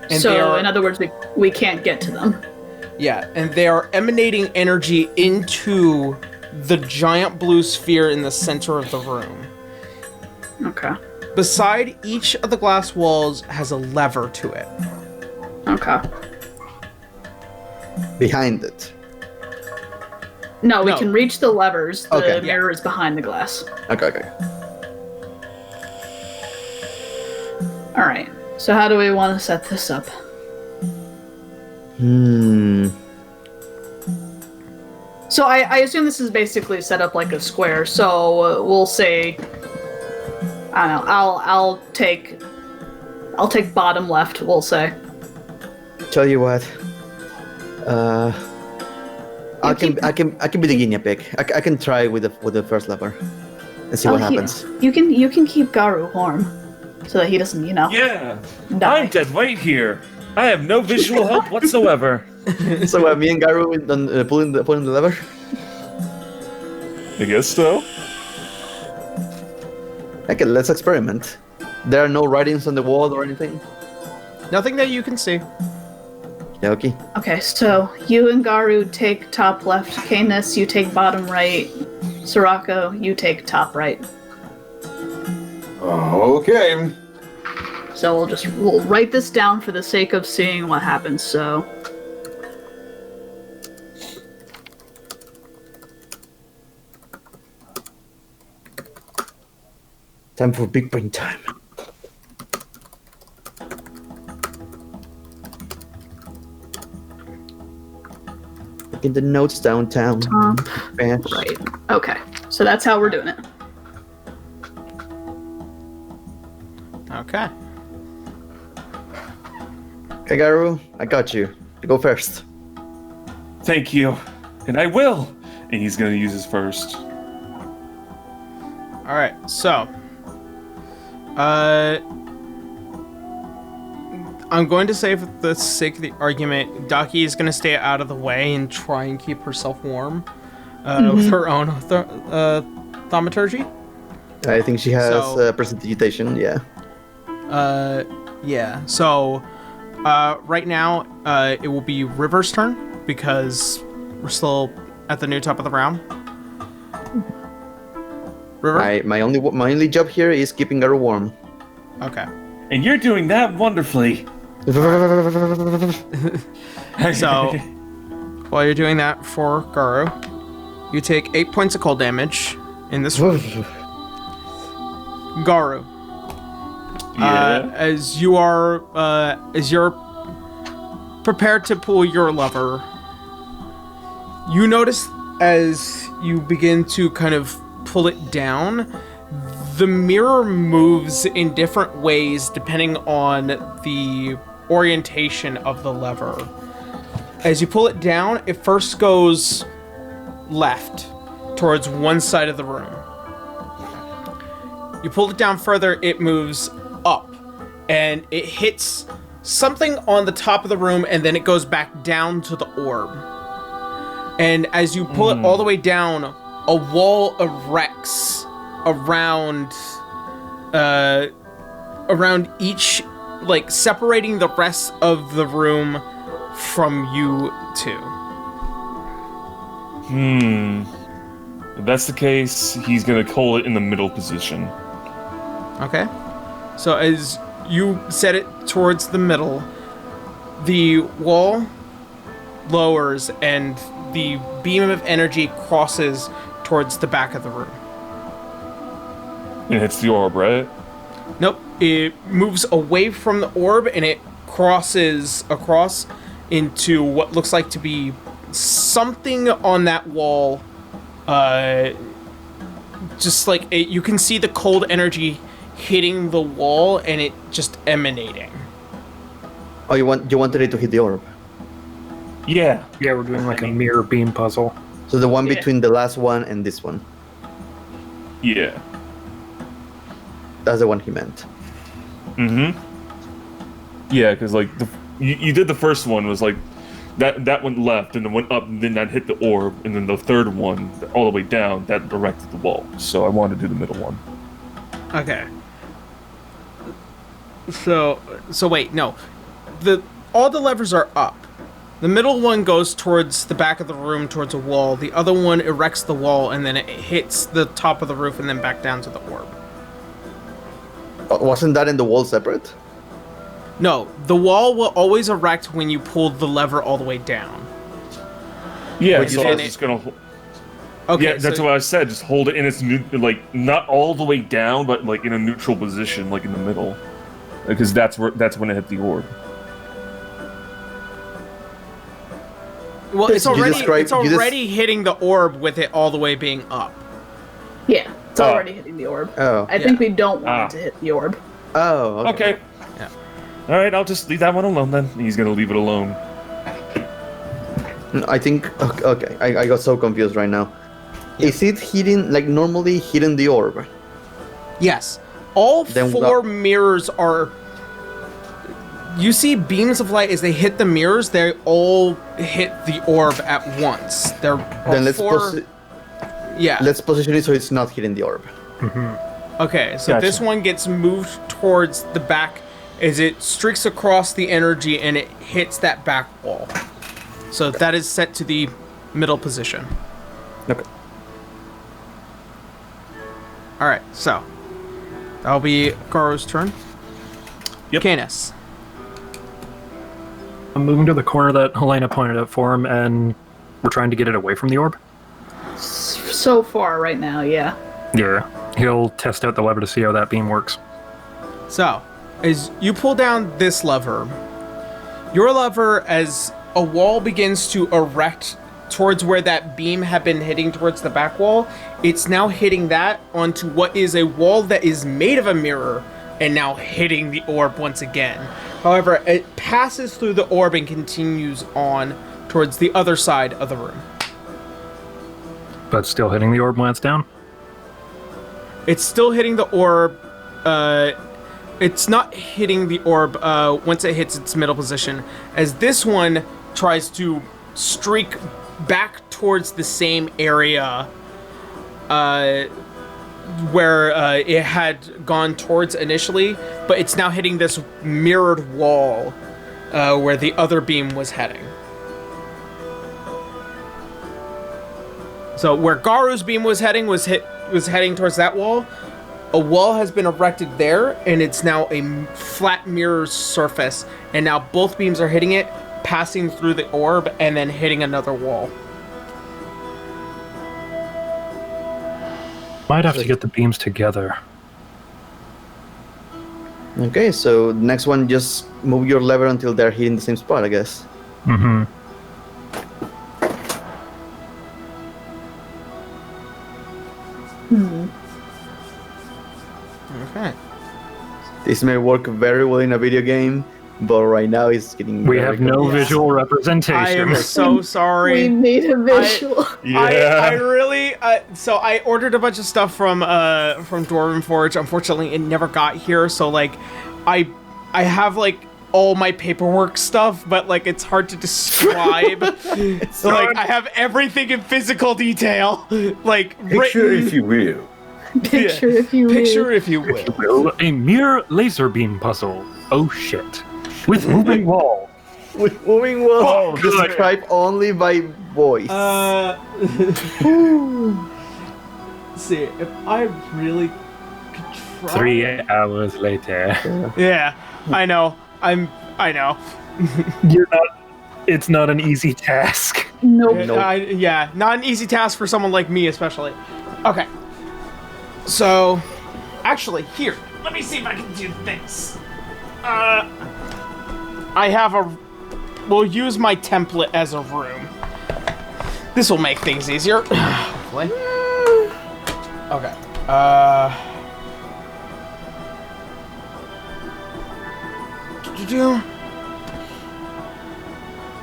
And So, they are, in other words, we can't get to them. yeah, and they are emanating energy into the giant blue sphere in the center of the room. Okay. Beside each of the glass walls has a lever to it. Okay. Behind it. No, we No. can reach the levers. The Okay. mirror is behind the glass. Okay. All right. So how do we want to set this up? So I assume this is basically set up like a square. So we'll say, I don't know. I'll take bottom left. We'll say. Tell you what. I can be the guinea pig. I can try with the first lever and see what happens. You can keep Garu warm, so that he doesn't, Yeah. die. I'm dead weight here. I have no visual help whatsoever. So me and Garu pulling the lever. I guess so. Okay, let's experiment. There are no writings on the wall or anything. Nothing that you can see. Yeah, okay. Okay, so you and Garu take top left. Canis, you take bottom right. Sirocco, you take top right. Okay. So we'll write this down for the sake of seeing what happens. So Time for big brain time. Taking the notes downtown. Bash. right. Okay. So that's how we're doing it. Okay. Okay, Garu, I got you. You go first. Thank you. And I will. And he's going to use his first. Alright, so. I'm going to say, for the sake of the argument, Daki is going to stay out of the way and try and keep herself warm with her own thaumaturgy. I think she has So- prestidigitation, yeah. Yeah. So, right now, it will be River's turn because we're still at the new top of the round. River. My only job here is keeping Garu warm. Okay. And you're doing that wonderfully. So, while you're doing that for Garu, you take 8 points of cold damage in this room. Garu. Yeah. As you're prepared to pull your lever, you notice as you begin to kind of pull it down, the mirror moves in different ways depending on the orientation of the lever. As you pull it down, it first goes left towards one side of the room. You pull it down further, it moves up, and it hits something on the top of the room, and then it goes back down to the orb. And as you pull it all the way down, a wall erects around each, like separating the rest of the room from you two. If that's the case, he's gonna hold it in the middle position. Okay. So as you set it towards the middle, the wall lowers and the beam of energy crosses towards the back of the room. It hits the orb, right? Nope. It moves away from the orb and it crosses across into what looks like to be something on that wall. Just like you can see the cold energy hitting the wall and it just emanating. Oh, you wanted it to hit the orb. Yeah. Yeah, we're doing like a mirror beam puzzle. So the one between the last one and this one. Yeah. That's the one he meant. Yeah, because like you did the first one was like that went left and then went up and then that hit the orb and then the third one all the way down that directed the wall. So I wanted to do the middle one. Okay. So wait, no. All the levers are up. The middle one goes towards the back of the room, towards a wall. The other one erects the wall, and then it hits the top of the roof and then back down to the orb. Wasn't that in the wall separate? No, the wall will always erect when you pull the lever all the way down. Yeah, Which so is I in was it- just gonna. Okay, Yeah, that's so, what I said. Just hold it in its like not all the way down, but like in a neutral position, like in the middle, because that's when it hit the orb. well, it's You already describe- hitting the orb with it all the way being up. Yeah, it's already hitting the orb. Oh. I think we don't want it to hit the orb. Oh, okay. Okay. Yeah. All right, I'll just leave that one alone then. He's gonna leave it alone. I think. Okay, I got so confused right now. Is it hitting, like normally hitting the orb? Yes. All Then four what- mirrors are... You see beams of light as they hit the mirrors, they all hit the orb at once. Then let's position it so it's not hitting the orb. Okay, so Gotcha. this one gets moved towards the back as it streaks across the energy and it hits that back wall. So that is set to the middle position. Okay. Alright, so that'll be Garo's turn. Yep. Canis. I'm moving to the corner that Helena pointed out for him, and we're trying to get it away from the orb. So far, right now, yeah. Yeah, he'll test out the lever to see how that beam works. So, as you pull down this lever, your lever, as a wall begins to erect towards where that beam had been hitting towards the back wall, it's now hitting that onto what is a wall that is made of a mirror and now hitting the orb once again. However, it passes through the orb and continues on towards the other side of the room. But still hitting the orb when it's down? It's still hitting the orb. It's not hitting the orb once it hits its middle position, as this one tries to streak back towards the same area where it had gone towards initially, but it's now hitting this mirrored wall where the other beam was heading. So where Garu's beam was heading was heading towards that wall. A wall has been erected there, and it's now a flat mirror surface, and now both beams are hitting it, passing through the orb, and then hitting another wall. Might have to get the beams together. Okay, so next one, just move your lever until they're hitting the same spot, I guess. Mm-hmm. Okay. This may work very well in a video game, but right now it's getting. We very have no confusing. visual I representation. am so sorry. We need a visual. I really so I ordered a bunch of stuff from Dwarven Forge. Unfortunately, it never got here, so like I have like all my paperwork stuff, but like it's hard to describe. So like I have everything in physical detail, like Picture, written. if you will. Picture, if you will. Picture if you will. Well, a mere laser beam puzzle. Oh shit. With moving wall. With moving wall, Oh, good. described only by voice. See, if I really could try. 3 hours later. Yeah, I know. I know. You're not. It's not an easy task. Nope. Yeah, not an easy task for someone like me, especially. Okay. So, actually, here. Let me see if I can do this. I have a. We'll use my template as a room. This will make things easier. Hopefully. Okay.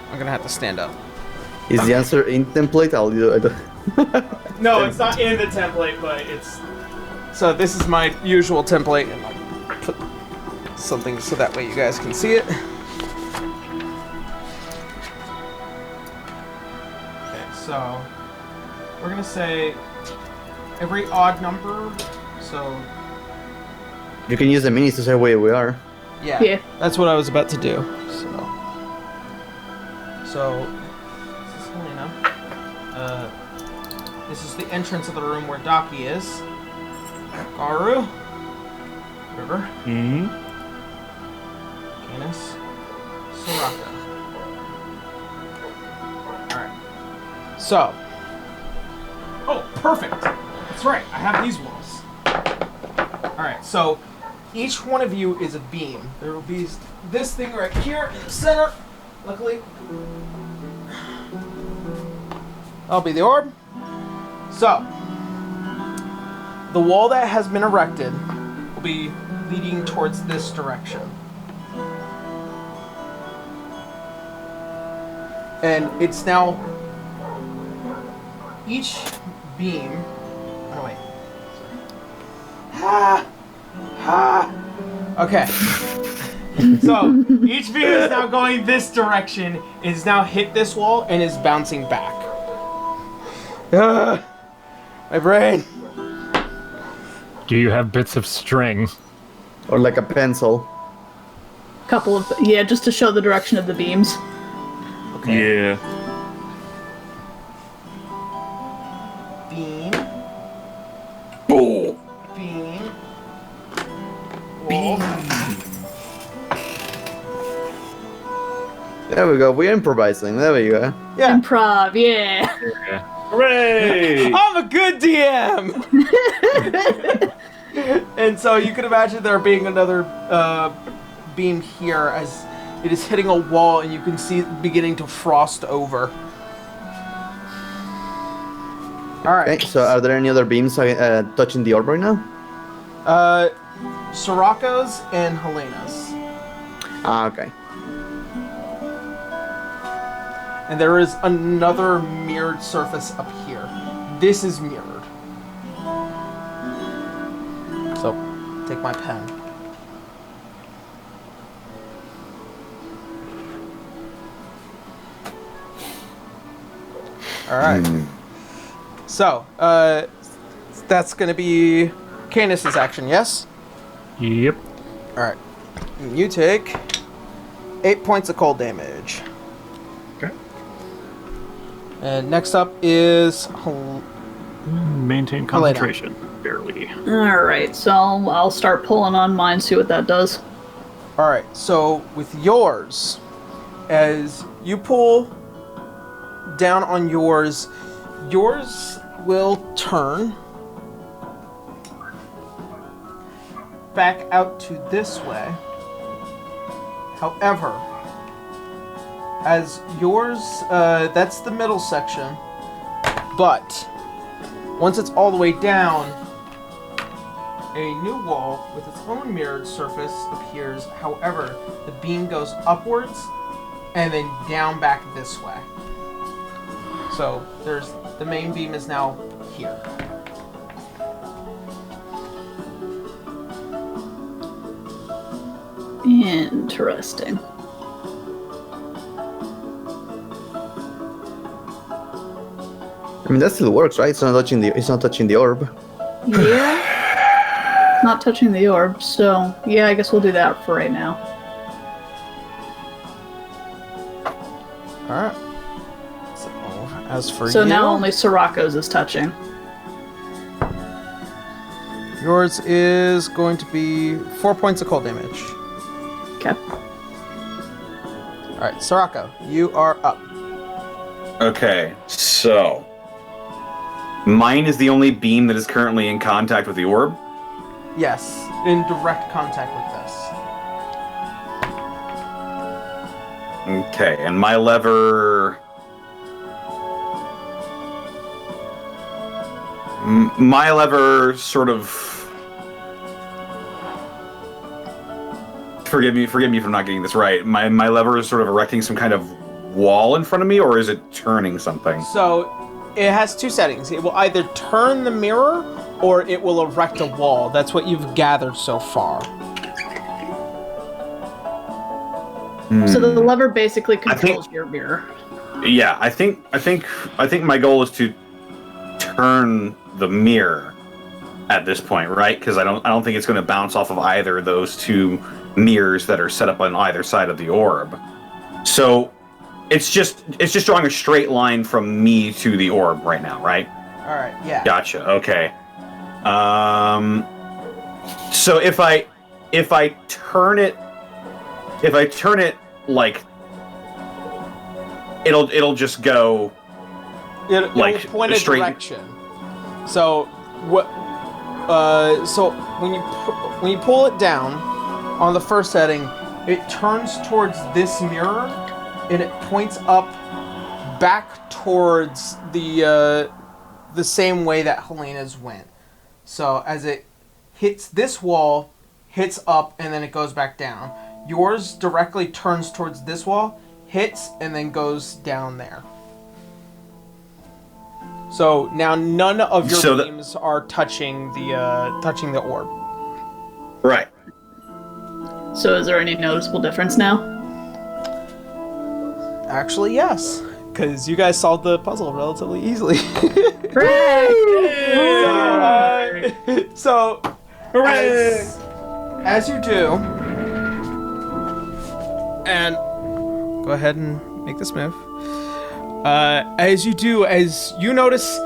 I'm gonna have to stand up. Is the answer in template? I'll do it. No, it's not in the template, but it's. So this is my usual template, and I'll put something so that way you guys can see it. Okay, so we're gonna say every odd number. So You can use the minis to say where we are. Yeah. that's what I was about to do. So this is Helena. This is the entrance of the room where Daki is. Garu. River. Mm-hmm. Canis. Soraka. Alright. So. Oh, perfect! That's right, I have these walls. Alright, so each one of you is a beam. There will be this thing right here in the center. Luckily, I'll be the orb. So, the wall that has been erected will be leading towards this direction. And it's now each beam. Oh wait. Okay. So each beam is now going this direction. Is now hit this wall and is bouncing back. My brain. Do you have bits of string? Or like a pencil. Couple of just to show the direction of the beams. Yeah. Beam. Bull. Beam. Wall. There we go. We're improvising. There we go. Yeah. Improv, yeah. Hooray! I'm a good DM. And so you can imagine there being another beam here as it is hitting a wall, and you can see it beginning to frost over. All right. Okay, so are there any other beams touching the orb right now? Soraka's and Helena's. Ah, okay. And there is another mirrored surface up here. This is mirrored. So, take my pen. Alright. So, that's gonna be Canis's action, yes? Yep. Alright. You take 8 points of cold damage. Okay. And next up is Maintain concentration. Barely. Alright, so I'll start pulling on mine, see what that does. Alright, so with yours, as you pull down on yours will turn back out to this way. However, as yours, that's the middle section, but once it's all the way down, A new wall with its own mirrored surface appears. However, the beam goes upwards and then down back this way. So there's the main beam is now here. Interesting. I mean, that still works, right? It's not touching the orb. Yeah. Not touching the orb, so yeah, I guess we'll do that for right now. Alright. So, as for So you, now only Sirocco's is touching. yours is going to be 4 points of cold damage. Okay. Alright, Sirocco, you are up. Okay, so mine is the only beam that is currently in contact with the orb. Yes, in direct contact with this. Okay, and my lever. My lever sort of. Forgive me if I'm not getting this right. My lever is sort of erecting some kind of wall in front of me, or is it turning something? So, it has two settings. It will either turn the mirror, or it will erect a wall. That's what you've gathered so far. So the lever basically controls your mirror. Yeah, I think my goal is to turn the mirror at this point, right? Because I don't think it's going to bounce off of either of those two mirrors that are set up on either side of the orb. So it's just drawing a straight line from me to the orb right now, right? All right. Yeah. Gotcha. Okay. So if I turn it like it'll just go It'll like point a straight direction. So what? So when you pull it down on the first setting, it turns towards this mirror, and it points up back towards the same way that Helena's went. So as it hits this wall, hits up, and then it goes back down. Yours directly turns towards this wall, hits, and then goes down there. So now none of your beams are touching the orb. Right. So is there any noticeable difference now? Actually, yes, because you guys solved the puzzle relatively easily. So as you do, and go ahead and make this move. As you notice,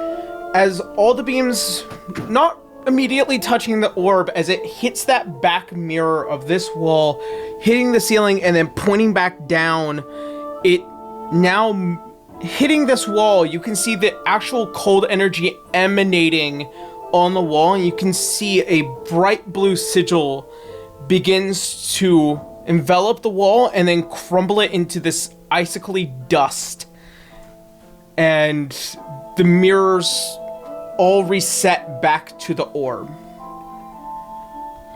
as all the beams, not immediately touching the orb, as it hits that back mirror of this wall, hitting the ceiling and then pointing back down, it now hitting this wall, you can see the actual cold energy emanating on the wall, and you can see a bright blue sigil begins to envelop the wall and then crumble it into this icically dust. And the mirrors all reset back to the orb.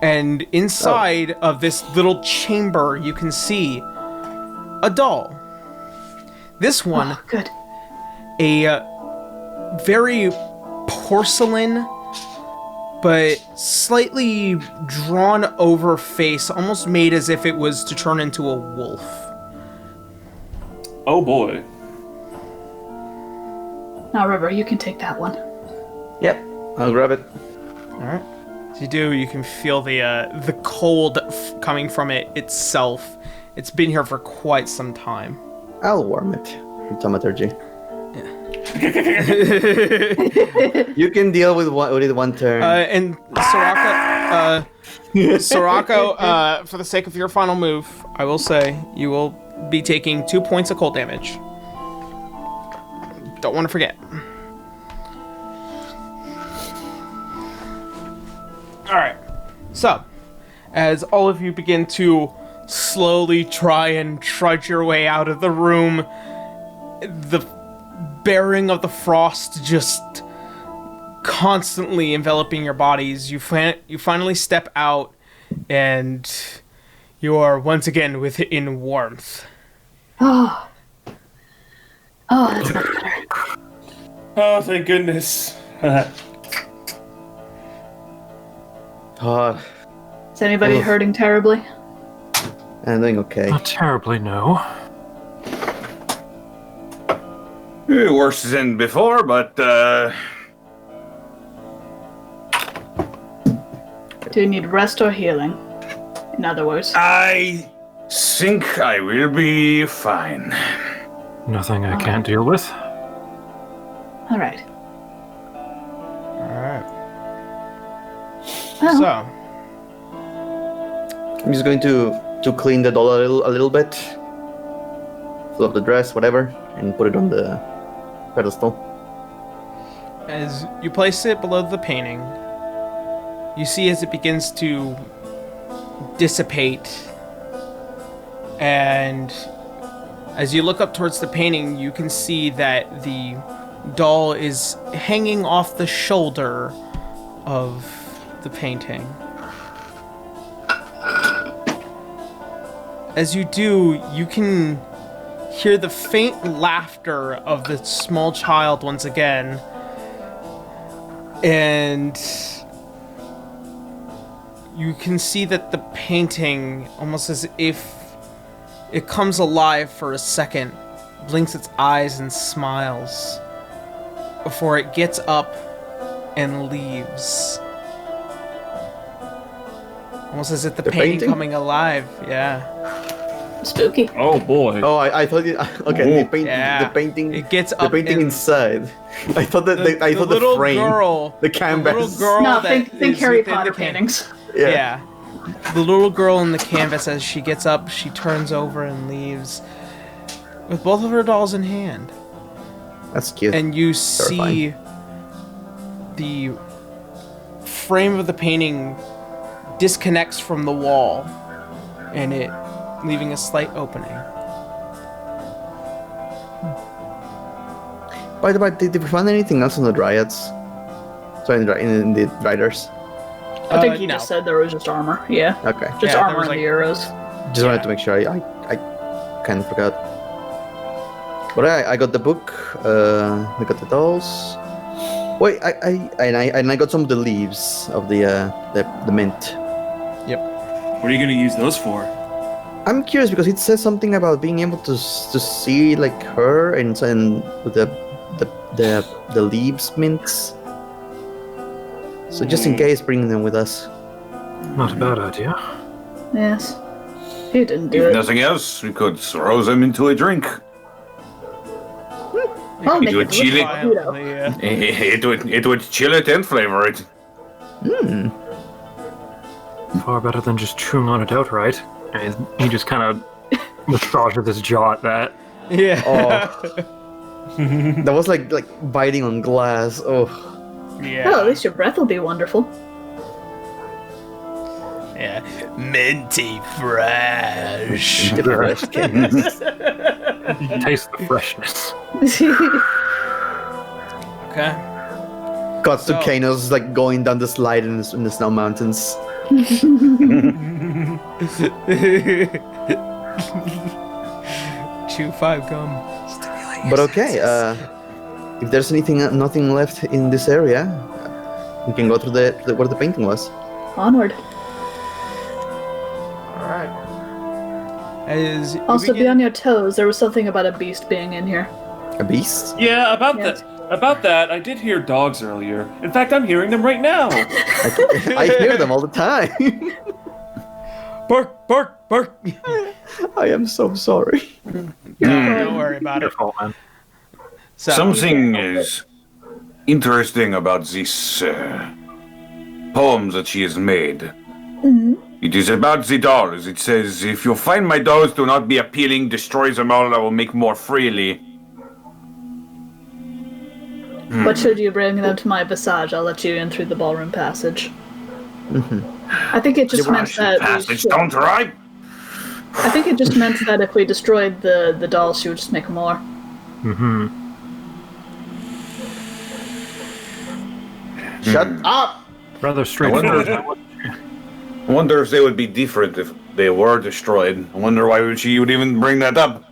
And inside of this little chamber, you can see a doll. This one, good. A very porcelain, but slightly drawn over face, almost made as if it was to turn into a wolf. Oh boy. Now, River, you can take that one. Yep, I'll grab it. All right. As you do, you can feel the cold coming from it itself. It's been here for quite some time. I'll warm it with thaumaturgy. You can deal with one turn. And Sirocco, for the sake of your final move, I will say you will be taking 2 points of cold damage. Don't want to forget. Alright. So, as all of you begin to slowly try and trudge your way out of the room, the bearing of the frost just constantly enveloping your bodies. You finally step out, and you are once again within warmth. Oh, that's much better. Oh, thank goodness. Is anybody hurting terribly? I'm doing okay. Not terribly, no. Worse than before, but Do you need rest or healing? In other words. I think I will be fine. Nothing I can't deal with. All right. Alright. Well, So, I'm just going to clean the doll a little bit. Fill up the dress, whatever, and put it on the pedestal. as you place it below the painting, you see as it begins to dissipate, and as you look up towards the painting, you can see that the doll is hanging off the shoulder of the painting. As you do, you can hear the faint laughter of the small child once again, and you can see that the painting, almost as if it comes alive for a second, blinks its eyes and smiles before it gets up and leaves. Almost as if the painting coming alive, yeah. spooky. Oh boy. Oh, I thought it. Okay, Yeah. the painting. It gets the up painting and- inside. I thought that I thought the little frame, girl, the canvas. The little girl No, that think is Harry within Potter the can- paintings. Yeah. The little girl in the canvas, as she gets up, she turns over and leaves with both of her dolls in hand. That's cute. And you see the frame of the painting disconnects from the wall, and it leaving a slight opening. By the way, did we find anything else on the dryads? Sorry, in the riders. I think you no. just said there was just armor. Yeah. Okay. Just Yeah, there armor was, and like- the arrows. Just wanted to make sure. I kind of forgot. But I got the book. I got the dolls. Wait, I got some of the leaves of the mint. What are you gonna use those for? I'm curious because it says something about being able to see like her and with the leaves mints. So just in case, bring them with us. Not a bad idea. Yes. You didn't do If it. nothing else, we could throw them into a drink. I'll make do it a chili. look like, you know. It would chill it and flavor it. Far better than just chewing on it outright. And he just kind of massages his jaw at that. Yeah. Oh, that was like biting on glass. Oh, Yeah. Well, at least your breath will be wonderful. Yeah. Minty fresh. Taste the freshness. Okay. Cuts to So- Kano's like going down the slide in the snow mountains. Chew 5 gum. But okay, if there's nothing left in this area, we can go through where the painting was. Onward. Alright. As you Also, be begin- on your toes. There was something about a beast being in here. A beast? Yeah, about Yes. that. About that, I did hear dogs earlier. In fact, I'm hearing them right now. I hear them all the time. Bark, bark, bark. I am so sorry. Don't worry about it. Your fault, man. So, Something is interesting about this poem that she has made. It is about the dolls. It says, if you find my dolls do not be appealing, destroy them all, I will make more freely. But should you bring them to my visage, I'll let you in through the ballroom passage. I think it just meant that we Passage, should- don't right? I think it just meant that if we destroyed the dolls, she would just make more. Shut up! Rather straightforward. I wonder if they would be different if they were destroyed. I wonder why she would even bring that up.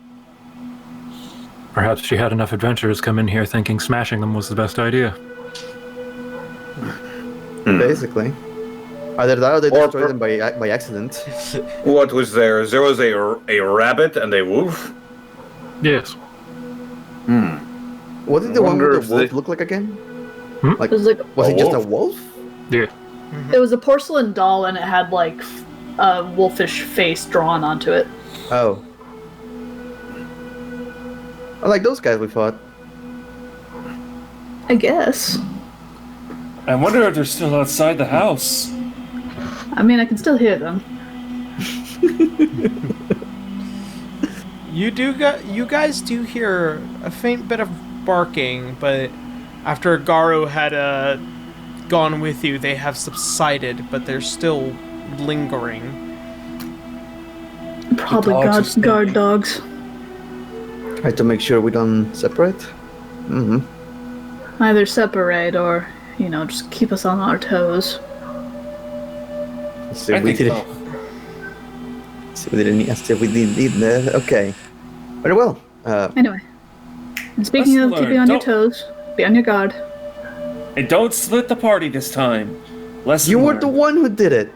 Perhaps she had enough adventurers come in here thinking smashing them was the best idea. Basically. Either that or they destroyed them by accident. What was there? There was a rabbit and a wolf? Yes. What did the one with the wolf look like again? Like, was it just a wolf? Yeah. It was a porcelain doll, and it had like a wolfish face drawn onto it. Oh. I like those guys we fought. I guess. I wonder if they're still outside the house. I mean, I can still hear them. You guys do hear a faint bit of barking, but after Garu had gone with you, they have subsided, but they're still lingering. Probably dogs are guard dogs. Try to make sure we don't separate. Either separate or, just keep us on our toes. So we didn't. So we didn't need. Okay. Very well. Anyway. And speaking Let's of keeping learn. on your Don't- toes, be on your guard. And don't split the party this time. Lesson You were learned. the one who did it.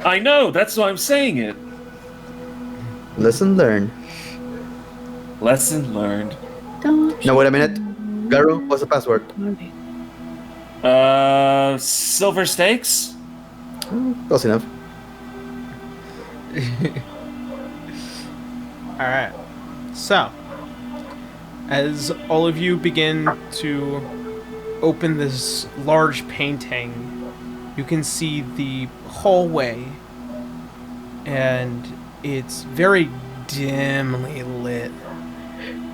I know, that's why I'm saying it. Lesson learned. Lesson learned. Don't Now wait a minute. Garu, what's the password? Silver stakes? Close enough. Alright. So, as all of you begin to open this large painting, you can see the hallway, and it's very dimly lit.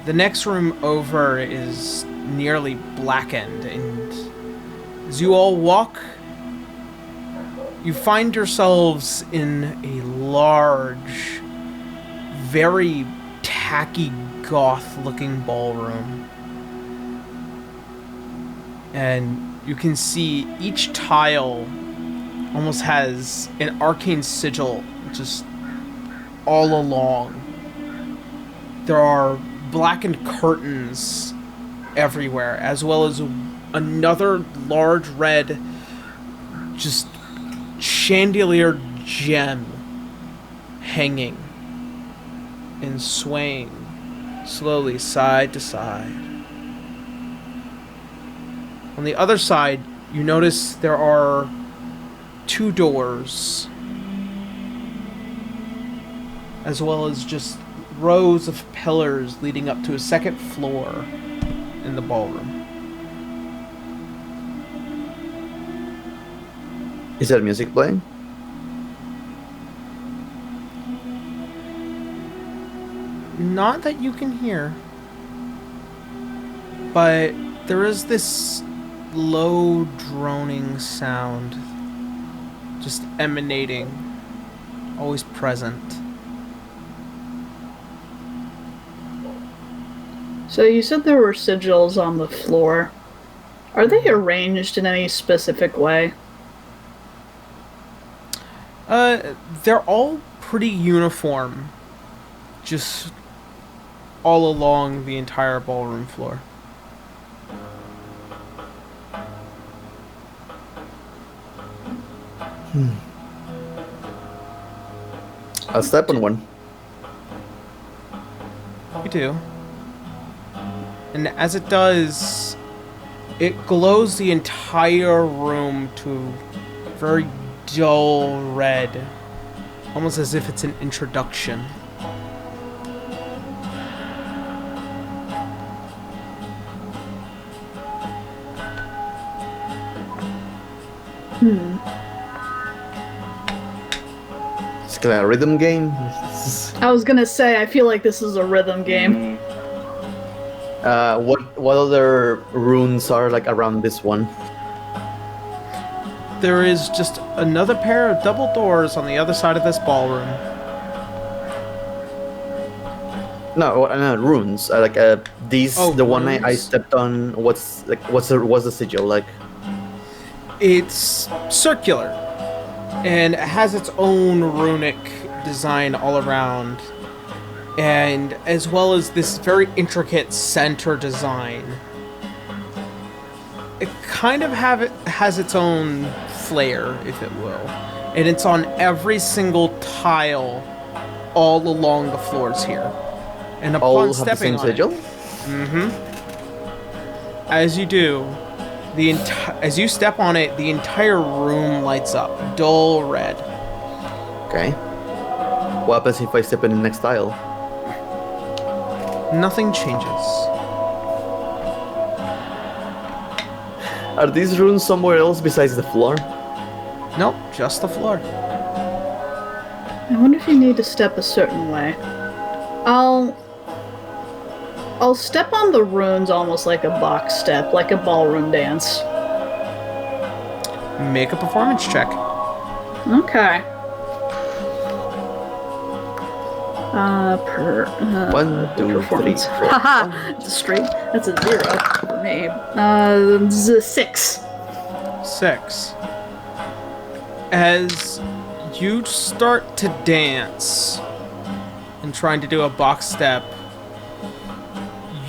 The next room over is nearly blackened, and as you all walk, you find yourselves in a large, very tacky, goth-looking ballroom. And you can see each tile almost has an arcane sigil just all along. There are blackened curtains everywhere, as well as another large red just chandelier gem hanging and swaying slowly side to side. On the other side, you notice there are 2 doors, as well as just rows of pillars leading up to a second floor in the ballroom. Is that music playing? Not that you can hear, but there is this low droning sound just emanating, always present. So you said there were sigils on the floor. Are they arranged in any specific way? They're all pretty uniform, just all along the entire ballroom floor. I'll step on one. You do. And as it does, it glows the entire room to very dull red, almost as if it's an introduction. It's like a rhythm game. I was gonna say, I feel like this is a rhythm game. What other runes are like around this one? There is just another pair of double doors on the other side of this ballroom. No, runes. These. Oh, the one I runes? stepped on. What's the sigil like? It's circular and it has its own runic design all around, and as well as this very intricate center design. It kind of has its own flair, if it will, and it's on every single tile all along the floors here. And upon All have the stepping same on sigil? as you do, as you step on it, the entire room lights up, dull red. Okay. What happens if I step in the next tile? Nothing changes. Are these runes somewhere else besides the floor? Nope, just the floor. I wonder if you need to step a certain way. I'll step on the runes almost like a box step, like a ballroom dance. Make a performance check. Okay. One, two, performance. three, four. Haha! It's a straight. That's a 0 for me. This is a 6. 6. As you start to dance and trying to do a box step,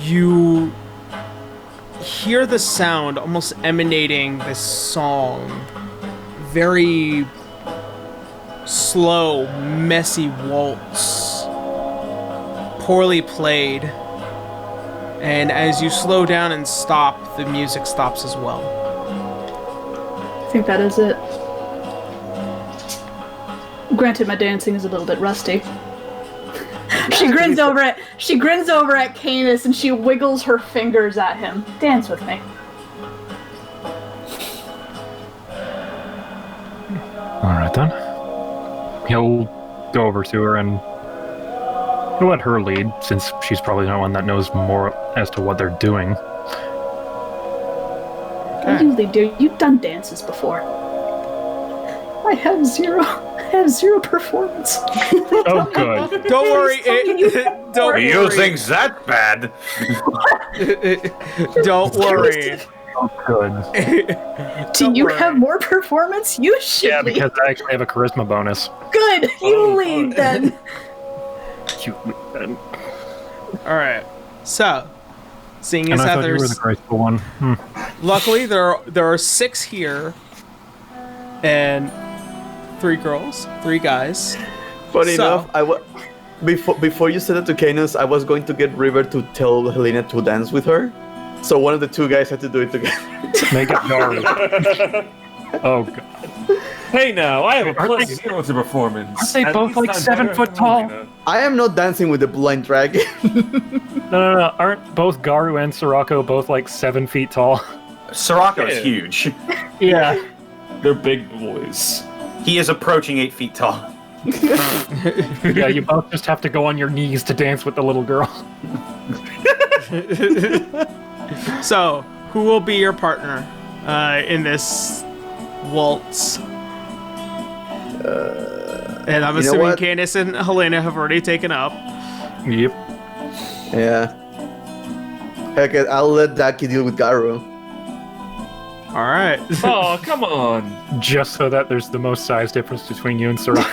you hear the sound almost emanating this song. Very slow, messy waltz. Poorly played. And as you slow down and stop, the music stops as well. I think that is it. Granted, my dancing is a little bit rusty. She grins over it. She grins over at Canis and she wiggles her fingers at him. Dance with me. Alright then. He'll go over to her and he'll let her lead, since she's probably the one that knows more as to what they're doing. You do. You've done dances before. I have zero performance. Oh, good. Don't worry. Don't worry. You think that bad? Don't worry. Oh, good. Do you have more performance? You should Yeah, lead. because I actually have a charisma bonus. Good. You lead then. All right. So, seeing And as I how thought you were the there's graceful one. luckily there are 6 here, and 3 girls, 3 guys. Funny So- enough, before you said it to Canis, I was going to get River to tell Helena to dance with her. So one of the 2 guys had to do it together. Make it Dory. Oh, God. Hey now, I have a Aren't plus they- 0 to performance. aren't they At both least like I'm 7 better foot at tall? Helena. I am not dancing with the blind dragon. No. Aren't both Garu and Sirocco both like 7 feet tall? Sirocco is Yeah. huge. Yeah. They're big boys. He is approaching 8 feet tall. Yeah, you both just have to go on your knees to dance with the little girl. So, who will be your partner in this waltz? And I'm you know assuming what? Candace and Helena have already taken up. Yep. Yeah. Okay, I'll let Daki deal with Garu. All right. Oh, come on. Just so that there's the most size difference between you and Sirocco.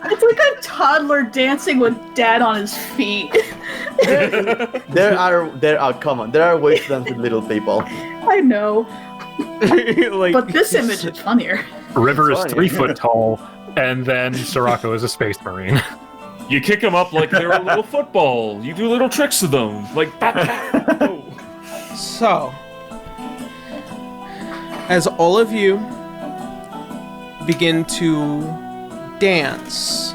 It's like a toddler dancing with dad on his feet. There are ways to dance with little people. I know. Like, But this image is funnier. River is Funny. 3 foot tall, and then Sirocco is a space marine. You kick them up like they're a little football. You do little tricks to them, like bat, bat. Oh. So, as all of you begin to dance,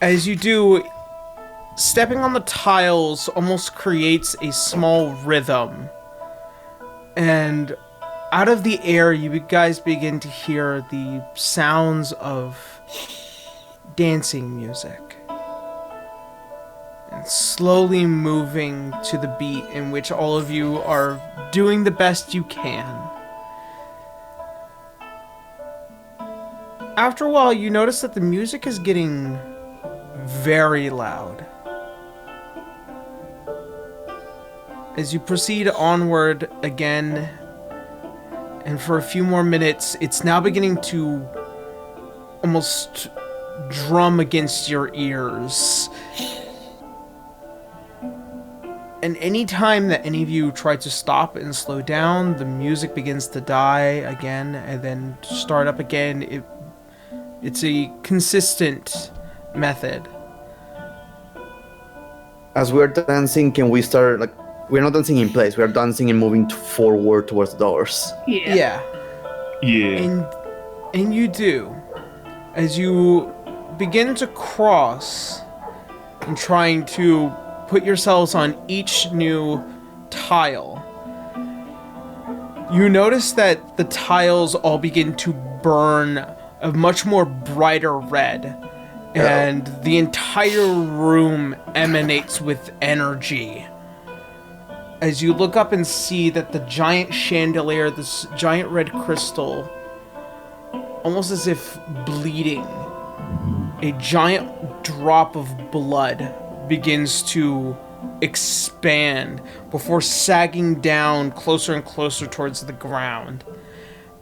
as you do, stepping on the tiles almost creates a small rhythm. And out of the air, you guys begin to hear the sounds of dancing music. And slowly moving to the beat in which all of you are doing the best you can. After a while, you notice that the music is getting very loud. as you proceed onward again, and for a few more minutes, it's now beginning to almost drum against your ears. And any time that any of you try to stop and slow down, the music begins to die again and then start up again. It's a consistent method. As we're dancing, can we start, like, we're not dancing in place, we're dancing and moving forward towards the doors. Yeah. And you do. As you begin to cross and trying to put yourselves on each new tile, you notice that the tiles all begin to burn a much more brighter red, and the entire room emanates with energy. As you look up and see that the giant chandelier, this giant red crystal, almost as if bleeding, a giant drop of blood begins to expand before sagging down closer and closer towards the ground.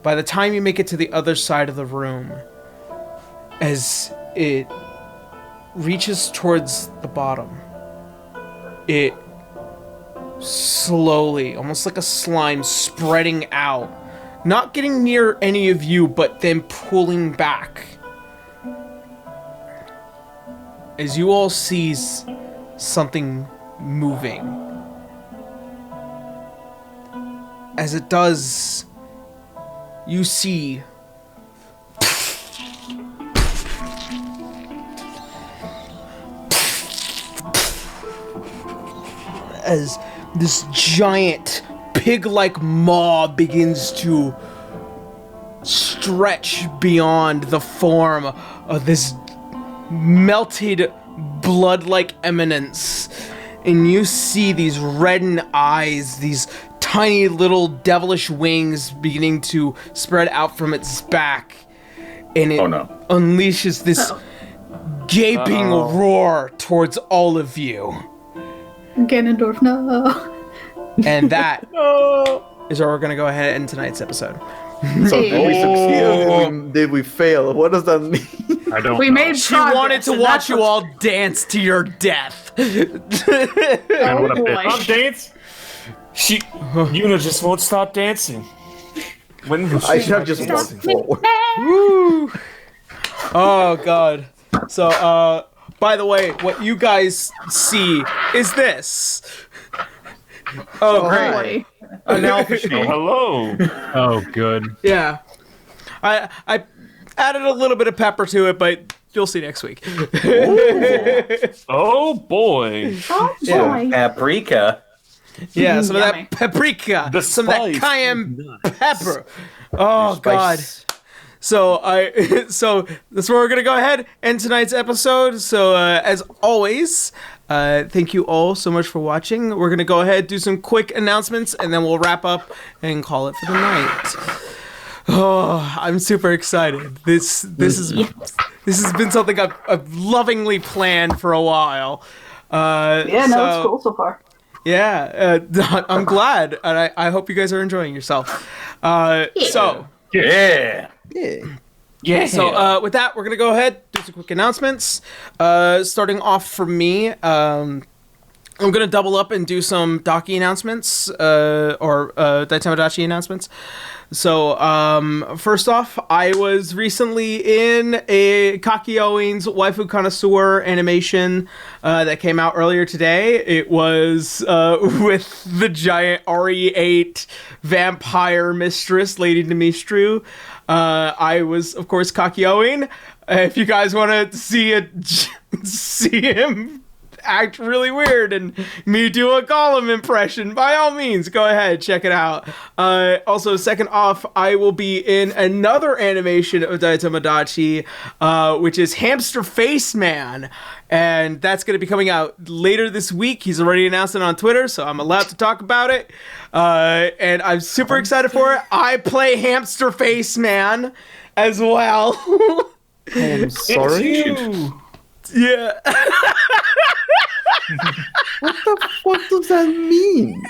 By the time you make it to the other side of the room, as it reaches towards the bottom, it slowly, almost like a slime, spreading out, not getting near any of you, but then pulling back. As you all see something moving. As it does, you see as this giant pig-like maw begins to stretch beyond the form of this melted blood-like eminence, and you see these reddened eyes, these tiny little devilish wings beginning to spread out from its back, and it unleashes this gaping roar towards all of you. Ganondorf, no. And that is where we're going to go ahead and end tonight's episode. So did we succeed or did we fail? What does that mean? I don't We know. made She progress, wanted to and watch that's you what's- all dance to your death. Man, what a boy. bitch. Stop dance. Yuna just won't stop dancing. When will I she should have stop just dancing? walked forward. Woo. Oh, God. So, by the way, what you guys see is this. Oh, great. Boy. An alpha Oh, shape. hello. Oh, good. Yeah. I added a little bit of pepper to it, but you'll see next week. Oh boy. Oh, Yeah. boy. Paprika. Yeah, some of Yummy. that paprika, The some of that spice. cayenne pepper. Oh, God. Spice. So that's where we're gonna go ahead end tonight's episode. So as always, thank you all so much for watching. We're gonna go ahead, do some quick announcements, and then we'll wrap up and call it for the night. Oh, I'm super excited. This has been something I've lovingly planned for a while. Yeah, no, it's cool so far. Yeah, I'm glad, and I hope you guys are enjoying yourself. So. Yeah. Yeah. Yeah. So with that, we're gonna go ahead, do some quick announcements. Starting off for me, I'm gonna double up and do some Daki announcements, or Daitama Dachi announcements. So first off, I was recently in a Kakyoin's Waifu Connoisseur animation that came out earlier today. It was with the giant RE8 vampire mistress, Lady Nemistru. I was, of course, Kakyoin. If you guys want to see him act really weird and me do a Gollum impression, by all means, go ahead, check it out. Also, second off, I will be in another animation of Daitama Dachi, which is Hamster Face Man, and that's going to be coming out later this week. He's already announced it on Twitter, so I'm allowed to talk about it, and I'm super excited for it. I play Hamster Face Man as well. I'm sorry. Yeah. What the fuck does that mean?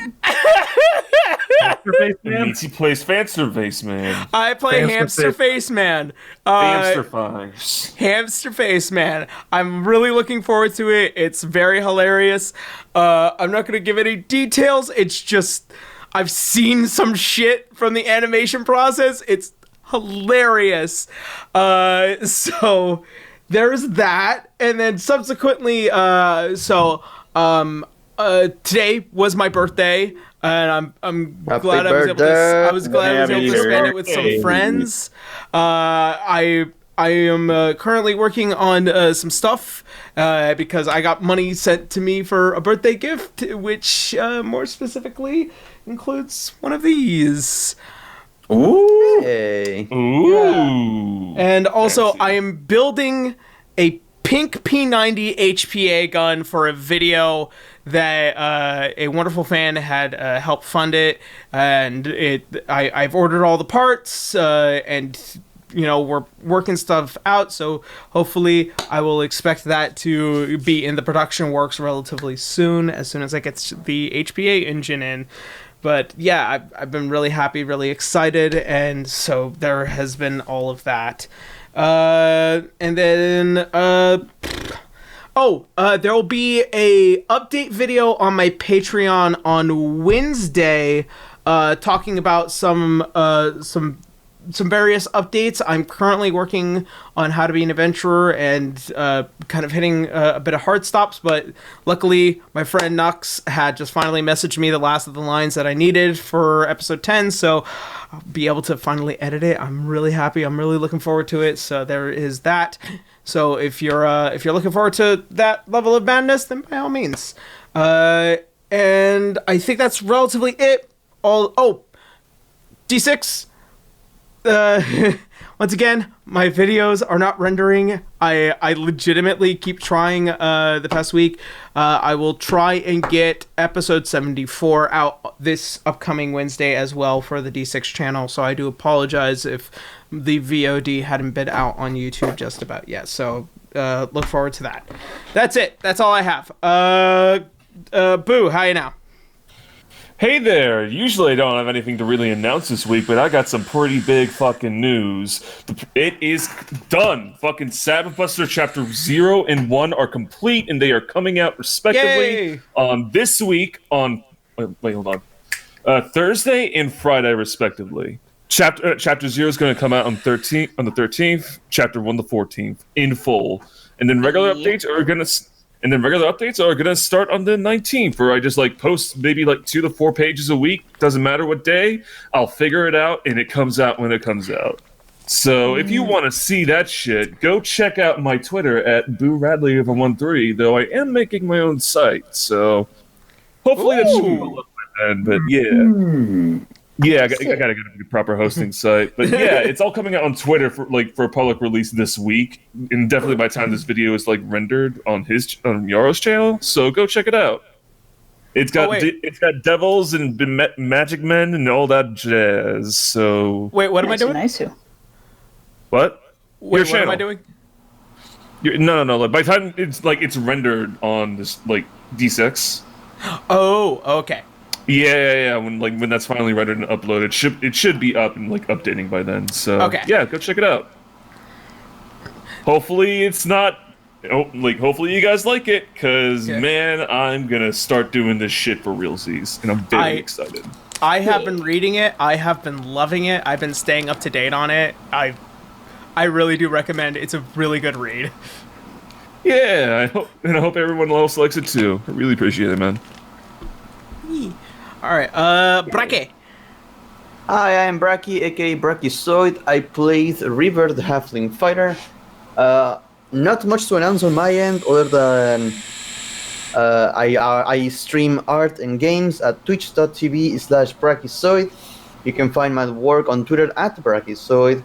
It means he plays Fanster Face Man. I play Hamster Face Man. Hamster Face. Hamster Face Man. I'm really looking forward to it. It's very hilarious. I'm not going to give any details. It's just, I've seen some shit from the animation process. It's hilarious. So there's that. And then subsequently, today was my birthday, and I'm glad I was able to. I was glad I was able to spend it with some friends. I am currently working on some stuff because I got money sent to me for a birthday gift, which more specifically includes one of these. Ooh. Hey. Ooh. Yeah. And also, I am building a pink P90 HPA gun for a video that a wonderful fan had helped fund it, and I've ordered all the parts, and we're working stuff out, so hopefully I will expect that to be in the production works relatively soon as I get the HPA engine in. But yeah, I've been really happy, really excited, and so there has been all of that. And then there will be a update video on my Patreon on Wednesday, talking about some various updates. I'm currently working on How to Be an Adventurer and kind of hitting a bit of hard stops, but luckily my friend Nux had just finally messaged me the last of the lines that I needed for episode 10, so I'll be able to finally edit it. I'm really happy. I'm really looking forward to it. So there is that. So if you're looking forward to that level of madness, then by all means. And I think that's relatively it. D6. Once again, my videos are not rendering. I legitimately keep trying the past week. I will try and get episode 74 out this upcoming Wednesday as well for the D6 channel, so I do apologize if the VOD hadn't been out on YouTube just about yet. So look forward to that. That's it. That's all I have. Boo, how you now? Hey there! Usually I don't have anything to really announce this week, but I got some pretty big fucking news. It is done! Fucking Sabbath Buster Chapter 0 and 1 are complete, and they are coming out respectively on this week on... Wait, hold on. Thursday and Friday, respectively. Chapter 0 is going to come out on the 13th, Chapter 1 the 14th, in full. And then regular updates are going to... And then regular updates are going to start on the 19th, where I just post maybe 2 to 4 pages a week. Doesn't matter what day. I'll figure it out, and it comes out when it comes out. So if you want to see that shit, go check out my Twitter at BooRadley13, though I am making my own site. So hopefully that should be up by then. But yeah. Yeah, I gotta get a proper hosting site. But yeah, it's all coming out on Twitter for public release this week. And definitely by the time this video is rendered on Yaro's channel. So go check it out. It's got devils and magic men and all that jazz. So wait, what am I doing? Nice too. What? Wait, what am I doing? No. By the time it's rendered on this D6. Oh, okay. Yeah. When that's finally rendered and uploaded, it should be up and updating by then. So yeah, go check it out. Hopefully it's not. Hopefully you guys like it, cause man, I'm gonna start doing this shit for realsies, and I'm very excited. I have been reading it. I have been loving it. I've been staying up to date on it. I really do recommend it. It's a really good read. Yeah, I hope everyone else likes it too. I really appreciate it, man. All right, Brake. Hi, I am Braki, aka Brachyzoid. I played River the Halfling Fighter. Not much to announce on my end, other than I stream art and games at twitch.tv/Brachyzoid. You can find my work on Twitter at Brachyzoid.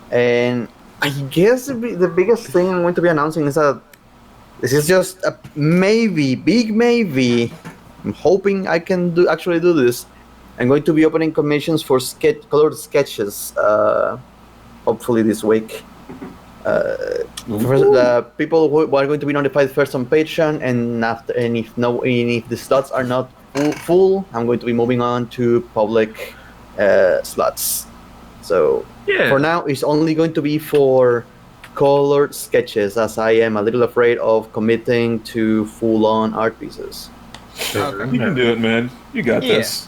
And I guess the biggest thing I'm going to be announcing is that this is just a big maybe. I'm hoping I can actually do this. I'm going to be opening commissions for colored sketches, hopefully this week. The people who are going to be notified first on Patreon, and if the slots are not full, I'm going to be moving on to public slots. So for now, it's only going to be for colored sketches, as I am a little afraid of committing to full-on art pieces. You can do it, man. You got this.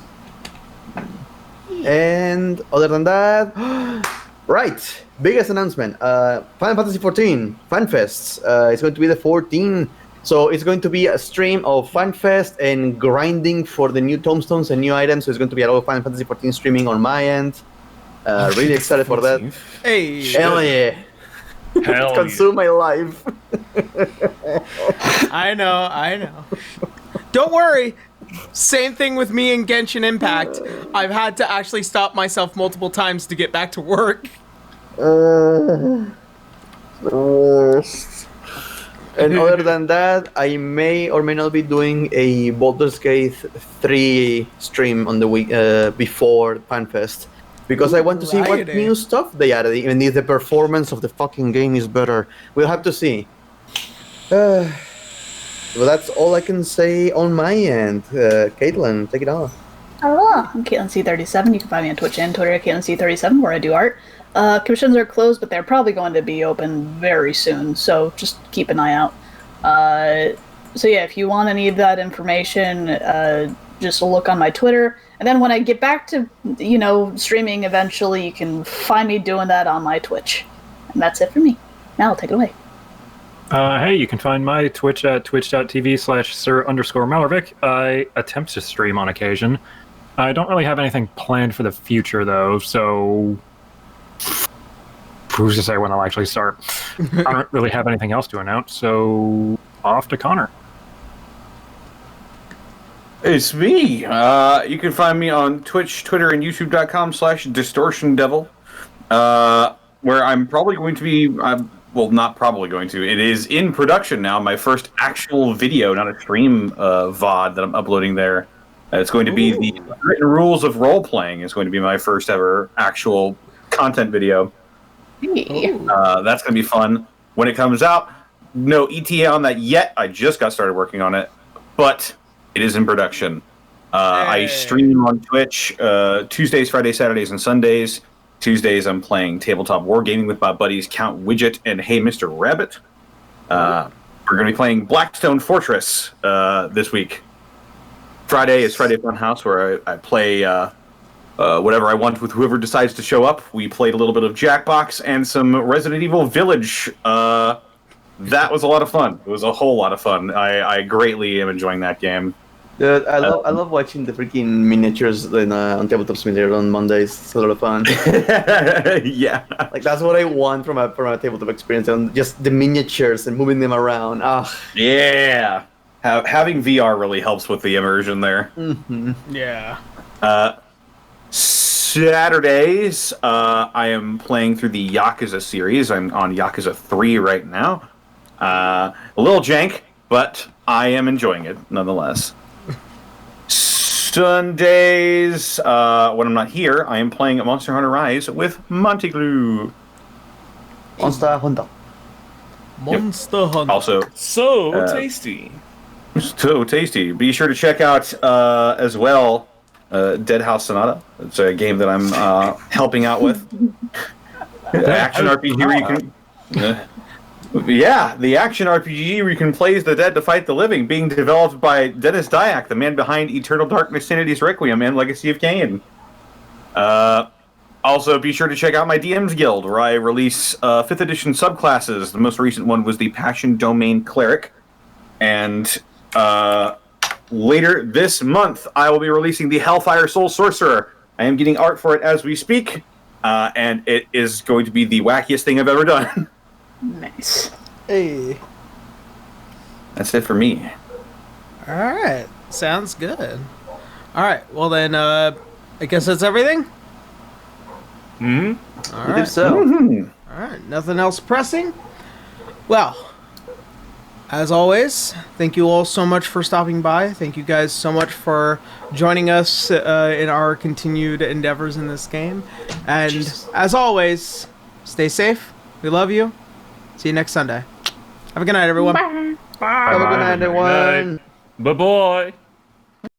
And other than that, right, biggest announcement. Final Fantasy XIV FanFests. It's going to be the 14th. So it's going to be a stream of FanFest and grinding for the new tomestones and new items. So it's going to be a lot of Final Fantasy XIV streaming on my end. Really excited for that. Hey. Hell yeah. Hell Consume my life. I know. Don't worry. Same thing with me and Genshin Impact. I've had to actually stop myself multiple times to get back to work. The worst. And other than that, I may or may not be doing a Baldur's Gate 3 stream on the week before FanFest. Because I want to see what new stuff they added, even if the performance of the fucking game is better. We'll have to see. Well, that's all I can say on my end. Caitlin, take it off. Hello, I'm Caitlin C37. You can find me on Twitch and Twitter at Caitlin C37, where I do art. Commissions are closed, but they're probably going to be open very soon, so just keep an eye out. So yeah, if you want any of that information, just look on my Twitter. And then when I get back to, streaming eventually, you can find me doing that on my Twitch. And that's it for me. Now I'll take it away. Hey, you can find my Twitch at twitch.tv/sir_Malervik. I attempt to stream on occasion. I don't really have anything planned for the future, though, so who's to say when I'll actually start? I don't really have anything else to announce, so off to Connor. It's me. You can find me on Twitch, Twitter, and YouTube.com/DistortionDevil, where I'm probably going to be... well, not probably going to. It is in production now. My first actual video, not a stream VOD that I'm uploading there. It's going to be the written rules of role-playing. Is going to be my first ever actual content video. That's going to be fun. When it comes out, no ETA on that yet. I just got started working on it. But... it is in production. I stream on Twitch Tuesdays, Fridays, Saturdays, and Sundays. Tuesdays, I'm playing tabletop wargaming with my buddies Count Widget and Hey Mr. Rabbit. We're going to be playing Blackstone Fortress this week. Friday is Friday Funhouse, where I play whatever I want with whoever decides to show up. We played a little bit of Jackbox and some Resident Evil Village. That was a lot of fun. It was a whole lot of fun. I greatly am enjoying that game. Dude, I love watching the freaking miniatures on Tabletop Simulator on Mondays. It's a lot of fun. Yeah, like that's what I want from a tabletop experience, and just the miniatures and moving them around. Yeah, having VR really helps with the immersion there. Mm-hmm. Yeah. Saturdays, I am playing through the Yakuza series. I'm on Yakuza 3 right now. A little jank, but I am enjoying it nonetheless. Sundays, when I'm not here, I am playing Monster Hunter Rise with Monteglue. Monster Hunter. Monster Hunter. Also, So tasty. so tasty. Be sure to check out as well Dead House Sonata. It's a game that I'm helping out with. Action RPG where you can... the action RPG where you can play as the dead to fight the living, being developed by Dennis Dyack, the man behind Eternal Darkness, Sanity's Requiem, and Legacy of Kain. Also, be sure to check out my DM's Guild, where I release 5th edition subclasses. The most recent one was the Passion Domain Cleric. And later this month, I will be releasing the Hellfire Soul Sorcerer. I am getting art for it as we speak, and it is going to be the wackiest thing I've ever done. Nice. Hey. That's it for me. All right. Sounds good. All right. Well, then, I guess that's everything? Hmm? All I right. think so. All right. Nothing else pressing? Well, as always, thank you all so much for stopping by. Thank you guys so much for joining us in our continued endeavors in this game. And as always, stay safe. We love you. See you next Sunday. Have a good night, everyone. Have a good night, everyone. Bye bye.